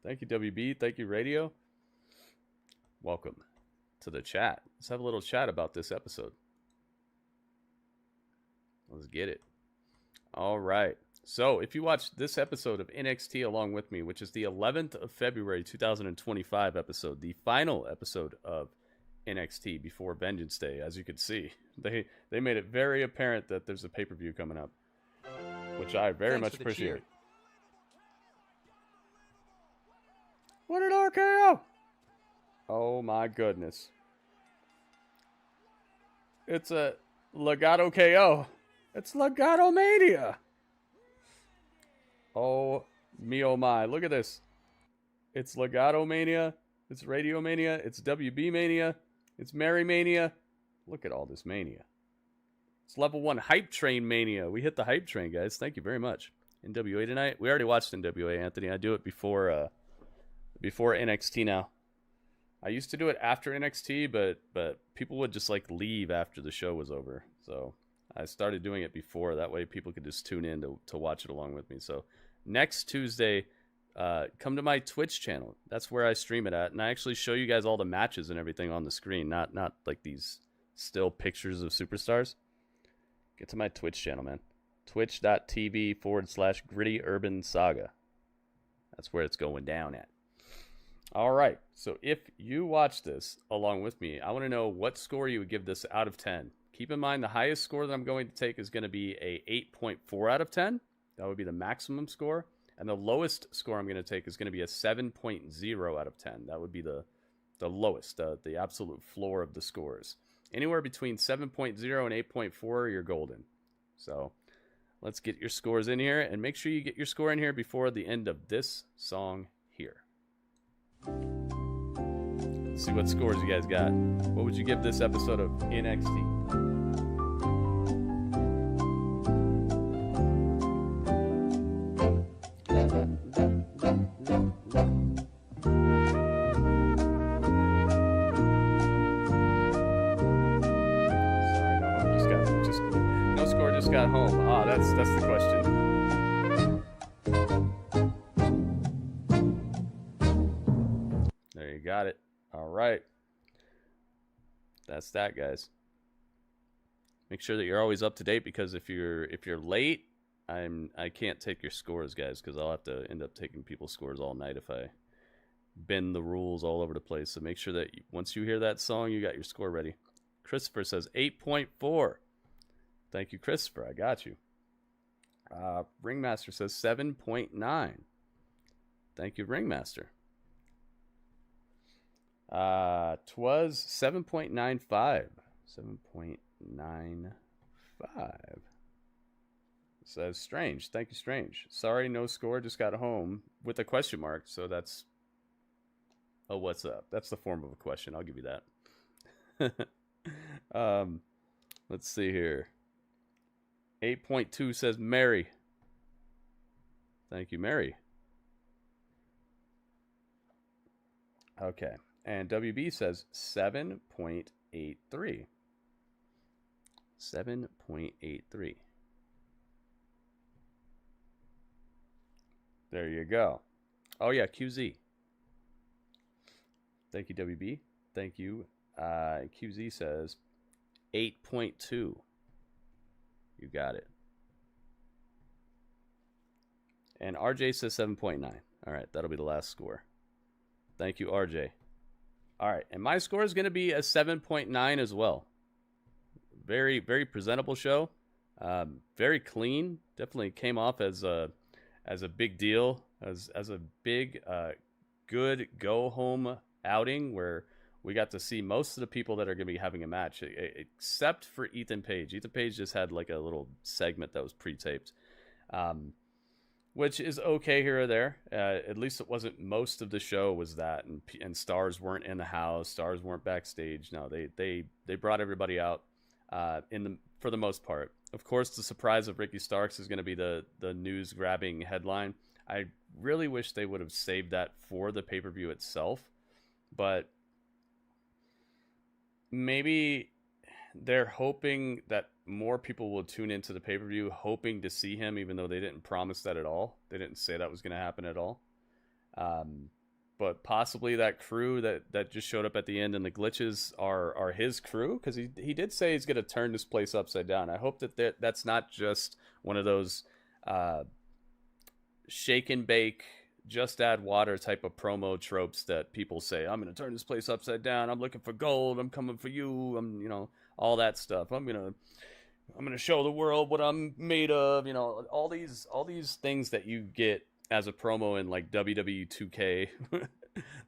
S1: Thank you, WB. Thank you, Radio. Welcome to the chat. Let's have a little chat about this episode. Let's get it. All right. So, if you watched this episode of NXT along with me, which is the 11th of February 2025 episode, the final episode of NXT before Vengeance Day, as you can see, they made it very apparent that there's a pay-per-view coming up, which I very much appreciate. What an RKO! Oh my goodness. It's a Legato KO. It's Legato Mania. Oh me oh my. Look at this. It's Legato Mania. It's Radio Mania. It's WB Mania. It's Mary Mania. Look at all this mania. It's level 1 Hype Train Mania. We hit the Hype Train, guys. Thank you very much. NWA tonight. We already watched NWA, Anthony. I do it before NXT now. I used to do it after NXT, but people would just like leave after the show was over. So I started doing it before. That way people could just tune in to watch it along with me. So next Tuesday, come to my Twitch channel. That's where I stream it at. And I actually show you guys all the matches and everything on the screen, not like these still pictures of superstars. Get to my Twitch channel, man. Twitch.tv/GrittyUrbanSaga. That's where it's going down at. All right. So if you watch this along with me, I want to know what score you would give this out of 10. Keep in mind the highest score that I'm going to take is going to be a 8.4 out of 10. That would be the maximum score. And the lowest score I'm going to take is going to be a 7.0 out of 10. That would be the lowest, the absolute floor of the scores. Anywhere between 7.0 and 8.4, you're golden. So let's get your scores in here, and make sure you get your score in here before the end of this song here. Let's see what scores you guys got. What would you give this episode of NXT? Got home. Ah, that's the question. There you got it. All right. That's that, guys. Make sure that you're always up to date, because if you're late, I can't take your scores, guys, because I'll have to end up taking people's scores all night if I bend the rules all over the place. So make sure that once you hear that song, you got your score ready. Christopher says 8.4. Thank you, Christopher. I got you. Ringmaster says 7.9. Thank you, Ringmaster. Twas 7.95. 7.95. Says Strange. Thank you, Strange. Sorry, no score. Just got home with a question mark. So that's... Oh, what's up? That's the form of a question. I'll give you that. Let's see here. 8.2 says Mary. Thank you, Mary. Okay. And WB says 7.83. 7.83. There you go. Oh, yeah, QZ. Thank you, WB. Thank you. QZ says 8.2. You got it. And RJ says 7.9. All right, that'll be the last score. Thank you, RJ. All right, and my score is going to be a 7.9 as well. Very, very presentable show. Very clean. Definitely came off as a big deal, as a big, good go-home outing where we got to see most of the people that are going to be having a match, except for Ethan Page. Ethan Page just had like a little segment that was pre-taped, which is okay here or there. At least it wasn't most of the show was that, and stars weren't in the house, stars weren't backstage. No, they brought everybody out for the most part. Of course, the surprise of Ricky Starks is going to be the news-grabbing headline. I really wish they would have saved that for the pay-per-view itself, but maybe they're hoping that more people will tune into the pay-per-view hoping to see him, even though they didn't promise that at all. They didn't say that was going to happen at all. But possibly that crew that just showed up at the end and the glitches are his crew, because he did say he's going to turn this place upside down. I hope that's not just one of those shake and bake, just add water type of promo tropes that people say, I'm going to turn this place upside down. I'm looking for gold. I'm coming for you. All that stuff. I'm going to show the world what I'm made of. All these things that you get as a promo in like WWE 2K,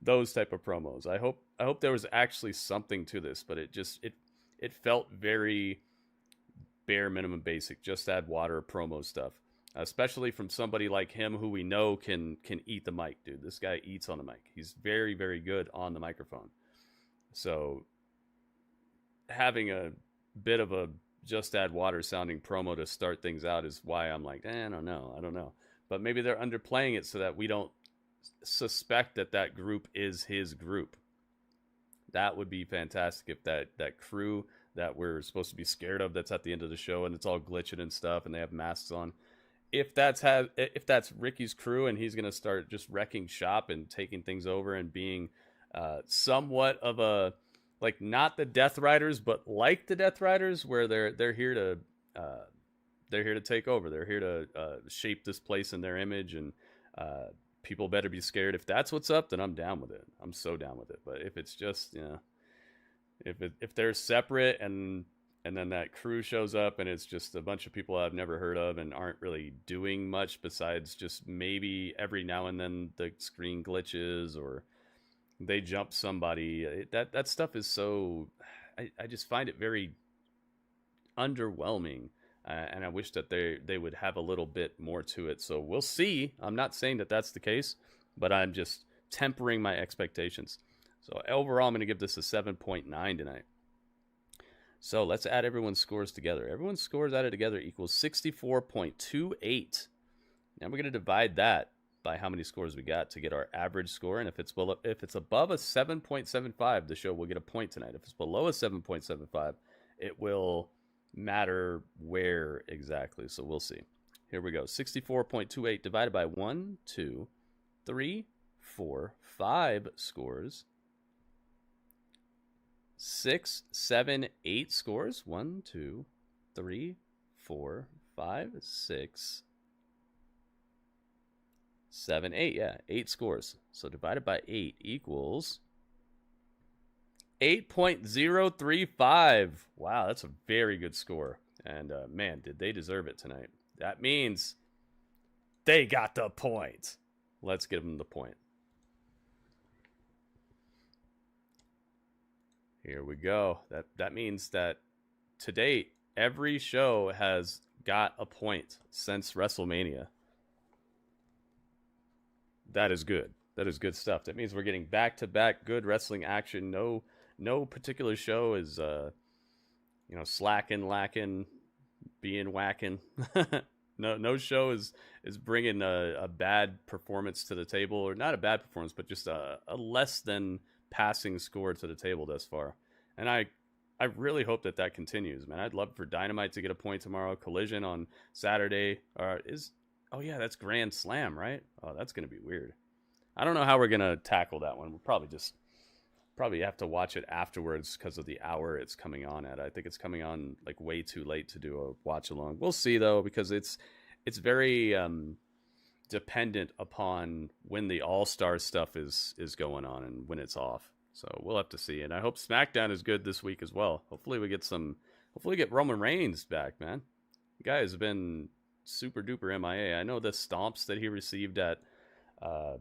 S1: those type of promos. I hope there was actually something to this, but it felt very bare minimum basic, just add water promo stuff. Especially from somebody like him who we know can eat the mic, dude. This guy eats on the mic. He's very, very good on the microphone. So having a bit of a just add water sounding promo to start things out is why I'm like, I don't know. But maybe they're underplaying it so that we don't suspect that group is his group. That would be fantastic if that crew that we're supposed to be scared of that's at the end of the show, and it's all glitching and stuff, and they have masks on. If that's Ricky's crew and he's gonna start just wrecking shop and taking things over and being somewhat of a, like, not the Death Riders, but like the Death Riders, where they're here to take over. They're here to shape this place in their image, and people better be scared. If that's what's up, then I'm down with it. I'm so down with it. But if it's just, if they're separate and then that crew shows up and it's just a bunch of people I've never heard of and aren't really doing much besides just maybe every now and then the screen glitches or they jump somebody, that stuff is so, I just find it very underwhelming. And I wish that they would have a little bit more to it. So we'll see. I'm not saying that that's the case, but I'm just tempering my expectations. So overall, I'm going to give this a 7.9 tonight. So let's add everyone's scores together. Everyone's scores added together equals 64.28. Now we're going to divide that by how many scores we got to get our average score. And if it's above a 7.75, the show will get a point tonight. If it's below a 7.75, it will matter where exactly. So we'll see. Here we go. 64.28 divided by 1, 2, 3, 4, 5 scores. 6, 7, 8 scores. 1, 2, 3, 4, 5, 6, 7, 8. Yeah, 8 scores. So divided by 8 equals 8.035. Wow, that's a very good score. And man, did they deserve it tonight. That means they got the point. Let's give them the point. Here we go. That means that to date, every show has got a point since WrestleMania. That is good. That is good stuff. That means we're getting back-to-back good wrestling action. No particular show is, slacking, lacking, being whacking. No show is bringing a bad performance to the table, or not a bad performance, but just a less than passing score to the table thus far. And I really hope that continues, man. I'd love for Dynamite to get a point tomorrow. Collision on Saturday. That's Grand Slam, right? Oh, that's going to be weird. I don't know how we're going to tackle that one. We'll probably have to watch it afterwards because of the hour it's coming on at. I think it's coming on like way too late to do a watch along. We'll see though, because it's very dependent upon when the All-Star stuff is going on and when it's off. So we'll have to see. And I hope SmackDown is good this week as well. Hopefully we get Roman Reigns back, man. The guy has been super duper MIA. I know the stomps that he received at the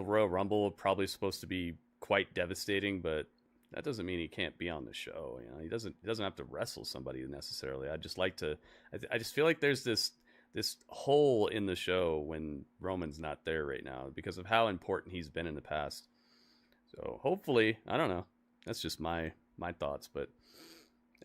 S1: Royal Rumble are probably supposed to be quite devastating, but that doesn't mean he can't be on the show. He doesn't have to wrestle somebody necessarily. I just feel like there's this hole in the show when Roman's not there right now because of how important he's been in the past. So hopefully, I don't know. That's just my thoughts, but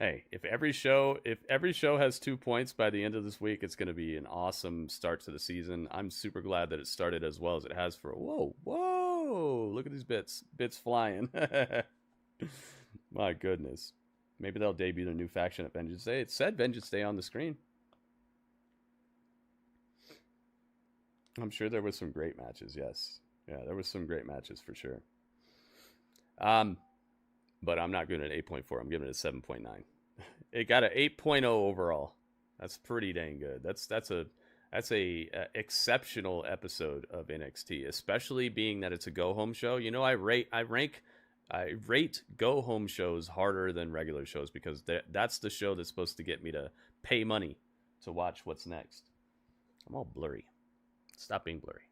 S1: hey, if every show has 2 points by the end of this week, it's going to be an awesome start to the season. I'm super glad that it started as well as it has for whoa, look at these bits flying. My goodness. Maybe they'll debut their new faction at Vengeance Day. It said Vengeance Day on the screen. I'm sure there was some great matches, yes. Yeah, there was some great matches for sure. But I'm not giving it an 8.4. I'm giving it a 7.9. It got an 8.0 overall. That's pretty dang good. That's a exceptional episode of NXT, especially being that it's a go home show. I rate go home shows harder than regular shows because that's the show that's supposed to get me to pay money to watch what's next. I'm all blurry. Stop being blurry.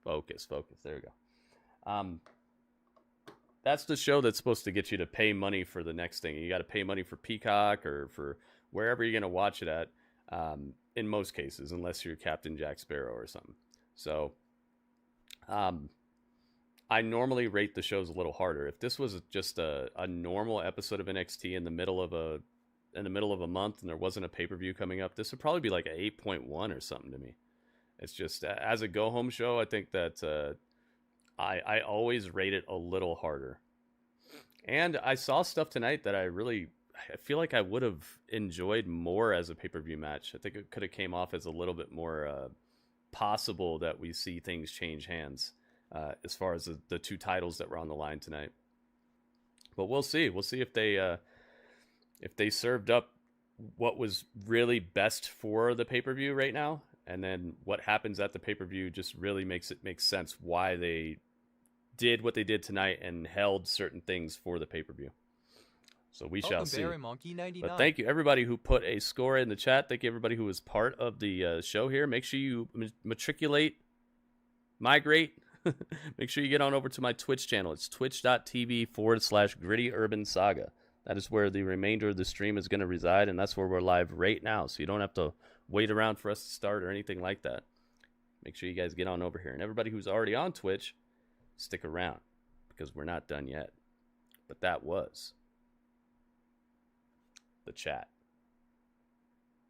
S1: Focus. There we go. That's the show that's supposed to get you to pay money for the next thing. You got to pay money for Peacock or for wherever you're going to watch it at, in most cases, unless you're Captain Jack Sparrow or something. So I normally rate the shows a little harder. If this was just a normal episode of NXT in the middle of a month and there wasn't a pay-per-view coming up, this would probably be like an 8.1 or something to me. It's just, as a go-home show, I think that I always rate it a little harder. And I saw stuff tonight that I feel like I would have enjoyed more as a pay-per-view match. I think it could have came off as a little bit more possible that we see things change hands as far as the two titles that were on the line tonight. But we'll see. We'll see if they served up what was really best for the pay-per-view right now, and then what happens at the pay-per-view just really makes sense why they did what they did tonight and held certain things for the pay-per-view. So we shall see.
S13: Monkey 99.
S1: But thank you everybody who put a score in the chat. Thank you everybody who was part of the show here. Make sure you migrate. Make sure you get on over to my Twitch channel. It's twitch.tv/GrittyUrbanSaga. That is where the remainder of the stream is going to reside, and that's where we're live right now. So you don't have to wait around for us to start or anything like that. Make sure you guys get on over here. And everybody who's already on Twitch, stick around because we're not done yet. But that was the chat.